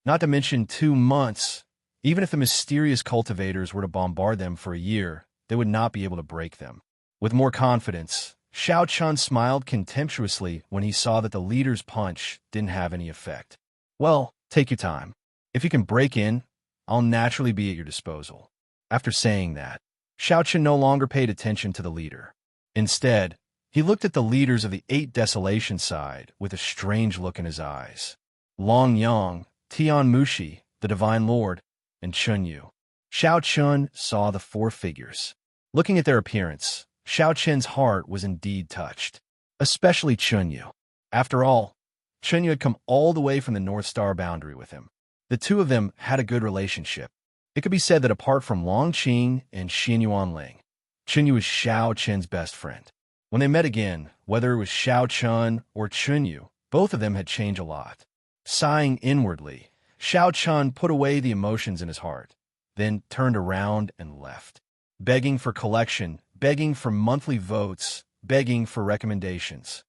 Not to mention 2 months. Even if the mysterious cultivators were to bombard them for a year, they would not be able to break them. With more confidence, Shao Chun smiled contemptuously when he saw that the leader's punch didn't have any effect. "Well, take your time. If you can break in, I'll naturally be at your disposal." After saying that, Shao Chun no longer paid attention to the leader. Instead, he looked at the leaders of the 8 Desolation side with a strange look in his eyes. Long Yang, Tian Mushi, the Divine Lord, and Chun Yu. Shao Chun saw the 4 figures. Looking at their appearance, Shao Chun's heart was indeed touched, especially Chun Yu. After all, Chun Yu had come all the way from the North Star boundary with him. The 2 of them had a good relationship. It could be said that apart from Long Qing and Xin Yuanling, Chun Yu was Shao Chun's best friend. When they met again, whether it was Shao Chun or Chun Yu, both of them had changed a lot. Sighing inwardly, Shao Chun put away the emotions in his heart, then turned around and left. Begging for collection, begging for monthly votes, begging for recommendations.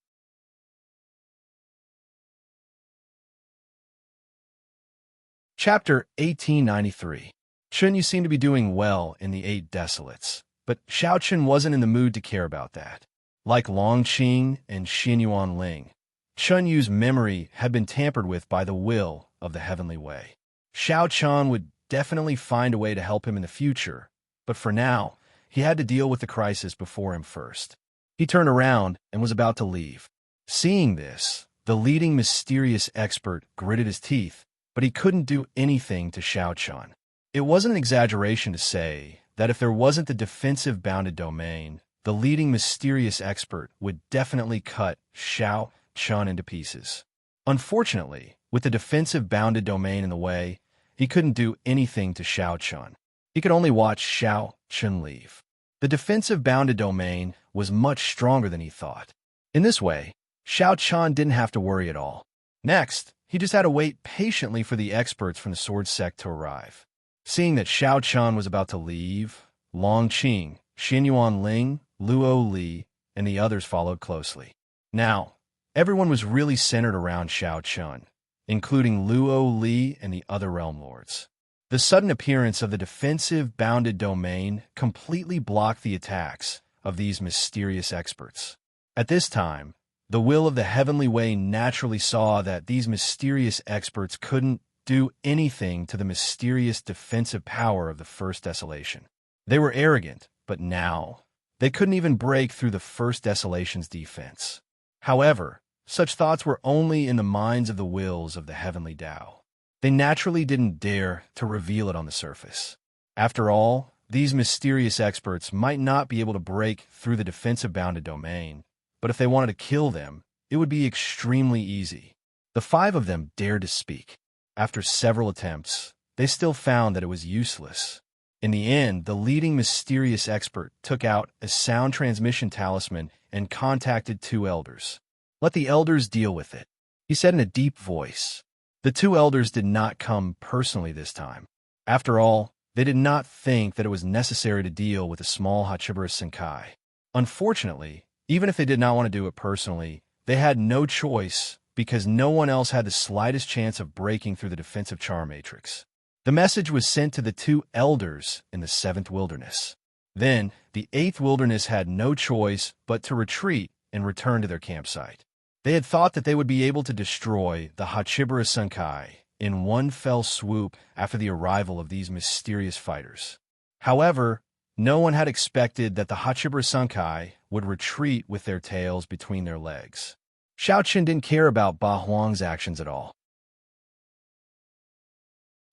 Chapter 1893. Chun Yu seemed to be doing well in the Eight Desolates, but Xiao Chun wasn't in the mood to care about that. Like Long Qing and Xin Yuan Ling, Chun Yu's memory had been tampered with by the will of the Heavenly Way. Xiao Chun would definitely find a way to help him in the future, but for now, he had to deal with the crisis before him first. He turned around and was about to leave. Seeing this, the leading mysterious expert gritted his teeth, but he couldn't do anything to Xiao Chun. It wasn't an exaggeration to say that if there wasn't the defensive bounded domain, the leading mysterious expert would definitely cut Xiao Chun into pieces. Unfortunately, with the defensive bounded domain in the way, he couldn't do anything to Xiao Chun. He could only watch Xiao Chun leave. The defensive bounded domain was much stronger than he thought. In this way, Xiao Chun didn't have to worry at all. Next, he just had to wait patiently for the experts from the sword sect to arrive. Seeing that Xiao Chun was about to leave, Long Qing, Xin Yuan Ling, Luo Li, and the others followed closely. Now, everyone was really centered around Xiao Chun, including Luo Li and the other realm lords. The sudden appearance of the defensive bounded domain completely blocked the attacks of these mysterious experts. At this time, the will of the Heavenly Way naturally saw that these mysterious experts couldn't do anything to the mysterious defensive power of the First Desolation. They were arrogant, but now they couldn't even break through the First Desolation's defense. However, such thoughts were only in the minds of the wills of the Heavenly Tao. They naturally didn't dare to reveal it on the surface. After all, these mysterious experts might not be able to break through the defensive bounded domain, but if they wanted to kill them, it would be extremely easy. The five of them dared to speak. After several attempts, they still found that it was useless. In the end, the leading mysterious expert took out a sound transmission talisman and contacted two elders. "Let the elders deal with it," he said in a deep voice. The two elders did not come personally this time. After all, they did not think that it was necessary to deal with a small Hachibara Senkai. Unfortunately, even if they did not want to do it personally, they had no choice because no one else had the slightest chance of breaking through the defensive charm matrix. The message was sent to the two elders in the seventh wilderness. Then, the eighth wilderness had no choice but to retreat and return to their campsite. They had thought that they would be able to destroy the Hachibara Senkai in one fell swoop after the arrival of these mysterious fighters. However, no one had expected that the Hachibara Senkai would retreat with their tails between their legs. Xiao Chun didn't care about Ba Huang's actions at all.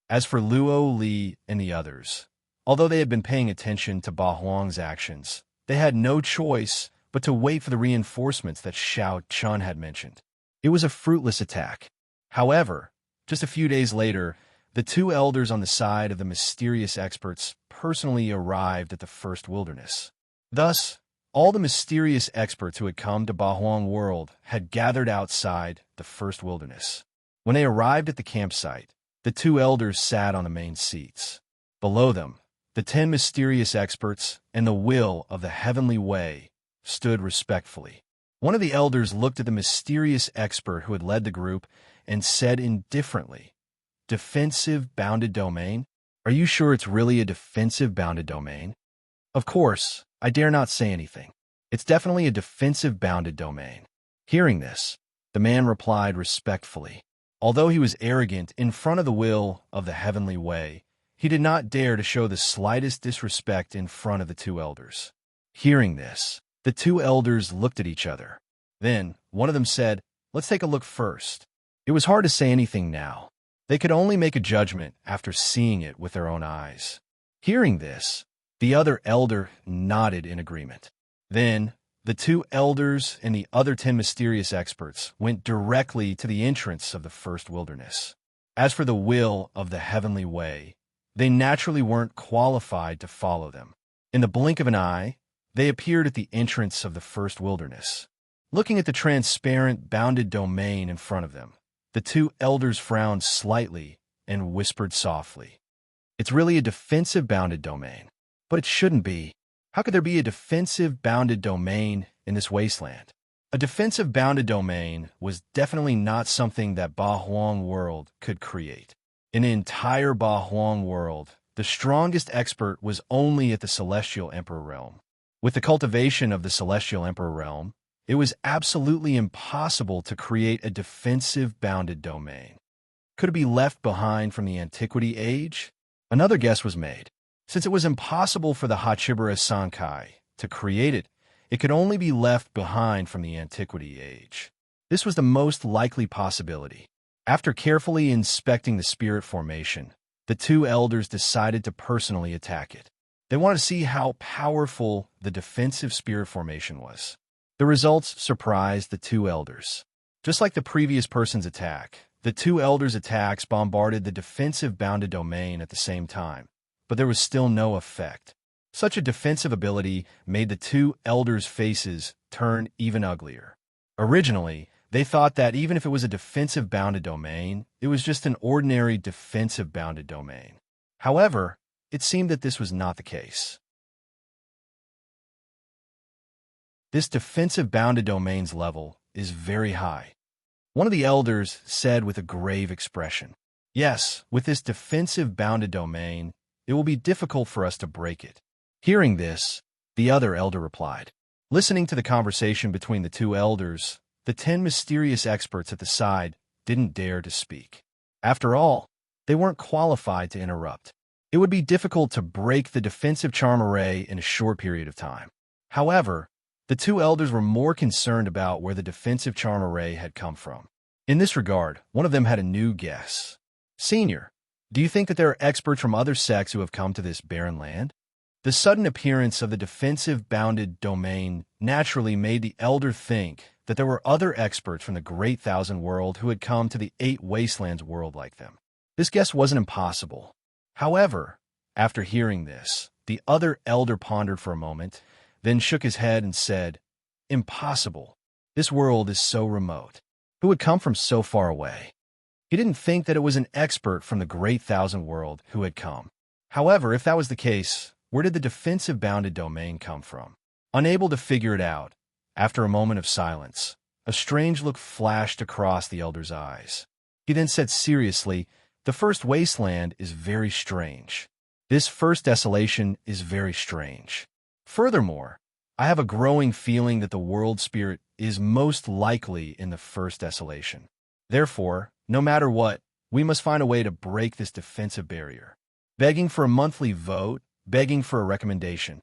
As for Luo Li and the others, although they had been paying attention to Ba Huang's actions, they had no choice but to wait for the reinforcements that Xiao Chun had mentioned. It was a fruitless attack. However, just a few days later, the two elders on the side of the mysterious experts personally arrived at the first wilderness. Thus, all the mysterious experts who had come to Ba Huang World had gathered outside the first wilderness. When they arrived at the campsite, the two elders sat on the main seats. Below them, the 10 mysterious experts and the will of the Heavenly Way stood respectfully. One of the elders looked at the mysterious expert who had led the group and said indifferently, "Defensive bounded domain? Are you sure it's really a defensive bounded domain?" "Of course, I dare not say anything. It's definitely a defensive bounded domain." Hearing this, the man replied respectfully. Although he was arrogant in front of the will of the Heavenly Way, he did not dare to show the slightest disrespect in front of the two elders. Hearing this, the two elders looked at each other. Then, one of them said, "Let's take a look first." It was hard to say anything now. They could only make a judgment after seeing it with their own eyes. Hearing this, the other elder nodded in agreement. Then, the two elders and the other 10 mysterious experts went directly to the entrance of the first wilderness. As for the will of the Heavenly Way, they naturally weren't qualified to follow them. In the blink of an eye, they appeared at the entrance of the first wilderness. Looking at the transparent, bounded domain in front of them, the two elders frowned slightly and whispered softly, "It's really a defensive bounded domain. But it shouldn't be. How could there be a defensive bounded domain in this wasteland. A defensive bounded domain was definitely not something that Ba Huang world could create. In the entire Ba Huang world, the strongest expert was only at the Celestial Emperor realm. With the cultivation of the Celestial Emperor realm, it was absolutely impossible to create a defensive bounded domain. Could it be left behind from the Antiquity Age? Another guess was made. Since it was impossible for the Hachibara Sankai to create it, it could only be left behind from the Antiquity Age. This was the most likely possibility. After carefully inspecting the spirit formation, the two elders decided to personally attack it. They wanted to see how powerful the defensive spirit formation was. The results surprised the two elders. Just like the previous person's attack, the two elders' attacks bombarded the defensive bounded domain at the same time, but there was still no effect. Such a defensive ability made the two elders' faces turn even uglier. Originally, they thought that even if it was a defensive bounded domain, it was just an ordinary defensive bounded domain. However, it seemed that this was not the case. This defensive bounded domain's level is very high. One of the elders said with a grave expression, "Yes, with this defensive bounded domain, it will be difficult for us to break it." Hearing this, the other elder replied. Listening to the conversation between the two elders, the 10 mysterious experts at the side didn't dare to speak. After all, they weren't qualified to interrupt. It would be difficult to break the defensive charm array in a short period of time. However, the two elders were more concerned about where the defensive charm array had come from. In this regard, one of them had a new guess. "Senior, do you think that there are experts from other sects who have come to this barren land?" The sudden appearance of the defensive bounded domain naturally made the elder think that there were other experts from the Great Thousand World who had come to the Eight Wastelands world like them. This guess wasn't impossible. However, after hearing this, the other elder pondered for a moment, then shook his head and said, "Impossible. This world is so remote. Who would come from so far away?" He didn't think that it was an expert from the Great Thousand World who had come. However, if that was the case, where did the defensive bounded domain come from? Unable to figure it out, after a moment of silence, a strange look flashed across the elder's eyes. He then said seriously, "The first wasteland is very strange. This first desolation is very strange. Furthermore, I have a growing feeling that the world spirit is most likely in the first desolation. Therefore, no matter what, we must find a way to break this defensive barrier." Begging for a monthly vote, begging for a recommendation.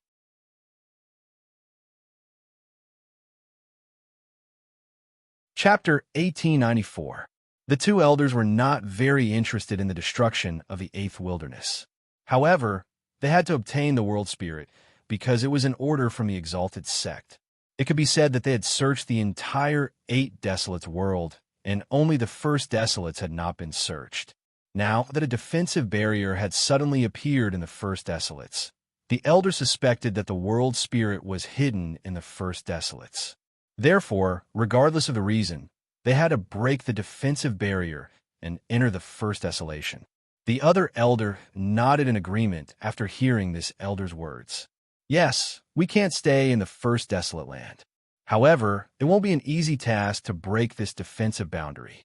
Chapter 1894. The two elders were not very interested in the destruction of the Eighth Wilderness. However, they had to obtain the world spirit because it was an order from the exalted sect. It could be said that they had searched the entire Eight Desolates world, and only the first Desolates had not been searched. Now that a defensive barrier had suddenly appeared in the first Desolates, the elders suspected that the world spirit was hidden in the first Desolates. Therefore, regardless of the reason, they had to break the defensive barrier and enter the first desolation. The other elder nodded in agreement after hearing this elder's words. "Yes, we can't stay in the first desolate land. However, it won't be an easy task to break this defensive boundary.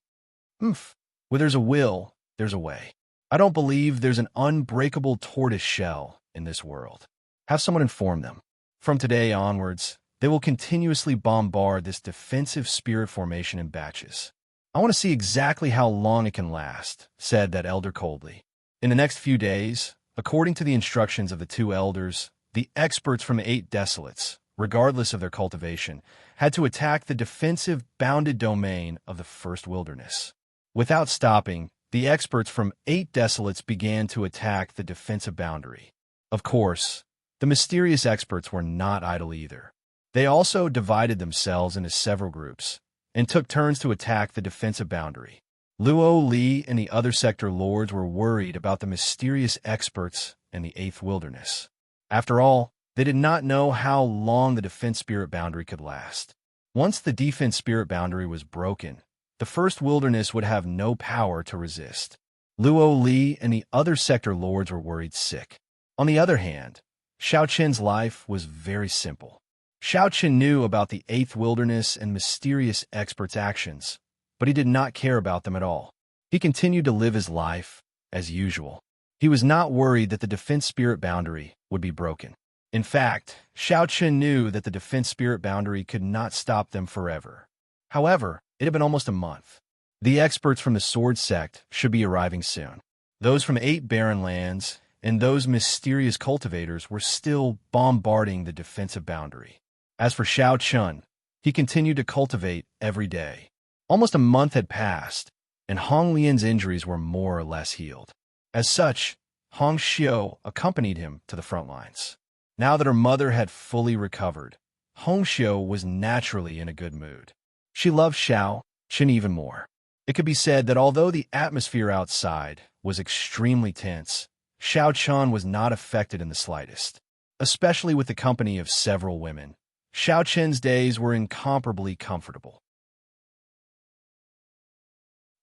Where there's a will, there's a way. I don't believe there's an unbreakable tortoise shell in this world. Have someone inform them. From today onwards, they will continuously bombard this defensive spirit formation in batches. I want to see exactly how long it can last," said that elder coldly. In the next few days, according to the instructions of the two elders, the experts from the Eight Desolates, regardless of their cultivation, had to attack the defensive bounded domain of the first wilderness. Without stopping, the experts from Eight Desolates began to attack the defensive boundary. Of course, the mysterious experts were not idle either. They also divided themselves into several groups and took turns to attack the defensive boundary. Luo Li and the other sector lords were worried about the mysterious experts in the Eighth Wilderness. After all, they did not know how long the defense spirit boundary could last. Once the defense spirit boundary was broken, the first wilderness would have no power to resist. Luo Li and the other sector lords were worried sick. On the other hand, Xiao Qin's life was very simple. Shao Chen knew about the Eighth Wilderness and mysterious experts' actions, but he did not care about them at all. He continued to live his life as usual. He was not worried that the defense spirit boundary would be broken. In fact, Shao Chen knew that the defense spirit boundary could not stop them forever. However, it had been almost a month. The experts from the Sword Sect should be arriving soon. Those from 8 barren lands and those mysterious cultivators were still bombarding the defensive boundary. As for Shao Chen, he continued to cultivate every day. Almost a month had passed, and Hong Lian's injuries were more or less healed. As such, Hong Xiu accompanied him to the front lines. Now that her mother had fully recovered, Hong Xiu was naturally in a good mood. She loved Shao Chen even more. It could be said that although the atmosphere outside was extremely tense, Shao Chen was not affected in the slightest. Especially with the company of several women, Shao Chen's days were incomparably comfortable.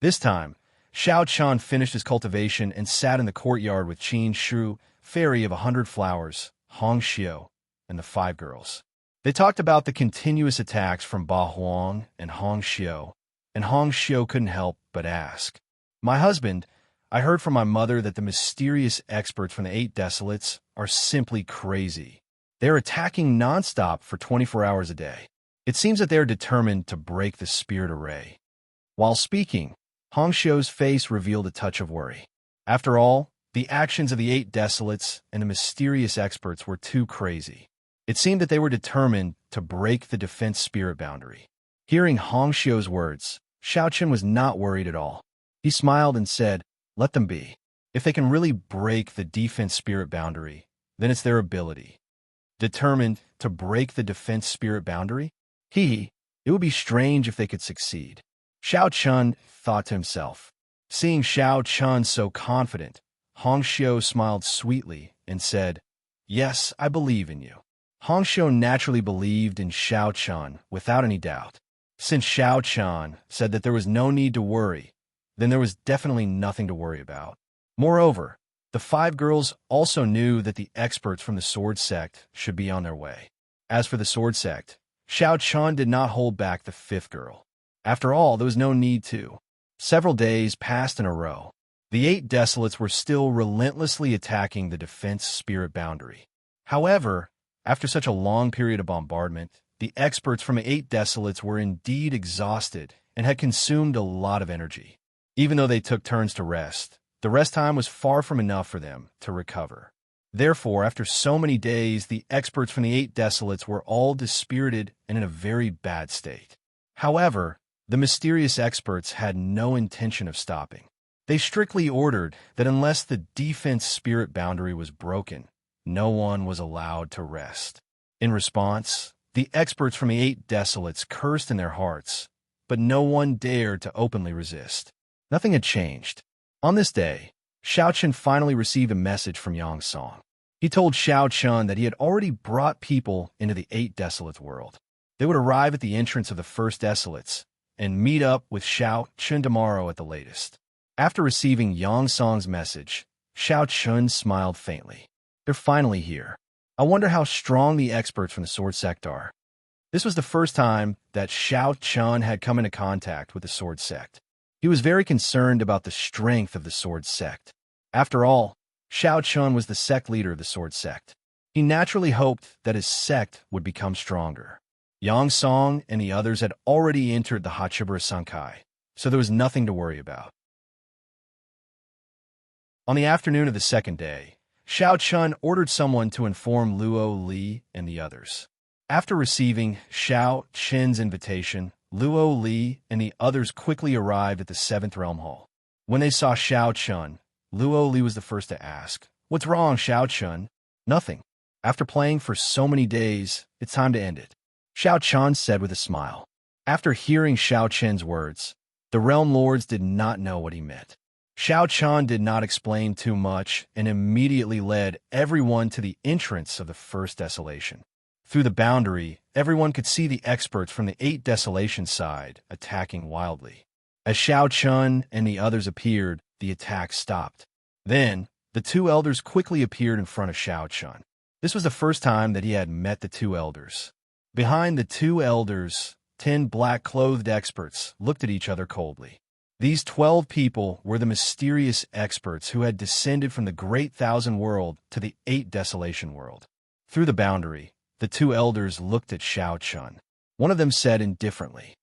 This time, Shao Chen finished his cultivation and sat in the courtyard with Qin Shu, Fairy of 100 Flowers, Hong Xiu, and the 5 girls. They talked about the continuous attacks from Ba Huang and Hong Xiu, and Hong Xiu couldn't help but ask, "My husband, I heard from my mother that the mysterious experts from the 8 Desolates are simply crazy. They're attacking nonstop for 24 hours a day. It seems that they're determined to break the spirit array." While speaking, Hong Xiu's face revealed a touch of worry. After all, the actions of the 8 Desolates and the mysterious experts were too crazy. It seemed that they were determined to break the defense spirit boundary. Hearing Hong Xiu's words, Shao Chen was not worried at all. He smiled and said, "Let them be. If they can really break the defense spirit boundary, then it's their ability." Determined to break the defense spirit boundary? It would be strange if they could succeed. Shao Chen thought to himself. Seeing Shao Chen so confident, Hong Xiu smiled sweetly and said, "Yes, I believe in you." Hong Xiu naturally believed in Shao Chen without any doubt. Since Shao Chen said that there was no need to worry, then there was definitely nothing to worry about. Moreover, the 5 girls also knew that the experts from the Sword Sect should be on their way. As for the Sword Sect, Shao Chen did not hold back the 5th girl. After all, there was no need to. Several days passed in a row. The 8 Desolates were still relentlessly attacking the defense spirit boundary. However, after such a long period of bombardment, the experts from the 8 Desolates were indeed exhausted and had consumed a lot of energy. Even though they took turns to rest, the rest time was far from enough for them to recover. Therefore, after so many days, the experts from the 8 Desolates were all dispirited and in a very bad state. However, the mysterious experts had no intention of stopping. They strictly ordered that unless the defense spirit boundary was broken, no one was allowed to rest. In response, the experts from the 8 Desolates cursed in their hearts, but no one dared to openly resist. Nothing had changed. On this day, Shao Chen finally received a message from Yang Song. He told Shao Chen that he had already brought people into the 8 Desolates world. They would arrive at the entrance of the first Desolates and meet up with Shao Chen tomorrow at the latest. After receiving Yang Song's message, Shao Chen smiled faintly. They're finally here. I wonder how strong the experts from the Sword Sect are. This was the first time that Shao Chen had come into contact with the Sword Sect. He was very concerned about the strength of the Sword Sect. After all, Shao Chen was the sect leader of the Sword Sect. He naturally hoped that his sect would become stronger. Yang Song and the others had already entered the Hachibara Sankai, so there was nothing to worry about. On the afternoon of the second day, Shao Chen ordered someone to inform Luo Li and the others. After receiving Shao Chen's invitation, Luo Li and the others quickly arrived at the 7th Realm Hall. When they saw Shao Chen, Luo Li was the first to ask, "What's wrong, Shao Chen?" "Nothing. After playing for so many days, it's time to end it," Shao Chen said with a smile. After hearing Shao Chen's words, the Realm Lords did not know what he meant. Shao Chen did not explain too much and immediately led everyone to the entrance of the first desolation. Through the boundary, everyone could see the experts from the 8 Desolation side attacking wildly. As Shao Chen and the others appeared, the attack stopped. Then, the 2 elders quickly appeared in front of Shao Chen. This was the first time that he had met the 2 elders. Behind the two elders, 10 black-clothed experts looked at each other coldly. These 12 people were the mysterious experts who had descended from the Great Thousand World to the Eight Desolation World. Through the boundary, the two elders looked at Shao Chun. One of them said indifferently,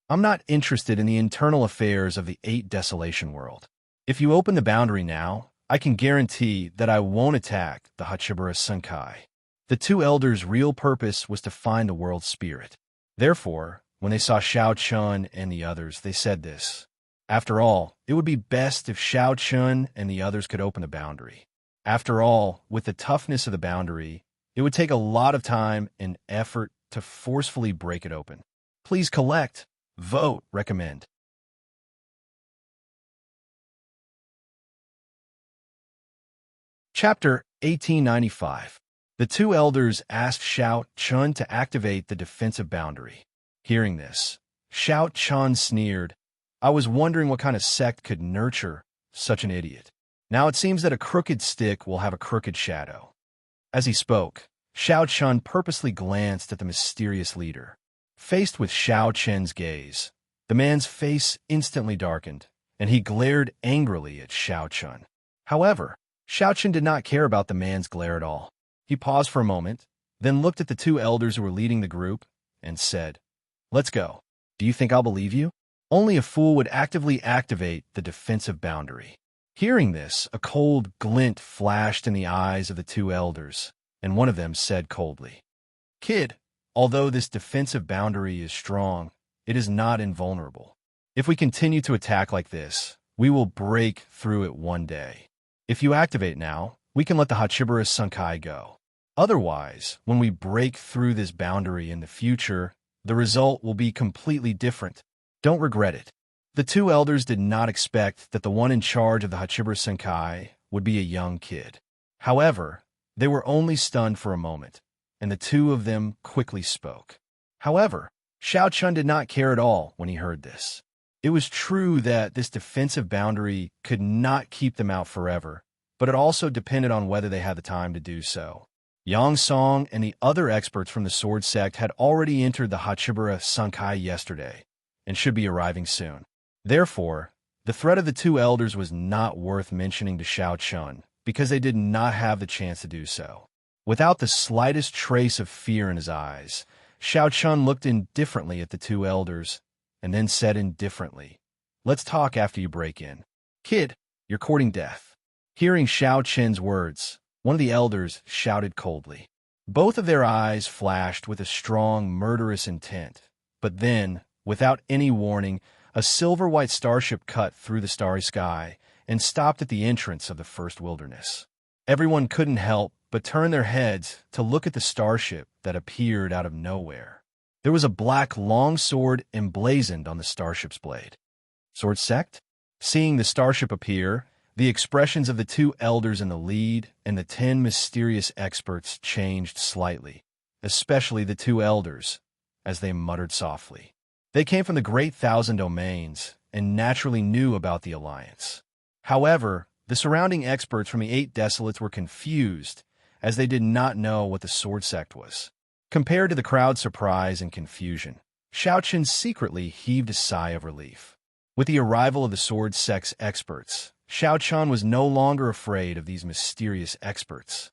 "I'm not interested in the internal affairs of the Eight Desolation World. If you open the boundary now, I can guarantee that I won't attack the Hachibara Senkai." The two elders' real purpose was to find the world spirit. Therefore, when they saw Shao Chun and the others, they said this: "After all, it would be best if Shao Chun and the others could open the boundary. After all, with the toughness of the boundary, it would take a lot of time and effort to forcefully break it open. Please collect, vote, recommend." Chapter 1895. The two elders asked Shao Chun to activate the defensive boundary. Hearing this, Shao Chun sneered, "I was wondering what kind of sect could nurture such an idiot. Now it seems that a crooked stick will have a crooked shadow." As he spoke, Shao Chun purposely glanced at the mysterious leader. Faced with Shao Chun's gaze, the man's face instantly darkened, and he glared angrily at Shao Chun. However, Shao Chun did not care about the man's glare at all. He paused for a moment, then looked at the two elders who were leading the group, and said, "Let's go. Do you think I'll believe you? Only a fool would actively activate the defensive boundary." Hearing this, a cold glint flashed in the eyes of the two elders, and one of them said coldly, "Kid, although this defensive boundary is strong, it is not invulnerable. If we continue to attack like this, we will break through it one day. If you activate now, we can let the Hachibara Senkai go. Otherwise, when we break through this boundary in the future, the result will be completely different. Don't regret it." The two elders did not expect that the one in charge of the Hachibara Senkai would be a young kid. However, they were only stunned for a moment, and the two of them quickly spoke. However, Shao Chun did not care at all when he heard this. It was true that this defensive boundary could not keep them out forever, but it also depended on whether they had the time to do so. Yang Song and the other experts from the Sword Sect had already entered the Hachibara Senkai yesterday, and should be arriving soon. Therefore, the threat of the two elders was not worth mentioning to Shao Chun, because they did not have the chance to do so. Without the slightest trace of fear in his eyes, Shao Chun looked indifferently at the two elders, and then said indifferently, "Let's talk after you break in. Kid, you're courting death." Hearing Shao Chun's words, one of the elders shouted coldly. Both of their eyes flashed with a strong, murderous intent, but then, without any warning, a silver-white starship cut through the starry sky and stopped at the entrance of the first wilderness. Everyone couldn't help but turn their heads to look at the starship that appeared out of nowhere. There was a black long sword emblazoned on the starship's blade. Sword Sect? Seeing the starship appear, the expressions of the two elders in the lead and the 10 mysterious experts changed slightly, especially the two elders, as they muttered softly. They came from the Great Thousand Domains and naturally knew about the alliance. However, the surrounding experts from the Eight Desolates were confused, as they did not know what the Sword Sect was. Compared to the crowd's surprise and confusion, Shao Chun secretly heaved a sigh of relief. With the arrival of the Sword Sect's experts, Shao Chun was no longer afraid of these mysterious experts.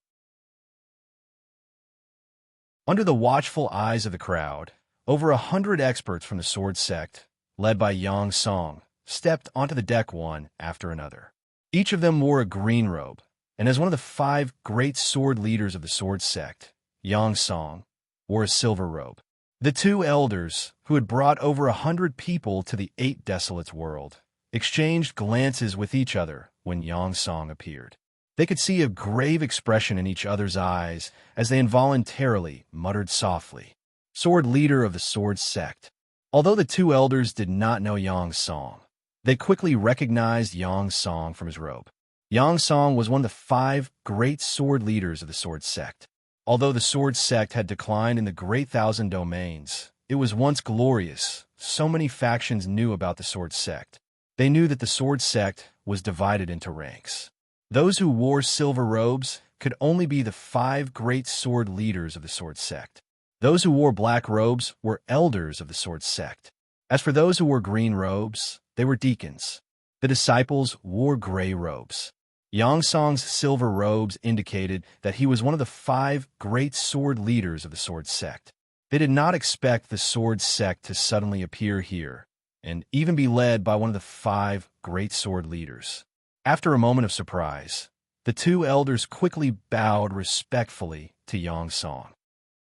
Under the watchful eyes of the crowd, over 100 experts from the Sword Sect, led by Yang Song, stepped onto the deck one after another. Each of them wore a green robe, and as one of the 5 great sword leaders of the Sword Sect, Yang Song wore a silver robe. The two elders, who had brought over 100 people to the Eight Desolates world, exchanged glances with each other when Yang Song appeared. They could see a grave expression in each other's eyes as they involuntarily muttered softly, "Sword leader of the Sword Sect." Although the two elders did not know Yang Song, they quickly recognized Yang Song from his robe. Yang Song was one of the 5 great sword leaders of the Sword Sect. Although the Sword Sect had declined in the Great Thousand Domains, it was once glorious. So many factions knew about the Sword Sect. They knew that the Sword Sect was divided into ranks. Those who wore silver robes could only be the 5 great sword leaders of the Sword Sect. Those who wore black robes were elders of the sword sect. As for those who wore green robes, they were deacons. The disciples wore gray robes. Yong-song's silver robes indicated that he was one of the 5 great sword leaders of the sword sect. They did not expect the sword sect to suddenly appear here and even be led by one of the 5 great sword leaders. After a moment of surprise, the 2 elders quickly bowed respectfully to Yong-song.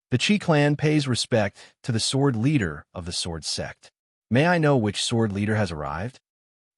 The Qi clan pays respect to the sword leader of the sword sect. May I know which sword leader has arrived?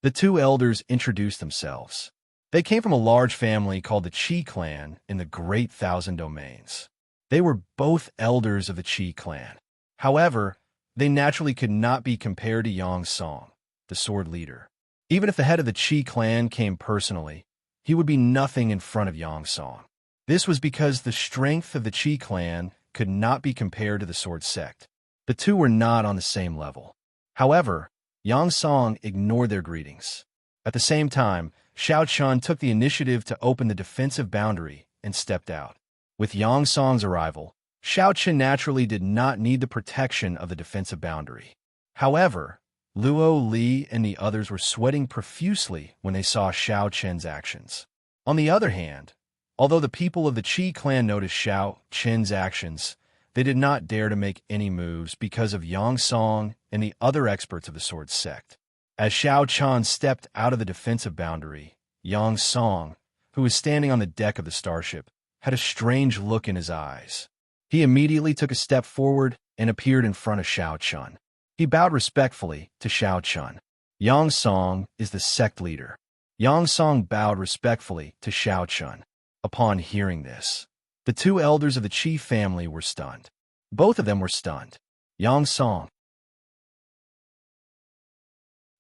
The 2 elders introduced themselves. They came from a large family called the Qi clan in the Great Thousand Domains. They were both elders of the Qi clan. However, they naturally could not be compared to Yong-song, the sword leader. Even if the head of the Qi clan came personally, he would be nothing in front of Yong-song. This was because the strength of the Qi clan could not be compared to the sword sect. The 2 were not on the same level. However, Yong-song ignored their greetings. At the same time, Xiao Chun took the initiative to open the defensive boundary and stepped out. With Yong-song's arrival, Xiao Chun naturally did not need the protection of the defensive boundary. However, Luo Li and the others were sweating profusely when they saw Xiao Chun's actions. On the other hand, although the people of the Qi clan noticed Xiao Chun's actions, they did not dare to make any moves because of Yong-song and the other experts of the sword sect. As Xiao Chun stepped out of the defensive boundary, Yong-song, who was standing on the deck of the starship, had a strange look in his eyes. He immediately took a step forward and appeared in front of Xiao Chun. He bowed respectfully to Xiao Chun. Yong-song is the sect leader. Yong-song bowed respectfully to Xiao Chun. Upon hearing this, the 2 elders of the Qi family were stunned. Both of them were stunned. Yong-song.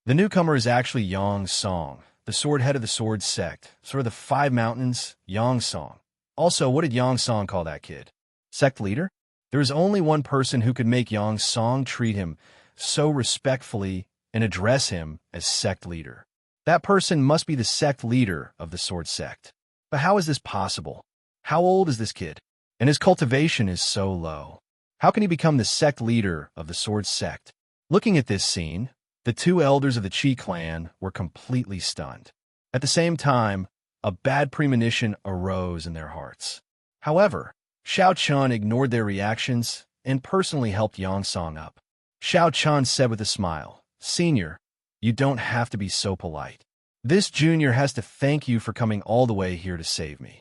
The newcomer is actually Yong-song, the sword head of the sword sect, sort of the 5 mountains, Yong-song. Also, what did Yong-song call that kid? Sect leader? There is only one person who could make Yong-song treat him so respectfully and address him as sect leader. That person must be the sect leader of the sword sect. But how is this possible? How old is this kid? And his cultivation is so low. How can he become the sect leader of the sword sect? Looking at this scene, the 2 elders of the Qi clan were completely stunned. At the same time, a bad premonition arose in their hearts. However, Xiao Chun ignored their reactions and personally helped Yong-song up. Xiao Chun said with a smile, "Senior, you don't have to be so polite. This junior has to thank you for coming all the way here to save me."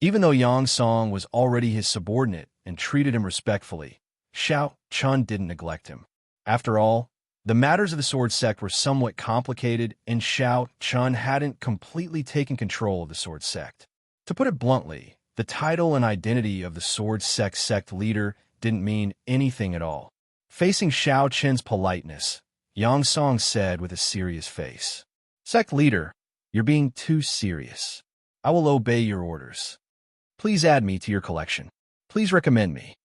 Even though Yong-song was already his subordinate and treated him respectfully, Xiao Chun didn't neglect him. After all, the matters of the sword sect were somewhat complicated, and Xiao Chun hadn't completely taken control of the sword sect. To put it bluntly, the title and identity of the sword sect leader didn't mean anything at all. Facing Xiao Chun's politeness, Yong-song said with a serious face, "Sect leader, you're being too serious. I will obey your orders. Please add me to your collection. Please recommend me."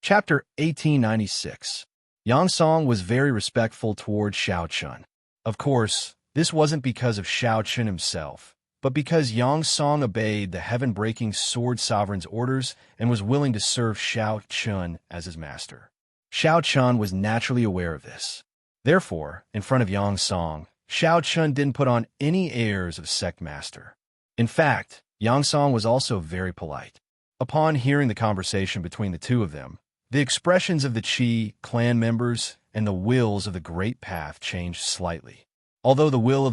Chapter 1896. Yong-song was very respectful toward Xiao Chun. Of course, this wasn't because of Xiao Chun himself, but because Yong-song obeyed the heaven-breaking sword sovereign's orders and was willing to serve Xiao Chun as his master. Xiao Chun was naturally aware of this. Therefore, in front of Yong-song, Xiao Chun didn't put on any airs of sect master. In fact, Yong-song was also very polite. Upon hearing the conversation between the 2 of them, the expressions of the Qi clan members and the wills of the Great Path changed slightly. Although the will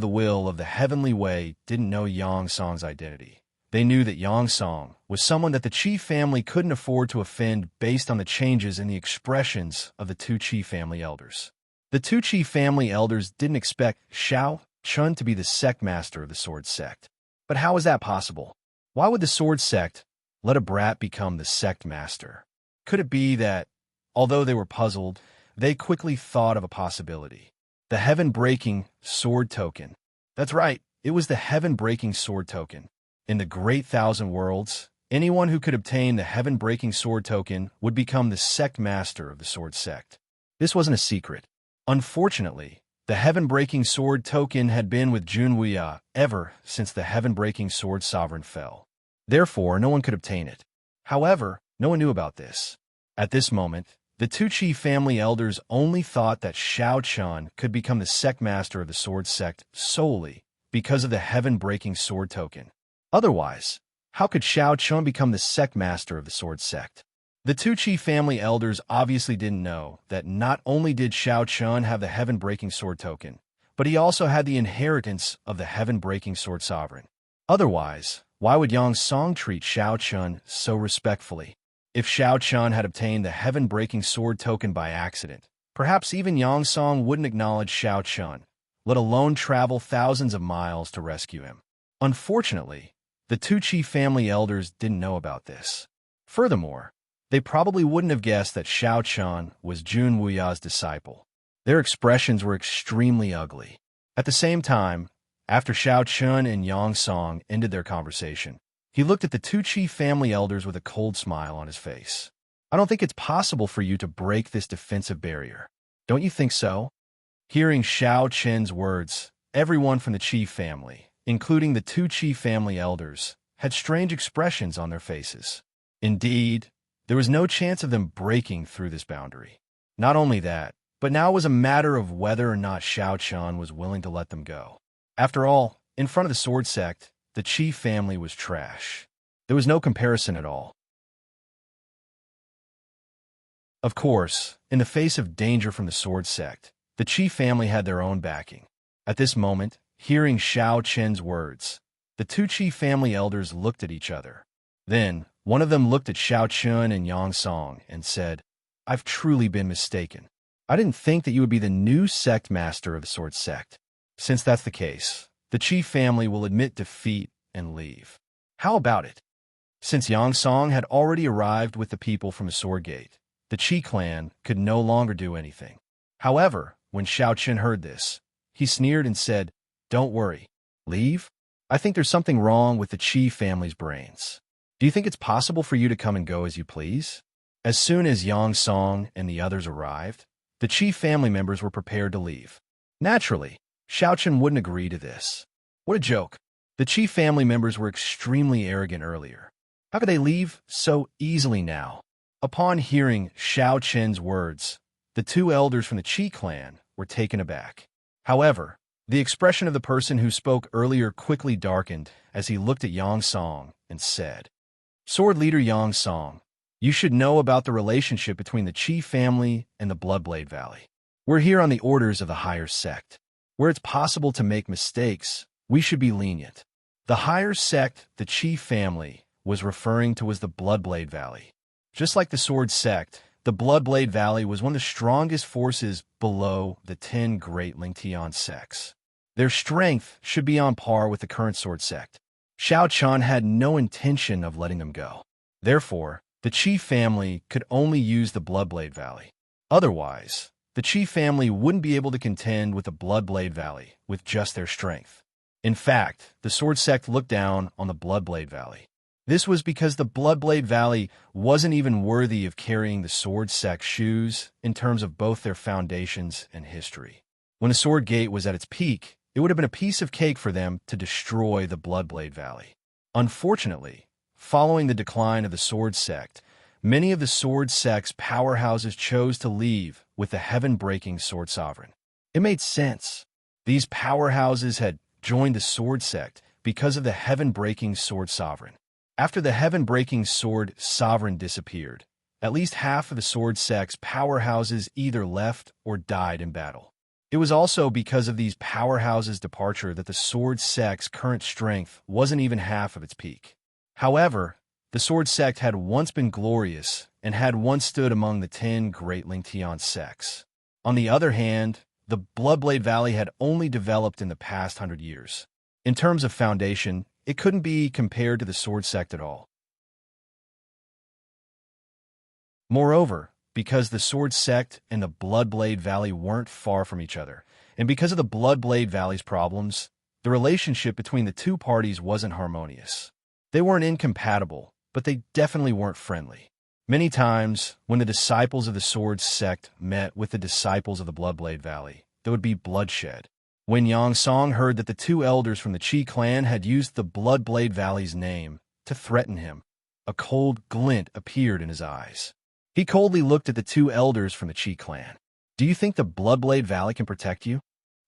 of the Heavenly Way didn't know Yong-song's identity, they knew that Yong-song was someone that the Qi family couldn't afford to offend based on the changes in the expressions of the 2 Qi family elders. The 2 Qi family elders didn't expect Xiao Chun to be the sect master of the sword sect. But how is that possible? Why would the sword sect let a brat become the sect master? Could it be that, although they were puzzled, they quickly thought of a possibility? The heaven-breaking sword token. That's right, it was the heaven-breaking sword token. In the Great Thousand Worlds, anyone who could obtain the heaven-breaking sword token would become the sect master of the sword sect. This wasn't a secret. Unfortunately, The Heaven-Breaking Sword token had been with Jun Wuya ever since the Heaven-Breaking Sword Sovereign fell. Therefore, no one could obtain it. However, no one knew about this. At this moment, the two Qi family elders only thought that Shao Chun could become the sect master of the sword sect solely because of the Heaven-Breaking Sword token. Otherwise, how could Shao Chun become the sect master of the sword sect? The two Qi family elders obviously didn't know that not only did Shao Chun have the Heaven-Breaking Sword token, but he also had the inheritance of the Heaven-Breaking Sword Sovereign. Otherwise, why would Yang Song treat Shao Chun so respectfully? If Shao Chun had obtained the Heaven-Breaking Sword token by accident, perhaps even Yang Song wouldn't acknowledge Shao Chun, let alone travel thousands of miles to rescue him. Unfortunately, the two Qi family elders didn't know about this. Furthermore, they probably wouldn't have guessed that Shao Chun was Jun Wuya's disciple. Their expressions were extremely ugly. At the same time, after Shao Chun and Yang Song ended their conversation, he looked at the two Qi family elders with a cold smile on his face. I don't think it's possible for you to break this defensive barrier. Don't you think so? Hearing Shao Chun's words, everyone from the Qi family, including the two Qi family elders, had strange expressions on their faces. Indeed, there was no chance of them breaking through this boundary. Not only that, but now it was a matter of whether or not Shao Chun was willing to let them go. After all, in front of the sword sect, the Qi family was trash. There was no comparison at all. Of course, in the face of danger from the sword sect, the Qi family had their own backing. At this moment, hearing Shao Chun's words, the two Qi family elders looked at each other. Then, one of them looked at Shao Chun and Yang Song and said, "I've truly been mistaken. I didn't think that you would be the new sect master of the sword sect. Since that's the case, the Qi family will admit defeat and leave. How about it?" Since Yang Song had already arrived with the people from the Sword Gate, the Qi clan could no longer do anything. However, when Shao Chun heard this, he sneered and said, "Don't worry. Leave? I think there's something wrong with the Qi family's brains. Do you think it's possible for you to come and go as you please?" As soon as Yang Song and the others arrived, the Qi family members were prepared to leave. Naturally, Shao Chun wouldn't agree to this. What a joke. The Qi family members were extremely arrogant earlier. How could they leave so easily now? Upon hearing Shao Chun's words, the two elders from the Qi clan were taken aback. However, the expression of the person who spoke earlier quickly darkened as he looked at Yang Song and said, "Sword leader Yang Song, you should know about the relationship between the Qi family and the Bloodblade Valley. We're here on the orders of the higher sect. Where it's possible to make mistakes, we should be lenient." The higher sect the Qi family was referring to was the Bloodblade Valley. Just like the sword sect, the Bloodblade Valley was one of the strongest forces below the 10 great Lingtian sects. Their strength should be on par with the current sword sect. Shao Chun had no intention of letting them go. Therefore, the Qi family could only use the Bloodblade Valley. Otherwise, the Qi family wouldn't be able to contend with the Bloodblade Valley with just their strength. In fact, the sword sect looked down on the Bloodblade Valley. This was because the Bloodblade Valley wasn't even worthy of carrying the sword sect's shoes in terms of both their foundations and history. When the Sword Gate was at its peak, it would have been a piece of cake for them to destroy the Bloodblade Valley. Unfortunately, following the decline of the sword sect, many of the sword sect's powerhouses chose to leave with the Heaven-Breaking Sword Sovereign. It made sense. These powerhouses had joined the sword sect because of the Heaven-Breaking Sword Sovereign. After the Heaven-Breaking Sword Sovereign disappeared, at least half of the sword sect's powerhouses either left or died in battle. It was also because of these powerhouses' departure that the sword sect's current strength wasn't even half of its peak. However, the sword sect had once been glorious and had once stood among the 10 great Lingtian sects. On the other hand, the Bloodblade Valley had only developed in the past 100 years. In terms of foundation, it couldn't be compared to the sword sect at all. Moreover, because the sword sect and the Bloodblade Valley weren't far from each other, and because of the Bloodblade Valley's problems, the relationship between the two parties wasn't harmonious. They weren't incompatible, but they definitely weren't friendly. Many times, when the disciples of the sword sect met with the disciples of the Bloodblade Valley, there would be bloodshed. When Yang Song heard that the two elders from the Qi clan had used the Bloodblade Valley's name to threaten him, a cold glint appeared in his eyes. He coldly looked at the two elders from the Qi clan. Do you think the Bloodblade Valley can protect you?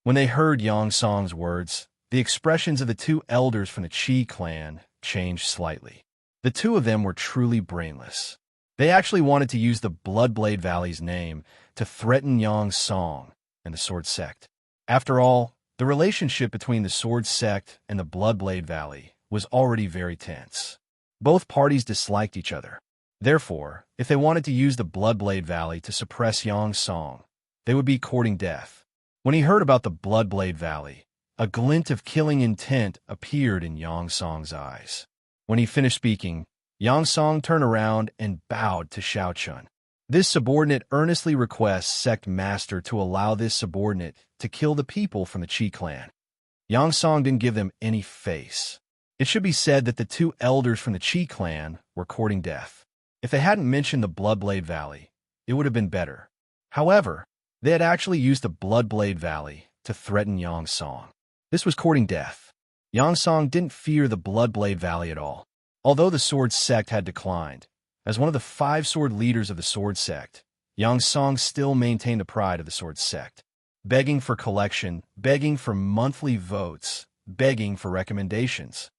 When they heard Yang Song's words, the expressions of the two elders from the Qi clan changed slightly. The two of them were truly brainless. They actually wanted to use the Bloodblade Valley's name to threaten Yang Song and the Sword Sect. After all, the relationship between the Sword Sect and the Bloodblade Valley was already very tense. Both parties disliked each other. Therefore, if they wanted to use the Bloodblade Valley to suppress Yang Song, they would be courting death. When he heard about the Bloodblade Valley, a glint of killing intent appeared in Yang Song's eyes. When he finished speaking, Yang Song turned around and bowed to Xiao Chun. This subordinate earnestly requests Sect Master to allow this subordinate to kill the people from the Qi clan. Yang Song didn't give them any face. It should be said that the two elders from the Qi clan were courting death. If they hadn't mentioned the Bloodblade Valley, it would have been better. However, they had actually used the Bloodblade Valley to threaten Yang Song. This was courting death. Yang Song didn't fear the Bloodblade Valley at all. Although the Sword Sect had declined, as one of the 5 sword leaders of the Sword Sect, Yang Song still maintained the pride of the Sword Sect, begging for collection, begging for monthly votes, begging for recommendations.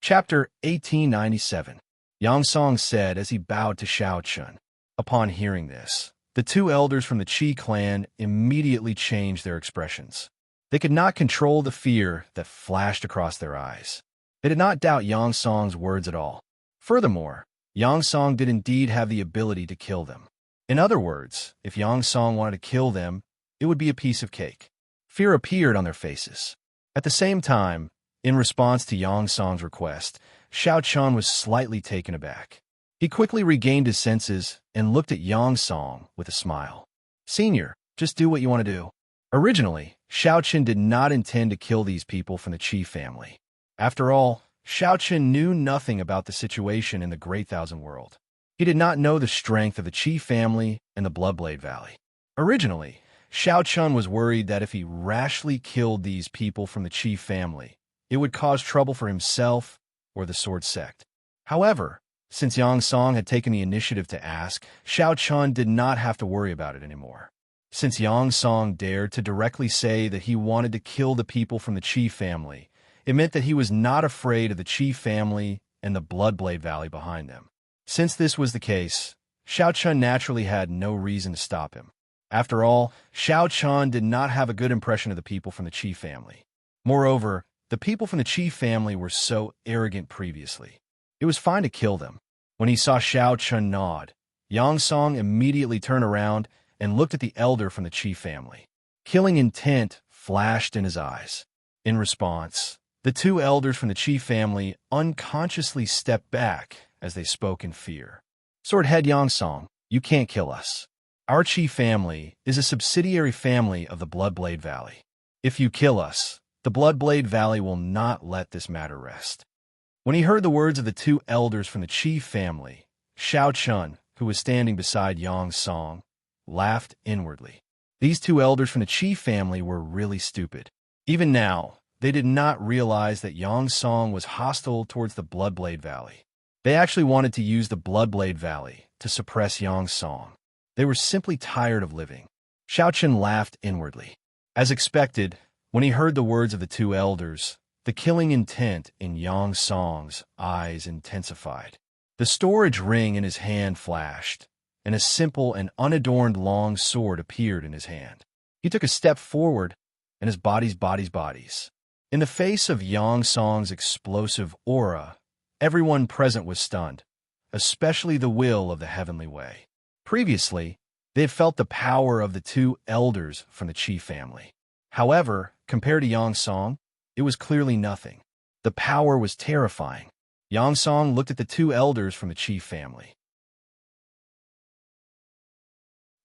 Chapter 1897. Yang Song said as he bowed to Xiao Chun. Upon hearing this, the two elders from the Qi clan immediately changed their expressions. They could not control the fear that flashed across their eyes. They did not doubt Yang Song's words at all. Furthermore, Yang Song did indeed have the ability to kill them. In other words, if Yang Song wanted to kill them, it would be a piece of cake. Fear appeared on their faces. At the same time, in response to Yang Song's request, Xiao Chun was slightly taken aback. He quickly regained his senses and looked at Yang Song with a smile. "Senior, just do what you want to do." Originally, Xiao Chun did not intend to kill these people from the Qi family. After all, Xiao Chun knew nothing about the situation in the Great Thousand World. He did not know the strength of the Qi family and the Bloodblade Valley. Originally, Xiao Chun was worried that if he rashly killed these people from the Qi family, it would cause trouble for himself or the Sword Sect. However, since Yang Song had taken the initiative to ask, Xiao Chun did not have to worry about it anymore. Since Yang Song dared to directly say that he wanted to kill the people from the Qi family, it meant that he was not afraid of the Qi family and the Bloodblade Valley behind them. Since this was the case, Xiao Chun naturally had no reason to stop him. After all, Xiao Chun did not have a good impression of the people from the Qi family. Moreover, the people from the Qi family were so arrogant previously. It was fine to kill them. When he saw Xiao Chun nod, Yang Song immediately turned around and looked at the elder from the Qi family. Killing intent flashed in his eyes. In response, the two elders from the Qi family unconsciously stepped back as they spoke in fear. "Swordhead Yang Song, you can't kill us. Our Qi family is a subsidiary family of the Bloodblade Valley. If you kill us, the Bloodblade Valley will not let this matter rest." When he heard the words of the two elders from the Qi family, Xiao Chun, who was standing beside Yang Song, laughed inwardly. These two elders from the Qi family were really stupid. Even now, they did not realize that Yang Song was hostile towards the Bloodblade Valley. They actually wanted to use the Bloodblade Valley to suppress Yang Song. They were simply tired of living. Xiao Chun laughed inwardly. As expected, when he heard the words of the two elders, the killing intent in Yang Song's eyes intensified. The storage ring in his hand flashed, and a simple and unadorned long sword appeared in his hand. He took a step forward, and his bodies. In the face of Yang Song's explosive aura, everyone present was stunned, especially the will of the Heavenly Way. Previously, they had felt the power of the two elders from the Qi family. However, compared to Yang Song, it was clearly nothing. The power was terrifying. Yang Song looked at the two elders from the Qi family.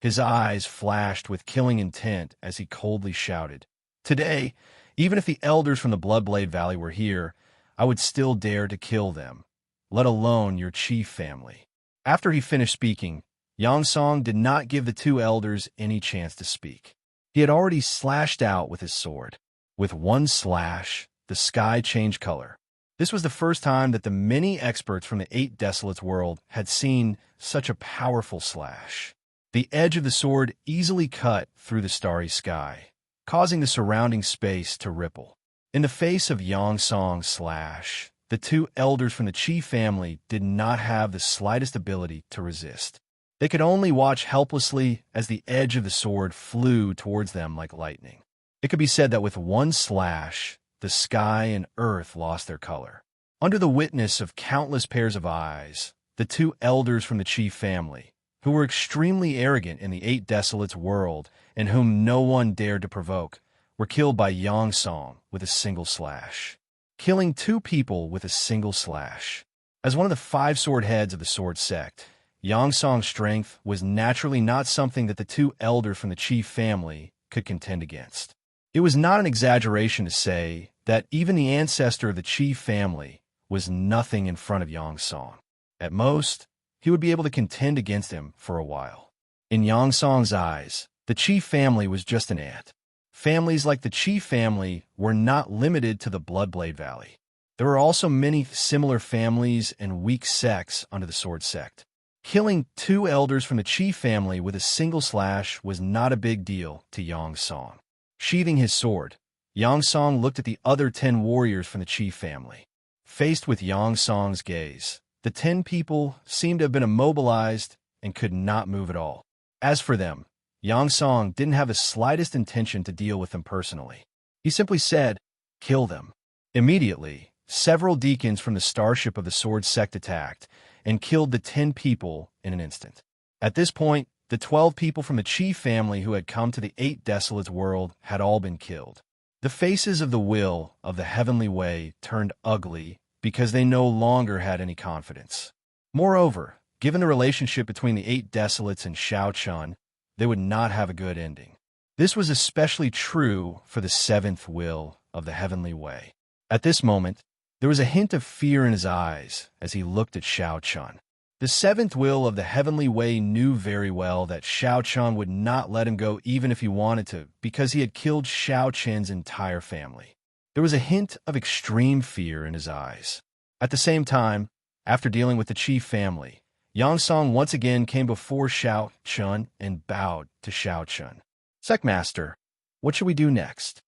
His eyes flashed with killing intent as he coldly shouted, "Today, even if the elders from the Bloodblade Valley were here, I would still dare to kill them, let alone your Qi family." After he finished speaking, Yang Song did not give the two elders any chance to speak. He had already slashed out with his sword. With one slash, the sky changed color. This was the first time that the many experts from the Eight Desolates world had seen such a powerful slash. The edge of the sword easily cut through the starry sky, causing the surrounding space to ripple. In the face of Yang Song's slash, the two elders from the Qi family did not have the slightest ability to resist. They could only watch helplessly as the edge of the sword flew towards them like lightning. It could be said that with one slash, the sky and earth lost their color. Under the witness of countless pairs of eyes, the two elders from the Qi family, who were extremely arrogant in the Eight Desolates world and whom no one dared to provoke, were killed by Yang Song with a single slash. Killing two people with a single slash. As one of the five sword heads of the sword sect, Yang Song's strength was naturally not something that the two elders from the Qi family could contend against. It was not an exaggeration to say that even the ancestor of the Qi family was nothing in front of Yang Song. At most, he would be able to contend against him for a while. In Yang Song's eyes, the Qi family was just an ant. Families like the Qi family were not limited to the Bloodblade Valley. There were also many similar families and weak sects under the Sword Sect. Killing two elders from the Qi family with a single slash was not a big deal to Yang Song. Sheathing his sword, Yang Song looked at the other 10 warriors from the Qi family. Faced with Yang Song's gaze, the 10 people seemed to have been immobilized and could not move at all. As for them, Yang Song didn't have the slightest intention to deal with them personally. He simply said, "Kill them." Immediately, several deacons from the starship of the Sword Sect attacked and killed the 10 people in an instant. At this point, the 12 people from the Qi family who had come to the Eight Desolates world had all been killed. The faces of the will of the Heavenly Way turned ugly because they no longer had any confidence. Moreover, given the relationship between the Eight Desolates and Shao Chun, they would not have a good ending. This was especially true for the seventh will of the Heavenly Way. At this moment, there was a hint of fear in his eyes as he looked at Shao Chun. The seventh will of the Heavenly Way knew very well that Shao Chun would not let him go even if he wanted to, because he had killed Shao Chen's entire family. There was a hint of extreme fear in his eyes. At the same time, after dealing with the Qi family, Yang Song once again came before Shao Chun and bowed to Shao Chun. "Sectmaster, what should we do next?"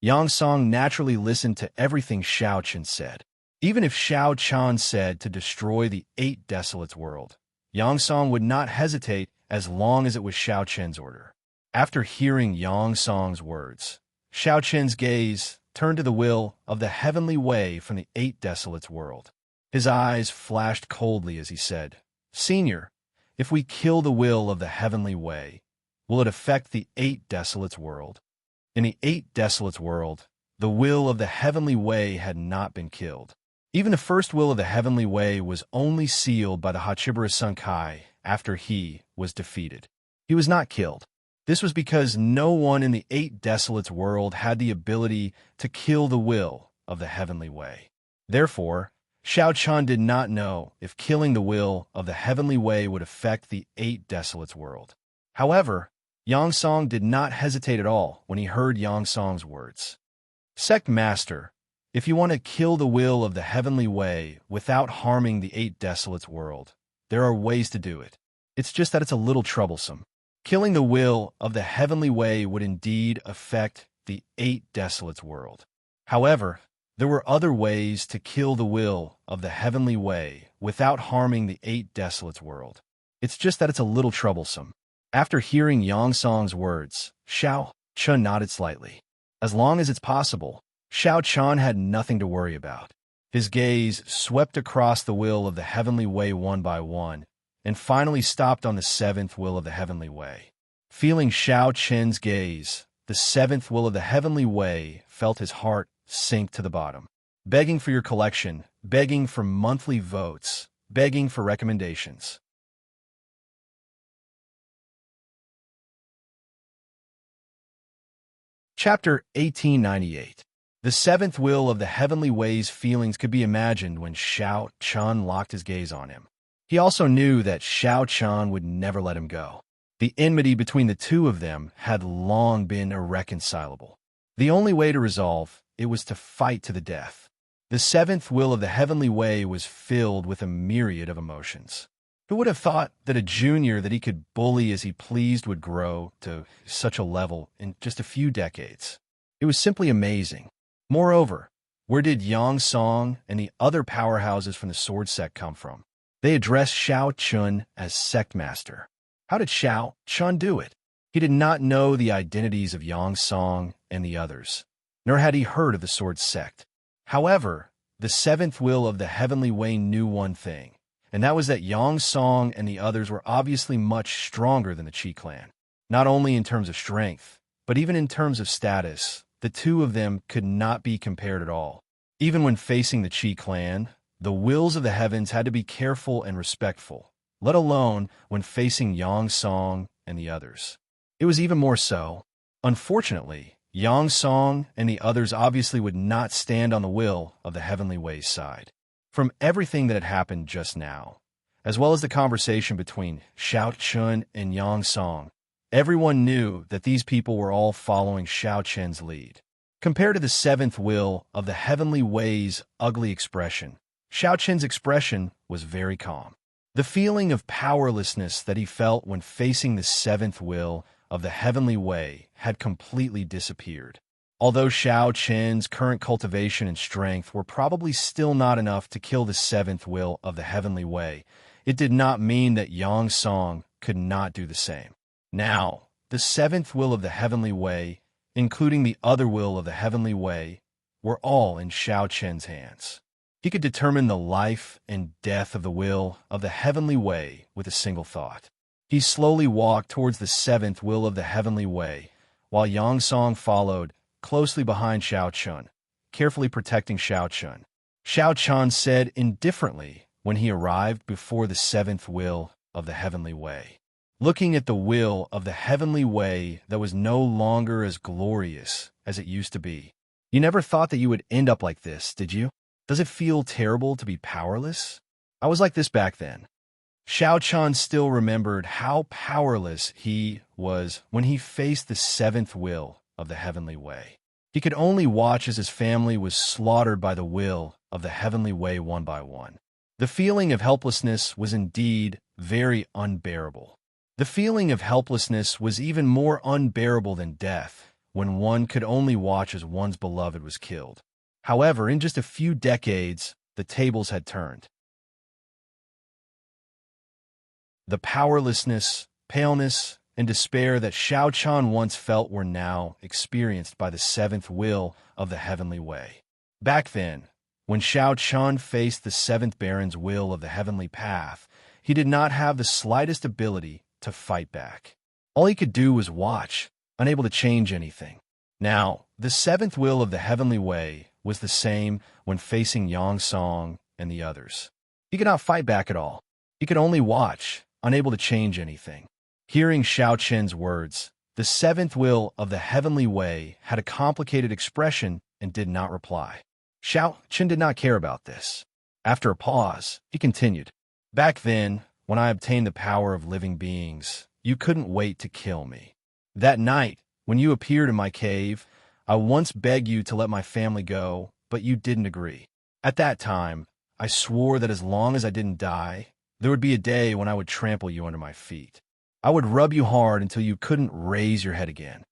Yang Song naturally listened to everything Shao Chun said. Even if Shao Chun said to destroy the Eight Desolates world, Yang Song would not hesitate as long as it was Shao Chen's order. After hearing Yang Song's words, Shao Chen's gaze turned to the will of the Heavenly Way from the Eight Desolates world. His eyes flashed coldly as he said, "Senior, if we kill the will of the Heavenly Way, will it affect the Eight Desolates world?" In the Eight Desolates world, the will of the Heavenly Way had not been killed. Even the first will of the Heavenly Way was only sealed by the Hachibara Sunkai after he was defeated. He was not killed. This was because no one in the Eight Desolates world had the ability to kill the will of the Heavenly Way. Therefore, Shao Chun did not know if killing the will of the Heavenly Way would affect the Eight Desolates world. However, Yang Song did not hesitate at all when he heard Yang Song's words. "Sect Master, if you want to kill the will of the Heavenly Way without harming the Eight Desolates world, there are ways to do it. It's just that it's a little troublesome. Killing the will of the Heavenly Way would indeed affect the Eight Desolates world. However, there were other ways to kill the will of the Heavenly Way without harming the Eight Desolates world. It's just that it's a little troublesome." After hearing Yang Song's words, Shao Chun nodded slightly. As long as it's possible, Shao Chun had nothing to worry about. His gaze swept across the will of the Heavenly Way one by one, and finally stopped on the seventh will of the Heavenly Way. Feeling Shao Chun's gaze, the seventh will of the Heavenly Way felt his heart sink to the bottom. Begging for your collection, begging for monthly votes, begging for recommendations. Chapter 1898. The seventh will of the heavenly ways feelings could be imagined when Shao Chun locked his gaze on him. He also knew that Shao Chun would never let him go. The enmity between the two of them had long been irreconcilable. The only way to resolve it was to fight to the death. The seventh will of the heavenly way was filled with a myriad of emotions. Who would have thought that a junior that he could bully as he pleased would grow to such a level in just a few decades? It was simply amazing. Moreover, where did Yang Song and the other powerhouses from the sword sect come from? They addressed Shao Chun as sect master. How did Shao Chun do it? He did not know the identities of Yang Song and the others, nor had he heard of the sword sect. However, the seventh will of the heavenly way knew one thing, and that was that Yang Song and the others were obviously much stronger than the Qi clan. Not only in terms of strength, but even in terms of status, the two of them could not be compared at all. Even when facing the Qi clan, the wills of the heavens had to be careful and respectful, let alone when facing Yang Song and the others. It was even more so. Unfortunately, Yang Song and the others obviously would not stand on the will of the heavenly ways side. From everything that had happened just now, as well as the conversation between Shao Chun and Yang Song, everyone knew that these people were all following Shao Chen's lead. Compared to the seventh will of the heavenly ways' ugly expression, Shao Chen's expression was very calm. The feeling of powerlessness that he felt when facing the seventh will of the heavenly way had completely disappeared. Although Shao Chen's current cultivation and strength were probably still not enough to kill the seventh will of the heavenly way, it did not mean that Yang Song could not do the same. Now, the seventh will of the heavenly way, including the other will of the heavenly way, were all in Shao Chen's hands. He could determine the life and death of the will of the heavenly way with a single thought. He slowly walked towards the seventh will of the heavenly way, while Yang Song followed closely behind Shao Chun, carefully protecting Shao Chun. Shao Chun said indifferently when he arrived before the seventh will of the heavenly way. Looking at the will of the heavenly way that was no longer as glorious as it used to be. You never thought that you would end up like this, did you? Does it feel terrible to be powerless? I was like this back then. Shao Chun still remembered how powerless he was when he faced the seventh will of the heavenly way. He could only watch as his family was slaughtered by the will of the heavenly way one by one. The feeling of helplessness was indeed very unbearable. The feeling of helplessness was even more unbearable than death when one could only watch as one's beloved was killed. However, in just a few decades, the tables had turned. The powerlessness, paleness, and despair that Shao Chun once felt were now experienced by the seventh will of the heavenly way. Back then, when Shao Chun faced the seventh Baron's will of the heavenly path, he did not have the slightest ability to fight back. All he could do was watch, unable to change anything. Now, the seventh will of the heavenly way was the same when facing Yang Song and the others. He could not fight back at all. He could only watch, unable to change anything. Hearing Shao Chen's words, the seventh will of the heavenly way had a complicated expression and did not reply. Shao Chen did not care about this. After a pause, he continued, "Back then, when I obtained the power of living beings, you couldn't wait to kill me. That night, when you appeared in my cave, I once begged you to let my family go, but you didn't agree. At that time, I swore that as long as I didn't die, there would be a day when I would trample you under my feet. I would rub you hard until you couldn't raise your head again."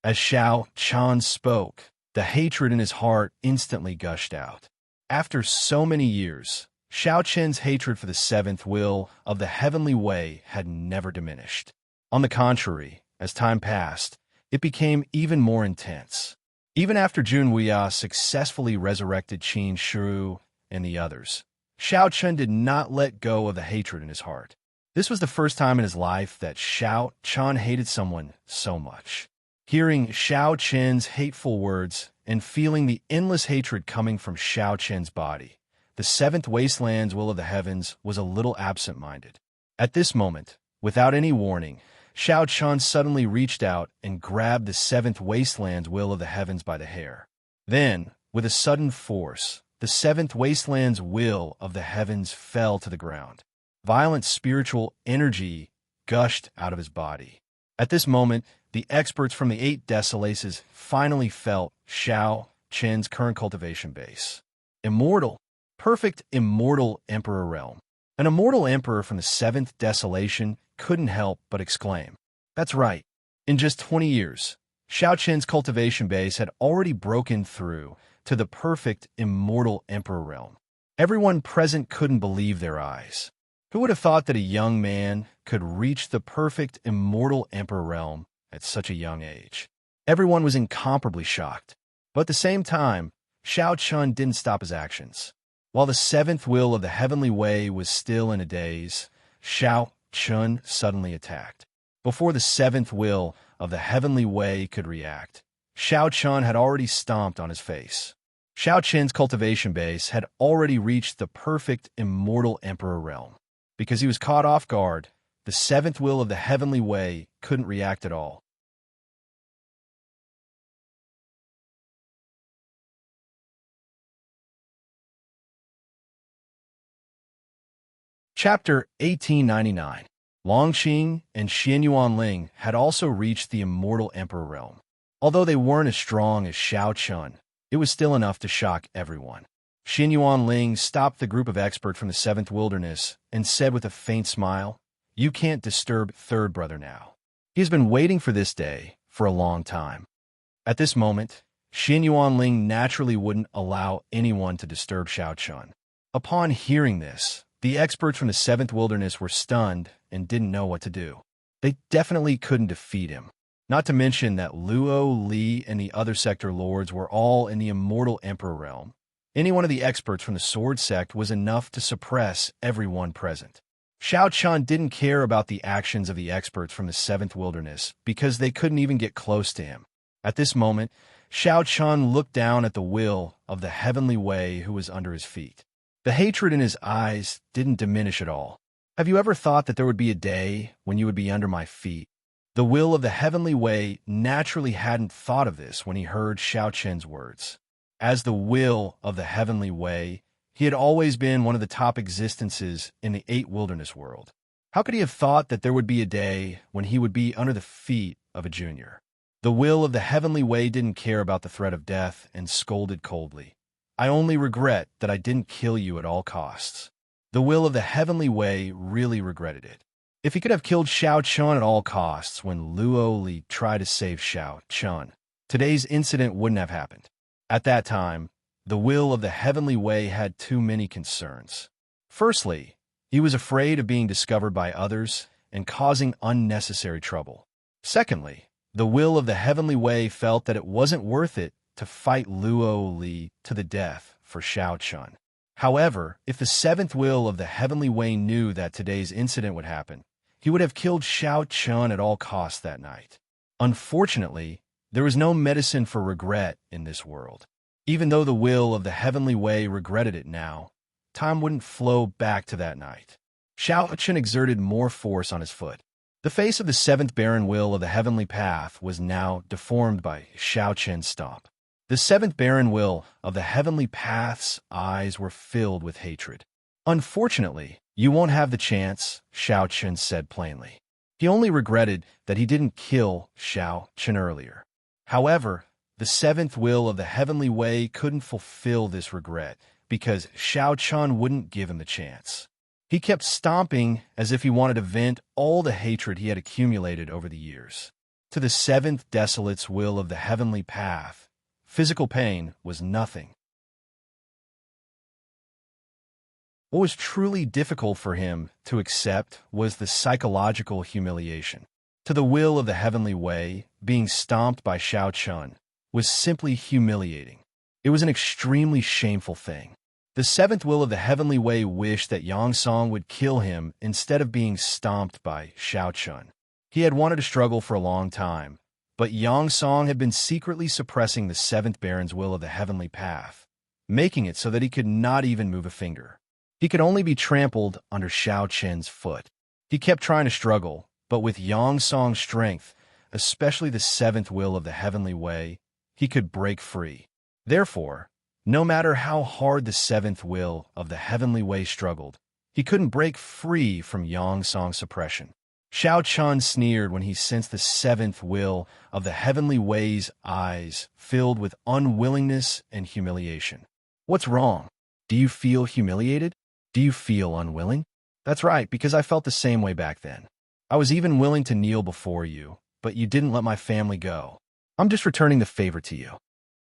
As Shao Chun spoke, the hatred in his heart instantly gushed out. After so many years, Shao Chen's hatred for the seventh will of the heavenly way had never diminished. On the contrary, as time passed, it became even more intense. Even after Jun Wuya successfully resurrected Qin Shi and the others, Shao Chun did not let go of the hatred in his heart. This was the first time in his life that Shao Chun hated someone so much. Hearing Shao Chen's hateful words and feeling the endless hatred coming from Shao Chen's body, the seventh wasteland's will of the heavens was a little absent-minded. At this moment, without any warning, Shao Chun suddenly reached out and grabbed the seventh wasteland's will of the heavens by the hair. Then, with a sudden force, the seventh wasteland's will of the heavens fell to the ground. Violent spiritual energy gushed out of his body. At this moment, the experts from the 8 Desolaces finally felt Shao Chen's current cultivation base. Immortal, perfect immortal emperor realm. An immortal emperor from the 7th Desolation couldn't help but exclaim, "That's right. In just 20 years, Shao Chen's cultivation base had already broken through to the perfect immortal emperor realm." Everyone present couldn't believe their eyes. Who would have thought that a young man could reach the perfect immortal emperor realm at such a young age? Everyone was incomparably shocked. But at the same time, Shao Chun didn't stop his actions. While the 7th will of the heavenly way was still in a daze, Shao Chun suddenly attacked. Before the 7th will of the heavenly way could react, Shao Chun had already stomped on his face. Shao Chen's cultivation base had already reached the perfect immortal emperor realm. Because he was caught off guard, the 7th will of the heavenly way couldn't react at all. Chapter 1899. Longqing and Xian Yuanling had also reached the immortal emperor realm. Although they weren't as strong as Shao Chun, it was still enough to shock everyone. Xian Yuanling stopped the group of experts from the 7th wilderness and said with a faint smile, "You can't disturb third brother now. He has been waiting for this day for a long time." At this moment, Xian Yuanling naturally wouldn't allow anyone to disturb Shao Chun. Upon hearing this, the experts from the 7th wilderness were stunned and didn't know what to do. They definitely couldn't defeat him. Not to mention that Luo, Li, and the other sector lords were all in the immortal emperor realm. Any one of the experts from the sword sect was enough to suppress everyone present. Shao Chun didn't care about the actions of the experts from the 7th wilderness because they couldn't even get close to him. At this moment, Shao Chun looked down at the will of the heavenly way who was under his feet. The hatred in his eyes didn't diminish at all. "Have you ever thought that there would be a day when you would be under my feet?" The will of the heavenly way naturally hadn't thought of this when he heard Shao Chen's words. As the will of the heavenly way, he had always been one of the top existences in the 8 wilderness world. How could he have thought that there would be a day when he would be under the feet of a junior? The will of the heavenly way didn't care about the threat of death and scolded coldly, "I only regret that I didn't kill you at all costs." The will of the heavenly way really regretted it. If he could have killed Shao Chun at all costs when Luo Li tried to save Shao Chun, today's incident wouldn't have happened. At that time, the will of the heavenly way had too many concerns. Firstly, he was afraid of being discovered by others and causing unnecessary trouble. Secondly, the will of the heavenly way felt that it wasn't worth it to fight Luo Li to the death for Shao Chun. However, if the 7th will of the heavenly way knew that today's incident would happen, he would have killed Shao Chun at all costs that night. Unfortunately, there was no medicine for regret in this world. Even though the will of the heavenly way regretted it now, time wouldn't flow back to that night. Shao Chun exerted more force on his foot. The face of the 7th barren will of the heavenly path was now deformed by Shao Chun's stomp. The 7th barren will of the heavenly path's eyes were filled with hatred. "Unfortunately, you won't have the chance," Shao Chun said plainly. He only regretted that he didn't kill Shao Chun earlier. However, the 7th will of the heavenly way couldn't fulfill this regret because Shao Chun wouldn't give him the chance. He kept stomping as if he wanted to vent all the hatred he had accumulated over the years. To the 7th Desolate's will of the heavenly path, physical pain was nothing. What was truly difficult for him to accept was the psychological humiliation. To the will of the heavenly way, being stomped by Shao Chun was simply humiliating. It was an extremely shameful thing. The 7th will of the heavenly way wished that Yang Song would kill him instead of being stomped by Shao Chun. He had wanted to struggle for a long time, but Yang Song had been secretly suppressing the 7th Baron's will of the heavenly path, making it so that he could not even move a finger. He could only be trampled under Shao Chen's foot. He kept trying to struggle, but with Yang Song's strength, especially the 7th will of the heavenly way, he could break free. Therefore, no matter how hard the seventh will of the heavenly way struggled, he couldn't break free from Yang Song's suppression. Shao Chun sneered when he sensed the seventh will of the heavenly way's eyes filled with unwillingness and humiliation. What's wrong? Do you feel humiliated? Do you feel unwilling? That's right, because I felt the same way back then. I was even willing to kneel before you, but you didn't let my family go. I'm just returning the favor to you.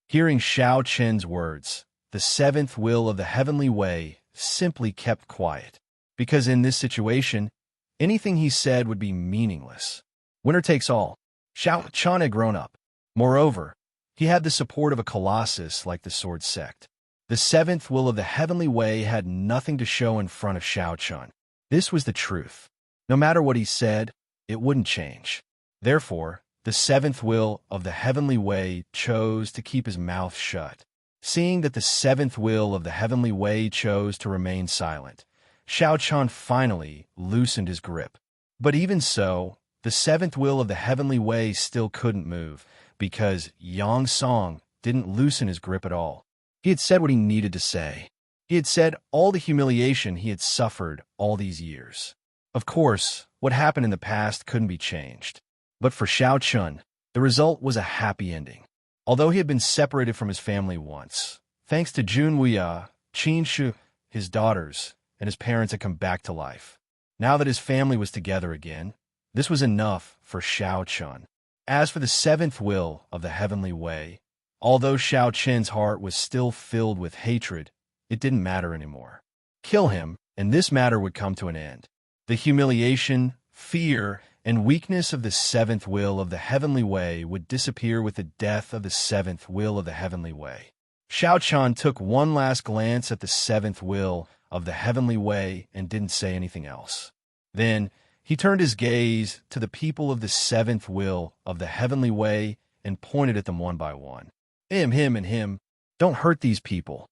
Hearing Shao Chen's words, the seventh will of the heavenly way simply kept quiet, because in this situation, anything he said would be meaningless. Winner takes all. Shao Chun had grown up. Moreover, he had the support of a colossus like the Sword Sect. The seventh will of the heavenly way had nothing to show in front of Shao Chun. This was the truth. No matter what he said, it wouldn't change. Therefore, the seventh will of the heavenly way chose to keep his mouth shut. Seeing that the seventh will of the heavenly way chose to remain silent, Shao Chun finally loosened his grip. But even so, the seventh will of the heavenly way still couldn't move, because Yang Song didn't loosen his grip at all. He had said what he needed to say. He had said all the humiliation he had suffered all these years. Of course, what happened in the past couldn't be changed. But for Shao Chun, the result was a happy ending. Although he had been separated from his family once, thanks to Jun Wuya, Qin Shu, his daughters, and his parents had come back to life. Now that his family was together again, this was enough for Shao Chun. As for the seventh will of the heavenly way, although Shao Chen's heart was still filled with hatred, it didn't matter anymore. Kill him, and this matter would come to an end. The humiliation, fear, and weakness of the seventh will of the heavenly way would disappear with the death of the seventh will of the heavenly way. Shao Chun took one last glance at the seventh will of the heavenly way and didn't say anything else. Then, he turned his gaze to the people of the seventh will of the heavenly way and pointed at them one by one. Him, and him. Don't hurt these people.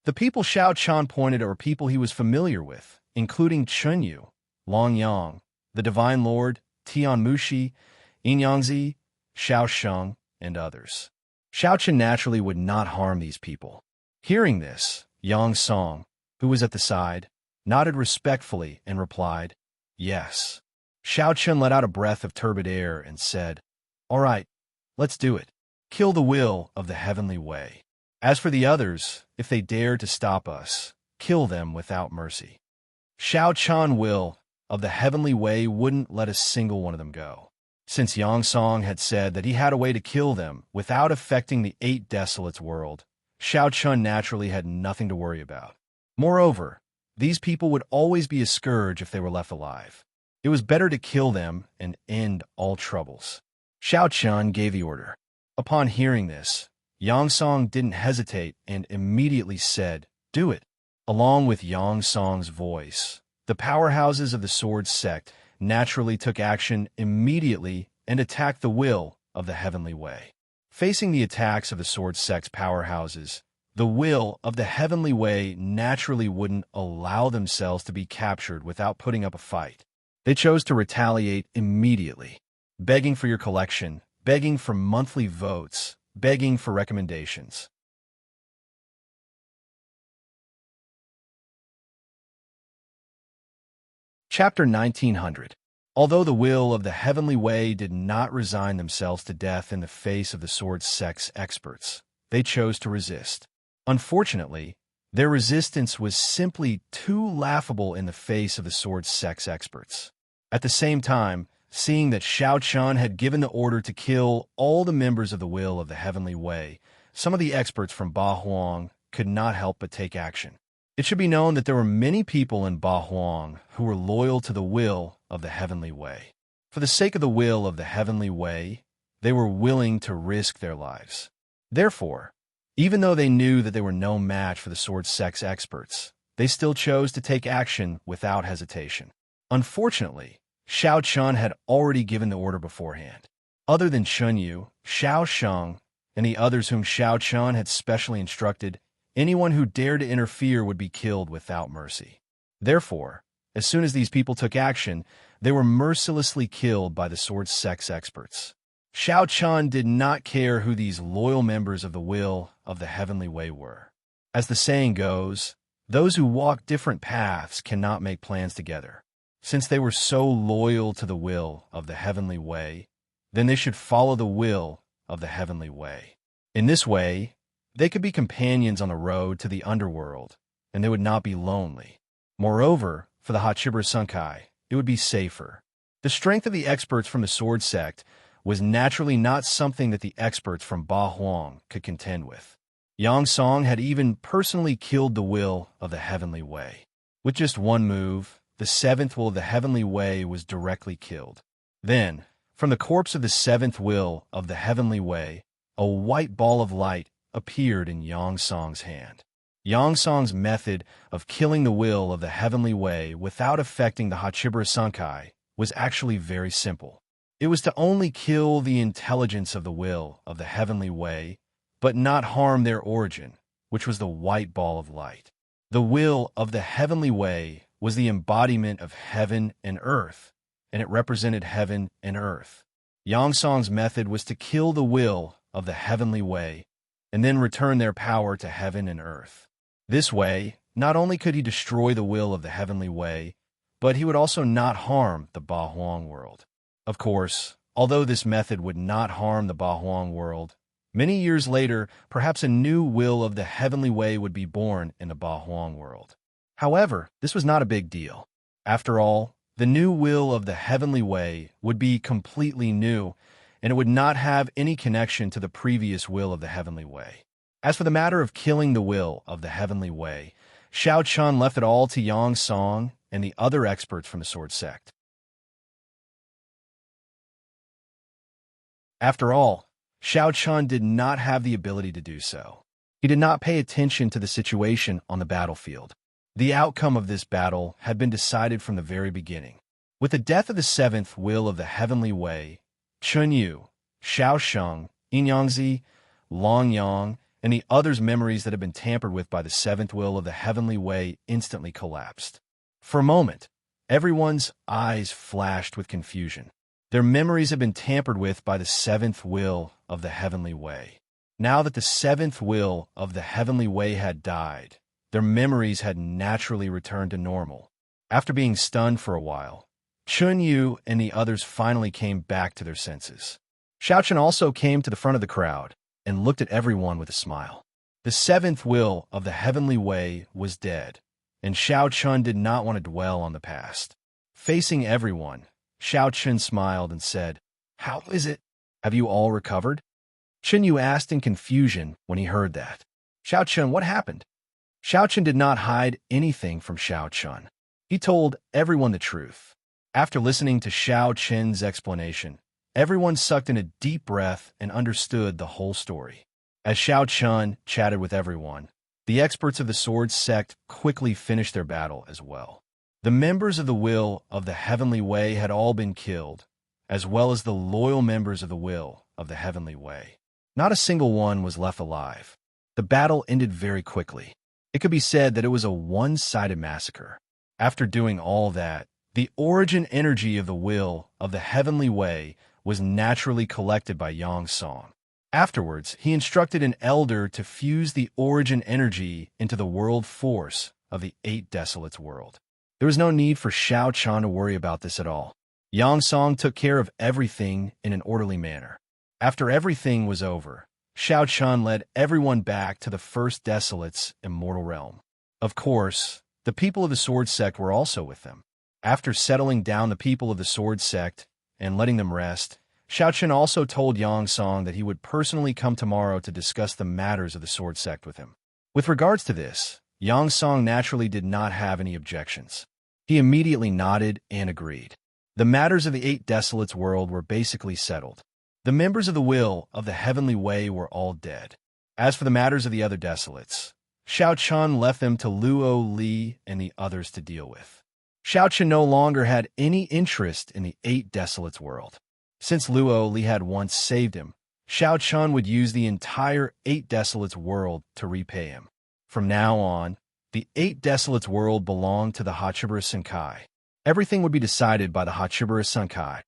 The people Shao Chun pointed at were people he was familiar with, including Chun Yu, Long Yang, the Divine Lord, Tian Mushi, Yin Yangzi, Shao Sheng, and others. Shao Chun naturally would not harm these people. Hearing this, Yang Song, who was at the side, nodded respectfully and replied, "Yes." Shao Chun let out a breath of turbid air and said, "All right, let's do it. Kill the will of the heavenly way. As for the others, if they dare to stop us, kill them without mercy." Shao Chun will of the heavenly way wouldn't let a single one of them go. Since Yang Song had said that he had a way to kill them without affecting the Eight Desolates world, Shao Chun naturally had nothing to worry about. Moreover, these people would always be a scourge if they were left alive. It was better to kill them and end all troubles. Shao Chun gave the order. Upon hearing this, Yang Song didn't hesitate and immediately said, "Do it." Along with Yang Song's voice, the powerhouses of the Sword Sect naturally took action immediately and attacked the will of the heavenly way. Facing the attacks of the Sword Sect's powerhouses, the will of the heavenly way naturally wouldn't allow themselves to be captured without putting up a fight. They chose to retaliate immediately, begging for your collection, begging for monthly votes, begging for recommendations. Chapter 1900. Although the will of the heavenly way did not resign themselves to death in the face of the Sword Sect's experts, they chose to resist. Unfortunately, their resistance was simply too laughable in the face of the Sword Sect's experts. At the same time, seeing that Shao Chun had given the order to kill all the members of the will of the heavenly way, some of the experts from Ba Huang could not help but take action. It should be known that there were many people in Ba Huang who were loyal to the will of the heavenly way. For the sake of the will of the heavenly way, they were willing to risk their lives. Therefore, even though they knew that they were no match for the Sword Sect's experts, they still chose to take action without hesitation. Unfortunately, Shao Chun had already given the order beforehand. Other than Chun Yu, Shao Sheng, and the others whom Shao Chun had specially instructed, anyone who dared to interfere would be killed without mercy. Therefore, as soon as these people took action, they were mercilessly killed by the Sword Sect's experts. Shao Chun did not care who these loyal members of the will of the Heavenly Way were. As the saying goes, those who walk different paths cannot make plans together. Since they were so loyal to the will of the Heavenly Way, then they should follow the will of the Heavenly Way. In this way, they could be companions on the road to the underworld, and they would not be lonely. Moreover, for the Hachibura Sunkai, it would be safer. The strength of the experts from the Sword Sect was naturally not something that the experts from Ba Huang could contend with. Yang Song had even personally killed the will of the Heavenly Way. With just one move, the seventh will of the Heavenly Way was directly killed. Then, from the corpse of the seventh will of the Heavenly Way, a white ball of light appeared in Yang Song's hand. Yang Song's method of killing the will of the Heavenly Way without affecting the Hachibura Sunkai was actually very simple. It was to only kill the intelligence of the will of the Heavenly Way, but not harm their origin, which was the white ball of light. The will of the Heavenly Way was the embodiment of heaven and earth, and it represented heaven and earth. Yang Song's method was to kill the will of the Heavenly Way, and then return their power to heaven and earth. This way, not only could he destroy the will of the Heavenly Way, but he would also not harm the Ba Huang world. Of course, although this method would not harm the Ba Huang world, many years later, perhaps a new will of the Heavenly Way would be born in the Ba Huang world. However, this was not a big deal. After all, the new will of the Heavenly Way would be completely new, and it would not have any connection to the previous will of the Heavenly Way. As for the matter of killing the will of the Heavenly Way, Shao Chun left it all to Yang Song and the other experts from the Sword Sect. After all, Shao Chun did not have the ability to do so. He did not pay attention to the situation on the battlefield. The outcome of this battle had been decided from the very beginning. With the death of the seventh will of the Heavenly Way, Chun Yu, Shao Sheng, Yin Yangzi, Long Yang, and the others' memories that had been tampered with by the seventh will of the Heavenly Way instantly collapsed. For a moment, everyone's eyes flashed with confusion. Their memories had been tampered with by the seventh will of the Heavenly Way. Now that the seventh will of the Heavenly Way had died, their memories had naturally returned to normal. After being stunned for a while, Chun Yu and the others finally came back to their senses. Shao Chun also came to the front of the crowd and looked at everyone with a smile. The seventh will of the Heavenly Way was dead, and Shao Chun did not want to dwell on the past. Facing everyone, Shao Chun smiled and said, "How is it? Have you all recovered?" Chun Yu asked in confusion when he heard that. "Shao Chun, what happened?" Shao Chun did not hide anything from Shao Chun. He told everyone the truth. After listening to Shao Chun's explanation, everyone sucked in a deep breath and understood the whole story. As Shao Chun chatted with everyone, the experts of the Sword Sect quickly finished their battle as well. The members of the will of the Heavenly Way had all been killed, as well as the loyal members of the will of the Heavenly Way. Not a single one was left alive. The battle ended very quickly. It could be said that it was a one-sided massacre. After doing all that, the origin energy of the will of the Heavenly Way was naturally collected by Yang Song. Afterwards, he instructed an elder to fuse the origin energy into the world force of the Eight Desolates world. There was no need for Shao Chun to worry about this at all. Yang Song took care of everything in an orderly manner. After everything was over, Shao Chun led everyone back to the First Desolate's immortal realm. Of course, the people of the Sword Sect were also with them. After settling down the people of the Sword Sect and letting them rest, Shao Chun also told Yang Song that he would personally come tomorrow to discuss the matters of the Sword Sect with him. With regards to this, Yang Song naturally did not have any objections. He immediately nodded and agreed. The matters of the Eight Desolates world were basically settled. The members of the will of the Heavenly Way were all dead. As for the matters of the other Desolates, Shao Chun left them to Luo Li and the others to deal with. Shao Chun no longer had any interest in the Eight Desolates world. Since Luo Li had once saved him, Shao Chun would use the entire Eight Desolates world to repay him. From now on, the Eight Desolates world belonged to the Hachibura Sunkai. Everything would be decided by the Hachibura Sunkai.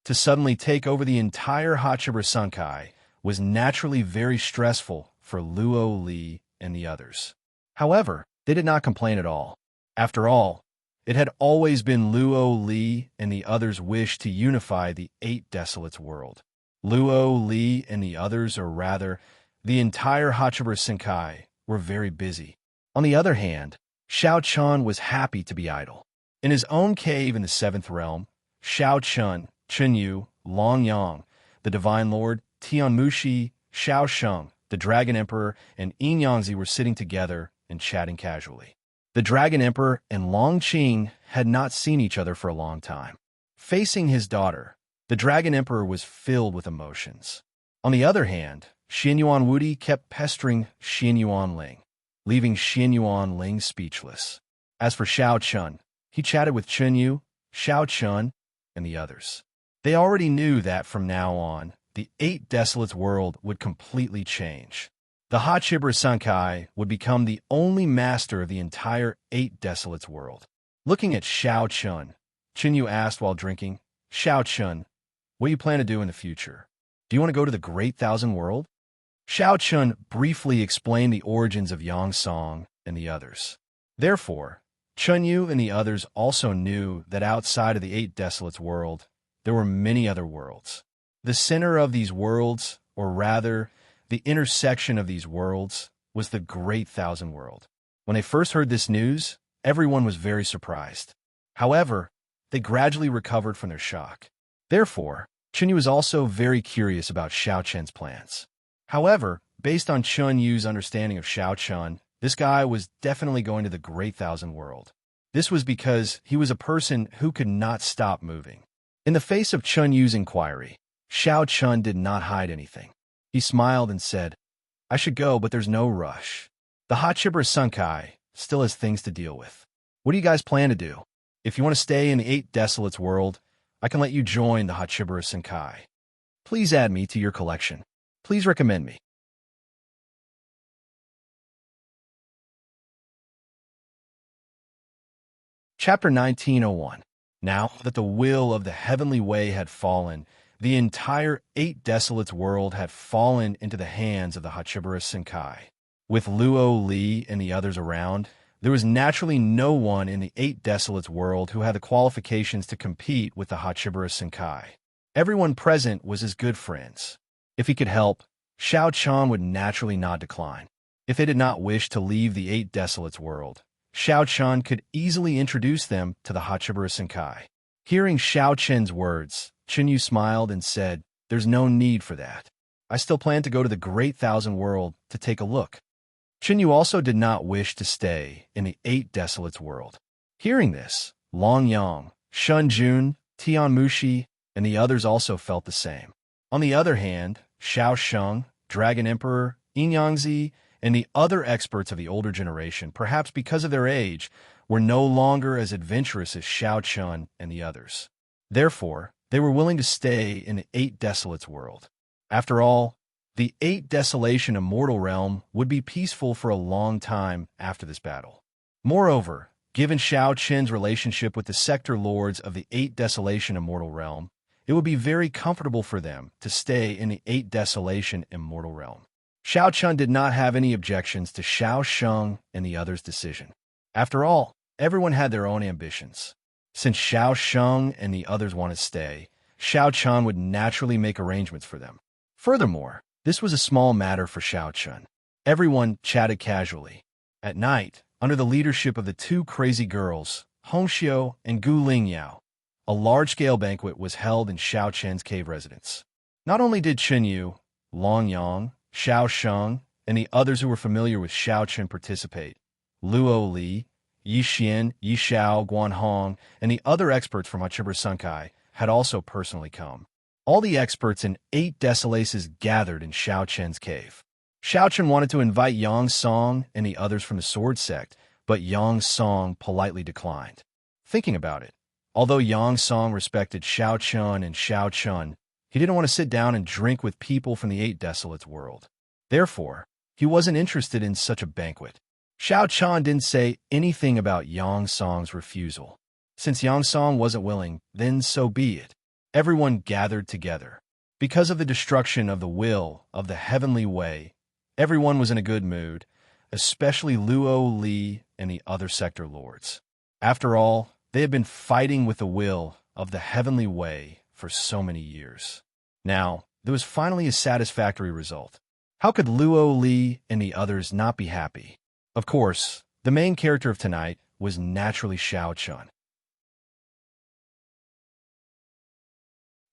to suddenly take over the entire Hachiba Sunkai was naturally very stressful for Luo Li and the others. However, they did not complain at all. After all, it had always been Luo Li and the others' wish to unify the Eight Desolates world. Luo Li and the others, or rather, the entire Hachiba Senkai, were very busy. On the other hand, Xiao Chun was happy to be idle. In his own cave in the Seventh Realm, Xiao Chun, Chen Yu, Long Yang, the Divine Lord, Tian Mushi, Xiao Sheng, the Dragon Emperor, and Yin Yangzi were sitting together and chatting casually. The Dragon Emperor and Long Qing had not seen each other for a long time. Facing his daughter, the Dragon Emperor was filled with emotions. On the other hand, Xianyuan Wudi kept pestering Xianyuan Ling, leaving Xianyuan Ling speechless. As for Xiao Chun, he chatted with Chen Yu, Xiao Chun, and the others. They already knew that from now on, the Eight Desolates world would completely change. The Hachiba Sankai would become the only master of the entire Eight Desolates world. Looking at Xiao Chun, Chen Yu asked while drinking, "Xiao Chun, what do you plan to do in the future? Do you want to go to the Great Thousand World?" Xiao Chun briefly explained the origins of Yang Song and the others. Therefore, Chen Yu and the others also knew that outside of the Eight Desolates world, there were many other worlds. The center of these worlds, or rather, the intersection of these worlds, was the Great Thousand World. When they first heard this news, everyone was very surprised. However, they gradually recovered from their shock. Therefore, Chen Yu was also very curious about Xiao Chun's plans. However, based on Chen Yu's understanding of Xiao Chun, this guy was definitely going to the Great Thousand World. This was because he was a person who could not stop moving. In the face of Chen Yu's inquiry, Xiao Chun did not hide anything. He smiled and said, "I should go, but there's no rush. The Hachiba Sunkai still has things to deal with. What do you guys plan to do? If you want to stay in the Eight Desolates world, I can let you join the Hachiba Sunkai. Please add me to your collection. Please recommend me." Chapter 1901. Now that the will of the Heavenly Way had fallen, the entire Eight Desolates world had fallen into the hands of the Hachiba Senkai. With Luo Li and the others around, there was naturally no one in the Eight Desolates world who had the qualifications to compete with the Hachiba Senkai. Everyone present was his good friends. If he could help, Xiao Chun would naturally not decline. If they did not wish to leave the Eight Desolates world, Xiao Chun could easily introduce them to the Hachiba Senkai. Hearing Xiao Chun's words, Chen Yu smiled and said, "There's no need for that. I still plan to go to the Great Thousand World to take a look." Chen Yu also did not wish to stay in the Eight Desolates world. Hearing this, Long Yang, Shun Jun, Tian Mushi, and the others also felt the same. On the other hand, Xiao Sheng, Dragon Emperor, Yin Yangzi, and the other experts of the older generation, perhaps because of their age, were no longer as adventurous as Xiao Chun and the others. Therefore, they were willing to stay in the Eight Desolates world. After all, the Eight Desolation Immortal Realm would be peaceful for a long time after this battle. Moreover, given Xiao Chun's relationship with the Sector Lords of the Eight Desolation Immortal Realm, it would be very comfortable for them to stay in the Eight Desolation Immortal Realm. Xiao Chun did not have any objections to Xiao Sheng and the others' decision. After all, everyone had their own ambitions. Since Xiao Sheng and the others wanted to stay, Xiao Chun would naturally make arrangements for them. Furthermore, this was a small matter for Xiao Chun. Everyone chatted casually. At night, under the leadership of the two crazy girls, Hong Xiu and Gu Lingyao, a large-scale banquet was held in Xiao Chun's cave residence. Not only did Chen Yu, Long Yang, Xiao Sheng, and the others who were familiar with Xiao Chun participate, Luo Li, Yi Xian, Yi Xiao, Guan Hong, and the other experts from Hachiba Sunkai had also personally come. All the experts in Eight Desolaces gathered in Xiao Chun's cave. Xiao Chun wanted to invite Yang Song and the others from the Sword Sect, but Yang Song politely declined. Thinking about it, although Yang Song respected Xiao Chun and Xiao Chun, he didn't want to sit down and drink with people from the Eight Desolates world. Therefore, he wasn't interested in such a banquet. Xiao Chun didn't say anything about Yang Song's refusal. Since Yang Song wasn't willing, then so be it. everyone gathered together. Because of the destruction of the will of the heavenly way, everyone was in a good mood, especially Luo Li and the other sector lords. After all, they had been fighting with the will of the heavenly way for so many years. Now, there was finally a satisfactory result. How could Luo Li and the others not be happy? Of course, the main character of tonight was naturally Shao Chun.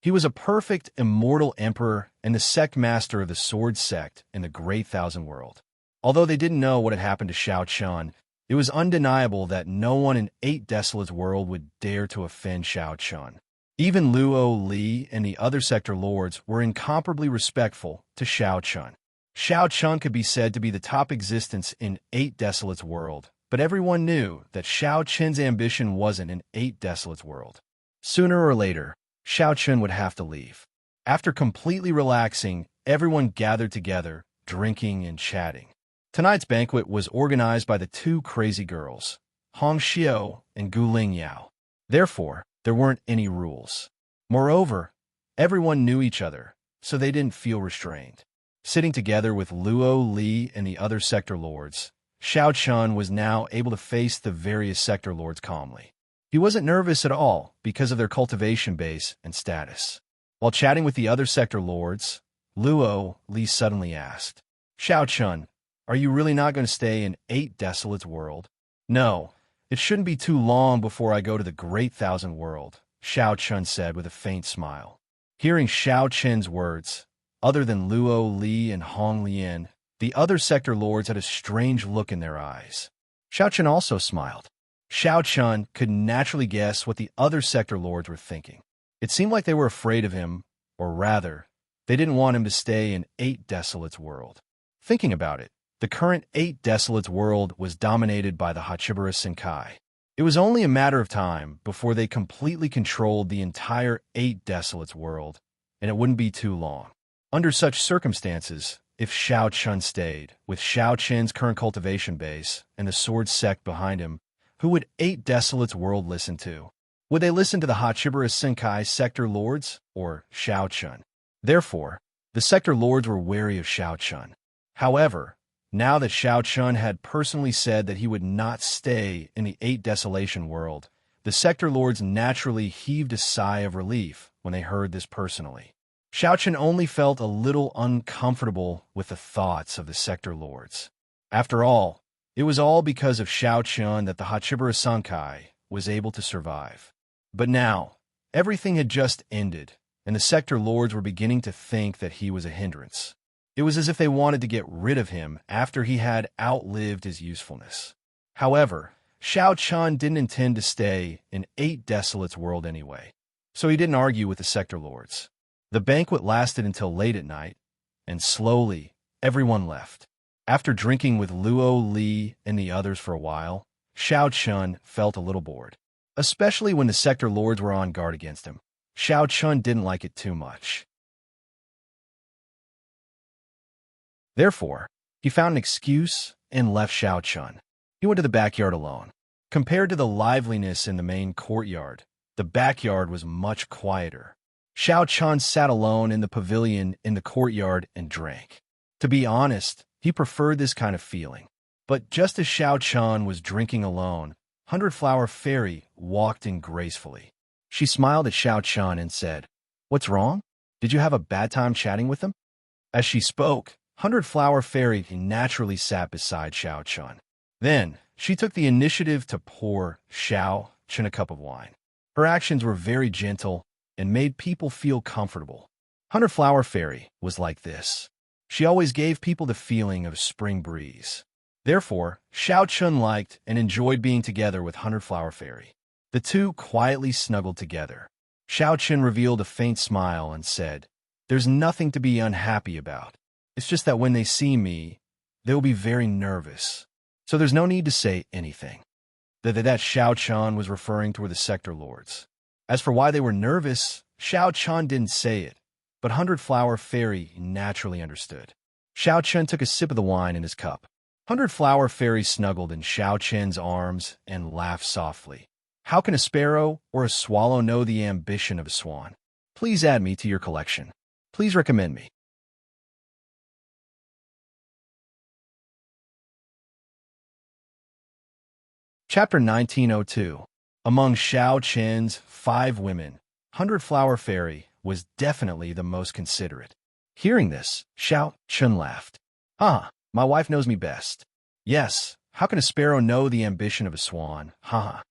He was a perfect, immortal emperor and the sect master of the sword sect in the Great Thousand World. Although they didn't know what had happened to Shao Chun, it was undeniable that no one in 8 Desolate's world would dare to offend Shao Chun. Even Luo Li and the other sector lords were incomparably respectful to Shao Chun. Shao Chun could be said to be the top existence in 8 Desolate's world, but everyone knew that Shao Chun's ambition wasn't in 8 Desolate's world. Sooner or later, Shao Chun would have to leave. After completely relaxing, everyone gathered together, drinking and chatting. Tonight's banquet was organized by the 2 crazy girls, Hong Xiao and Gu Lingyao. Therefore, there weren't any rules. Moreover, everyone knew each other, so they didn't feel restrained. Sitting together with Luo Li and the other sector lords, Shao Chun was now able to face the various sector lords calmly. He wasn't nervous at all because of their cultivation base and status. While chatting with the other sector lords, Luo Li suddenly asked, "Shao Chun, are you really not going to stay in 8 Desolate's world?" "No, it shouldn't be too long before I go to the Great Thousand World," Shao Chun said with a faint smile. Hearing Shao Chun's words, other than Luo Li and Hong Lian, the other sector lords had a strange look in their eyes. Shao Chun also smiled. Shao Chun could naturally guess what the other sector lords were thinking. It seemed like they were afraid of him, or rather, they didn't want him to stay in 8 Desolate's world. Thinking about it, the current 8 Desolate's world was dominated by the Hachibara Senkai. It was only a matter of time before they completely controlled the entire 8 Desolate's world, and it wouldn't be too long. Under such circumstances, if Shao Chun stayed, with Shao Chun's current cultivation base and the sword sect behind him, who would 8 Desolate's world listen to? Would they listen to the Hachibara Senkai sector lords or Shao Chun? Therefore, the sector lords were wary of Shao Chun. However, now that Shao Chun had personally said that he would not stay in the 8 Desolation world, the sector lords naturally heaved a sigh of relief when they heard this personally. Shao Chun only felt a little uncomfortable with the thoughts of the sector lords. After all, it was all because of Shao Chun that the Hachibara Senkai was able to survive. But now, everything had just ended, and the sector lords were beginning to think that he was a hindrance. It was as if they wanted to get rid of him after he had outlived his usefulness. However, Shao Chun didn't intend to stay in 8 Desolate's world anyway, so he didn't argue with the sector lords. The banquet lasted until late at night, and slowly, everyone left. After drinking with Luo Li and the others for a while, Shao Chun felt a little bored, especially when the sector lords were on guard against him. Shao Chun didn't like it too much. Therefore, he found an excuse and left Shao Chun. He went to the backyard alone. Compared to the liveliness in the main courtyard, the backyard was much quieter. Shao Chun sat alone in the pavilion in the courtyard and drank. To be honest, he preferred this kind of feeling. But just as Shao Chun was drinking alone, Hundred Flower Fairy walked in gracefully. She smiled at Shao Chun and said, "What's wrong? Did you have a bad time chatting with him?" As she spoke, Hundred Flower Fairy naturally sat beside Shao Chun. Then, she took the initiative to pour Shao Chun a cup of wine. Her actions were very gentle and made people feel comfortable. Hundred Flower Fairy was like this. She always gave people the feeling of a spring breeze. Therefore, Shao Chun liked and enjoyed being together with Hundred Flower Fairy. The two quietly snuggled together. Shao Chun revealed a faint smile and said, "There's nothing to be unhappy about. It's just that when they see me, they will be very nervous. So there's no need to say anything." That Shao Chun was referring to were the sector lords. As for why they were nervous, Shao Chun didn't say it, but Hundred Flower Fairy naturally understood. Shao Chun took a sip of the wine in his cup. Hundred Flower Fairy snuggled in Shao Chun's arms and laughed softly. How can a sparrow or a swallow know the ambition of a swan? Please add me to your collection. Please recommend me. Chapter 1902. Among Xiao Qian's 5 women, Hundred Flower Fairy was definitely the most considerate. Hearing this, Xiao Qian laughed. Ah, my wife knows me best. Yes, how can a sparrow know the ambition of a swan? Ha ha.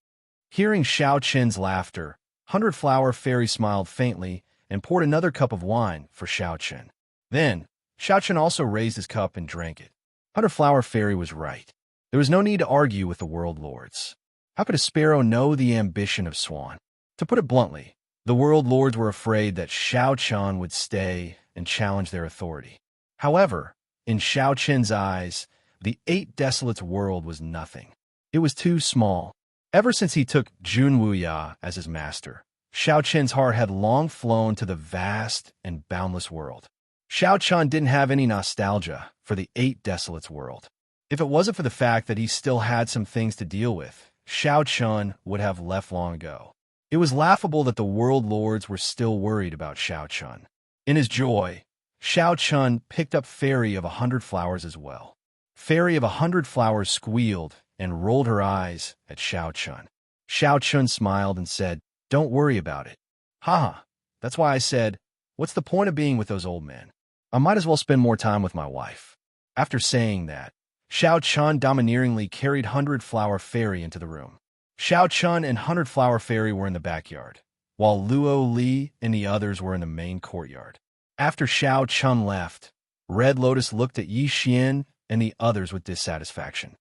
Hearing Xiao Qian's laughter, Hundred Flower Fairy smiled faintly and poured another cup of wine for Xiao Qian. Then, Xiao Qian also raised his cup and drank it. Hundred Flower Fairy was right. There was no need to argue with the world lords. How could a sparrow know the ambition of swan? To put it bluntly, the world lords were afraid that Xiao Qian would stay and challenge their authority. However, in Xiao Qian's eyes, the 8 Desolates world was nothing. It was too small. Ever since he took Jun Wuya as his master, Xiao Qian's heart had long flown to the vast and boundless world. Xiao Qian didn't have any nostalgia for the 8 Desolates world. If it wasn't for the fact that he still had some things to deal with, Xiao Qian would have left long ago. It was laughable that the world lords were still worried about Xiao Qian. In his joy, Xiao Qian picked up Fairy of 100 Flowers as well. Fairy of 100 Flowers squealed and rolled her eyes at Xiao Qian. Xiao Qian smiled and said, "Don't worry about it." Haha, that's why I said, what's the point of being with those old men? I might as well spend more time with my wife. After saying that, Xiao Qian domineeringly carried Hundred Flower Fairy into the room. Xiao Qian and Hundred Flower Fairy were in the backyard, while Luo Li and the others were in the main courtyard. After Xiao Qian left, Red Lotus looked at Yi Xian and the others with dissatisfaction.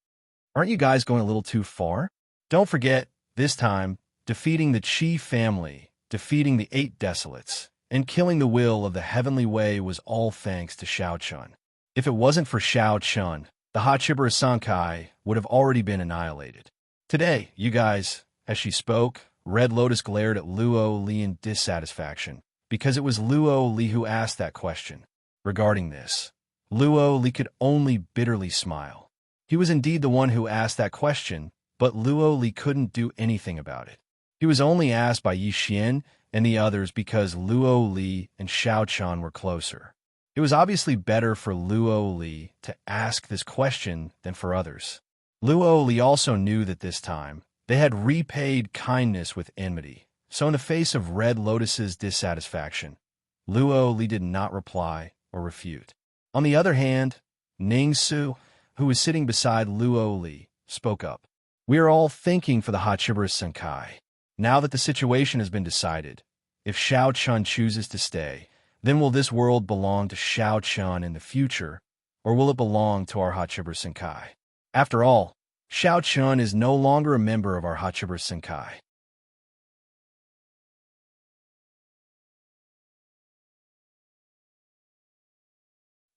Aren't you guys going a little too far? Don't forget, this time, defeating the Qi family, defeating the 8 Desolates, and killing the will of the Heavenly Way was all thanks to Xiao Qian. If it wasn't for Xiao Qian, the Hachibara Sankai would have already been annihilated. Today, you guys, as she spoke, Red Lotus glared at Luo Li in dissatisfaction, because it was Luo Li who asked that question. Regarding this, Luo Li could only bitterly smile. He was indeed the one who asked that question, but Luo Li couldn't do anything about it. He was only asked by Yi Xian and the others because Luo Li and Xiao Qian were closer. It was obviously better for Luo Li to ask this question than for others. Luo Li also knew that this time, they had repaid kindness with enmity, so in the face of Red Lotus's dissatisfaction, Luo Li did not reply or refute. On the other hand, Ning Su, who was sitting beside Luo Li, spoke up. We are all thinking for the Hachibara Sankai. Now that the situation has been decided, if Xiao Qian chooses to stay, then will this world belong to Xiao Qian in the future, or will it belong to our Hachibara Sankai? After all, Xiao Qian is no longer a member of our Hachibara Sankai.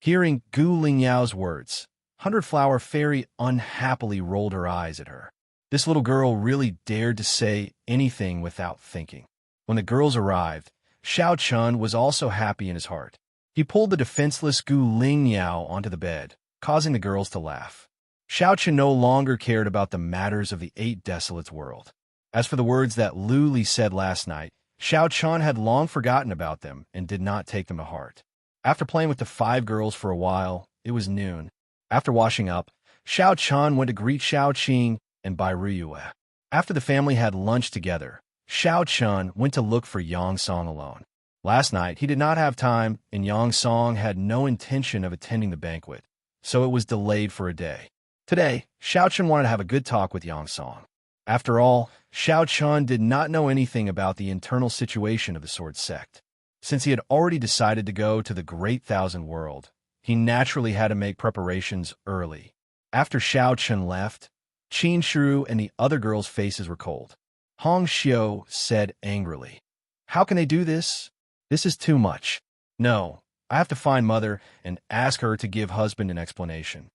Hearing Gu Lingyao's words, Hundred Flower Fairy unhappily rolled her eyes at her. This little girl really dared to say anything without thinking. When the girls arrived, Xiao Qian was also happy in his heart. He pulled the defenseless Gu Lingyao onto the bed, causing the girls to laugh. Xiao Qian no longer cared about the matters of the 8 Desolates world. As for the words that Lu Li said last night, Xiao Qian had long forgotten about them and did not take them to heart. After playing with the 5 girls for a while, it was noon. After washing up, Xiao Qian went to greet Xiao Qing and Bai Ruyue. After the family had lunch together, Xiao Qian went to look for Yang Song alone. Last night, he did not have time, and Yang Song had no intention of attending the banquet, so it was delayed for a day. Today, Xiao Qian wanted to have a good talk with Yang Song. After all, Xiao Qian did not know anything about the internal situation of the Sword Sect. Since he had already decided to go to the Great Thousand World, he naturally had to make preparations early. After Xiao Qian left, Qin Shi and the other girls' faces were cold. Hong Xiu said angrily, "How can they do this? This is too much. No, I have to find Mother and ask her to give husband an explanation."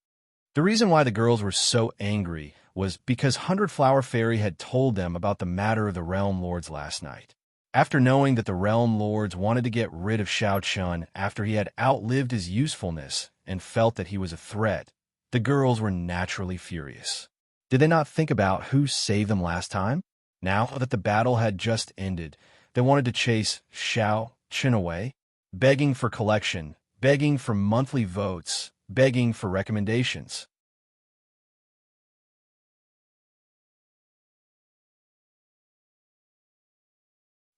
The reason why the girls were so angry was because Hundred Flower Fairy had told them about the matter of the Realm Lords last night. After knowing that the Realm Lords wanted to get rid of Xiao Qian after he had outlived his usefulness and felt that he was a threat, the girls were naturally furious. Did they not think about who saved them last time? Now that the battle had just ended, they wanted to chase Xiao Chen away, begging for collection, begging for monthly votes, begging for recommendations.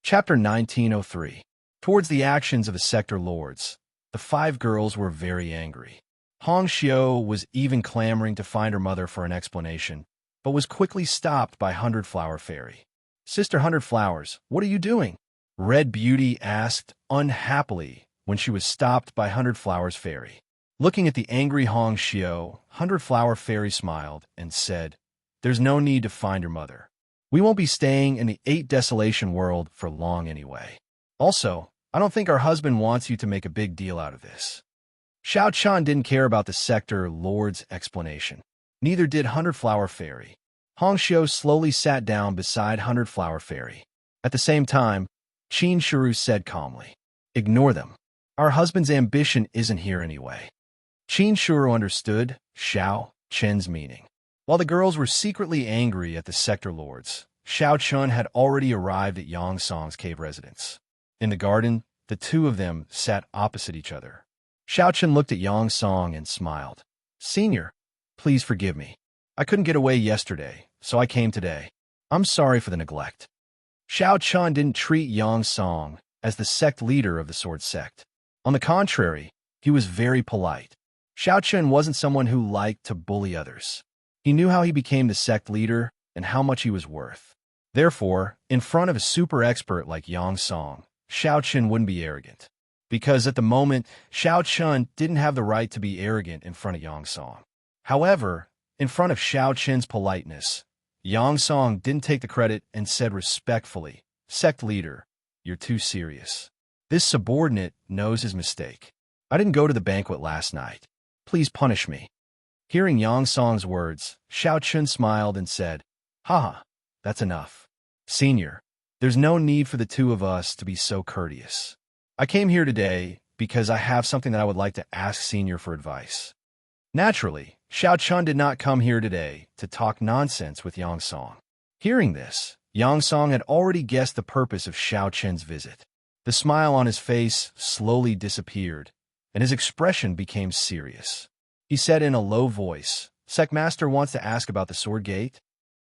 Chapter 1903. Towards the actions of the sector lords, the five girls were very angry. Hong Xiao was even clamoring to find her mother for an explanation, but was quickly stopped by Hundred Flower Fairy. "Sister Hundred Flowers, what are you doing?" Red Beauty asked unhappily when she was stopped by Hundred Flowers Fairy. Looking at the angry Hong Xiao, Hundred Flower Fairy smiled and said, "There's no need to find your mother. We won't be staying in the 8 Desolation world for long anyway. Also, I don't think our husband wants you to make a big deal out of this." Xiao Chun didn't care about the sector lord's explanation. Neither did Hundred Flower Fairy. Hong Xiao slowly sat down beside Hundred Flower Fairy. At the same time, Qin Shiru said calmly, "Ignore them. Our husband's ambition isn't here anyway." Qin Shiru understood Xiao Chen's meaning. While the girls were secretly angry at the sector lords, Xiao Chun had already arrived at Yang Song's cave residence. In the garden, the two of them sat opposite each other. Xiao Chun looked at Yang Song and smiled. "Senior, please forgive me. I couldn't get away yesterday, so I came today. I'm sorry for the neglect." Xiao Chun didn't treat Yang Song as the sect leader of the sword sect. On the contrary, he was very polite. Xiao Chun wasn't someone who liked to bully others. He knew how he became the sect leader and how much he was worth. Therefore, in front of a super expert like Yang Song, Xiao Chun wouldn't be arrogant. Because at the moment, Xiao Chun didn't have the right to be arrogant in front of Yang Song. However, in front of Xiao Chun's politeness, Yang Song didn't take the credit and said respectfully, "Sect leader, you're too serious. This subordinate knows his mistake. I didn't go to the banquet last night. Please punish me." Hearing Yang Song's words, Xiao Chun smiled and said, "Haha, that's enough. Senior, there's no need for the two of us to be so courteous. I came here today because I have something that I would like to ask Senior for advice." Naturally, Xiao Chun did not come here today to talk nonsense with Yang Song. Hearing this, Yang Song had already guessed the purpose of Xiao Chun's visit. The smile on his face slowly disappeared, and his expression became serious. He said in a low voice, "Sect Master wants to ask about the Sword Gate?"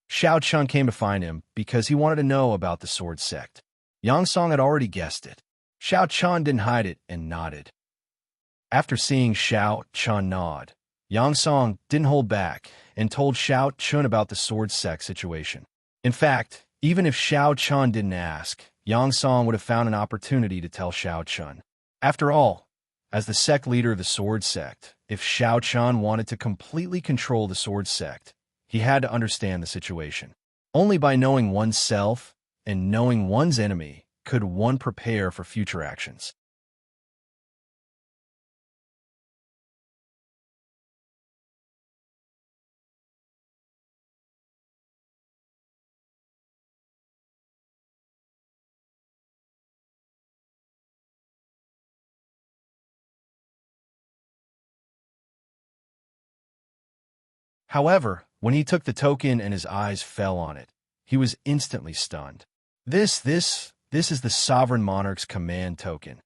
Xiao Chun came to find him because he wanted to know about the Sword Sect. Yang Song had already guessed it. Xiao Chun didn't hide it and nodded. After seeing Xiao Chun nod, Yang Song didn't hold back and told Xiao Chun about the Sword Sect situation. In fact, even if Xiao Chun didn't ask, Yang Song would have found an opportunity to tell Xiao Chun. After all, as the sect leader of the Sword Sect, if Xiao Chun wanted to completely control the Sword Sect, he had to understand the situation. Only by knowing oneself and knowing one's enemy could one prepare for future actions. However, when he took the token and his eyes fell on it, he was instantly stunned. This is the Sovereign Monarch's command token.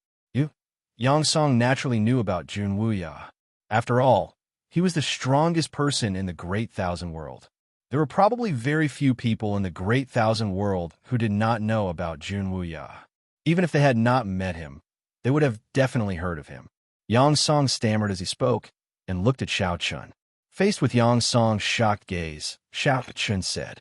Yang Song naturally knew about Jun Wuya. After all, he was the strongest person in the Great Thousand World. There were probably very few people in the Great Thousand World who did not know about Jun Wuya. Even if they had not met him, they would have definitely heard of him. Yang Song stammered as he spoke and looked at Xiao Chun. Faced with Yang Song's shocked gaze, Xiao Chun said,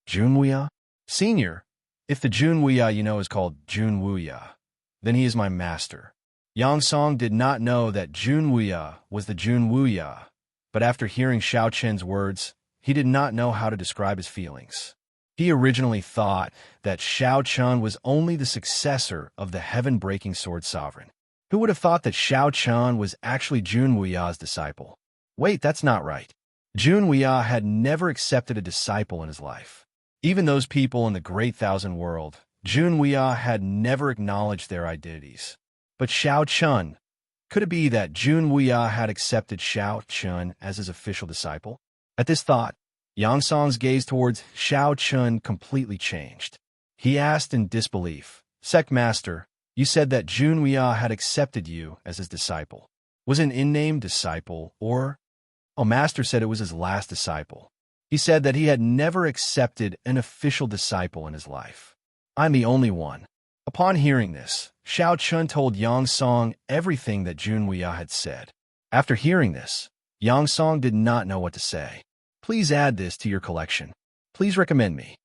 "Jun Wuya? Senior, if the Jun Wuya you know is called Jun Wuya, then he is my master." Yang Song did not know that Jun Wuya was the Jun Wuya, but after hearing Xiao Chun's words, he did not know how to describe his feelings. He originally thought that Xiao Chun was only the successor of the heaven-breaking sword sovereign. Who would have thought that Xiao Chun was actually Jun Wuya's disciple? Wait, that's not right. Jun Wuya had never accepted a disciple in his life. Even those people in the Great Thousand World, Jun Wuya had never acknowledged their identities. But Xiao Chun, could it be that Jun Wuya had accepted Xiao Chun as his official disciple? At this thought, Yang Song's gaze towards Xiao Chun completely changed. He asked in disbelief, "Sect Master, You said that Jun Weia had accepted you as his disciple. Was an in-name disciple, or? Oh, Master said it was his last disciple. He said that he had never accepted an official disciple in his life. I'm the only one. Upon hearing this, Xiao Chun told Yang Song everything that Jun Weia had said. After hearing this, Yang Song did not know what to say. Please add this to your collection. Please recommend me.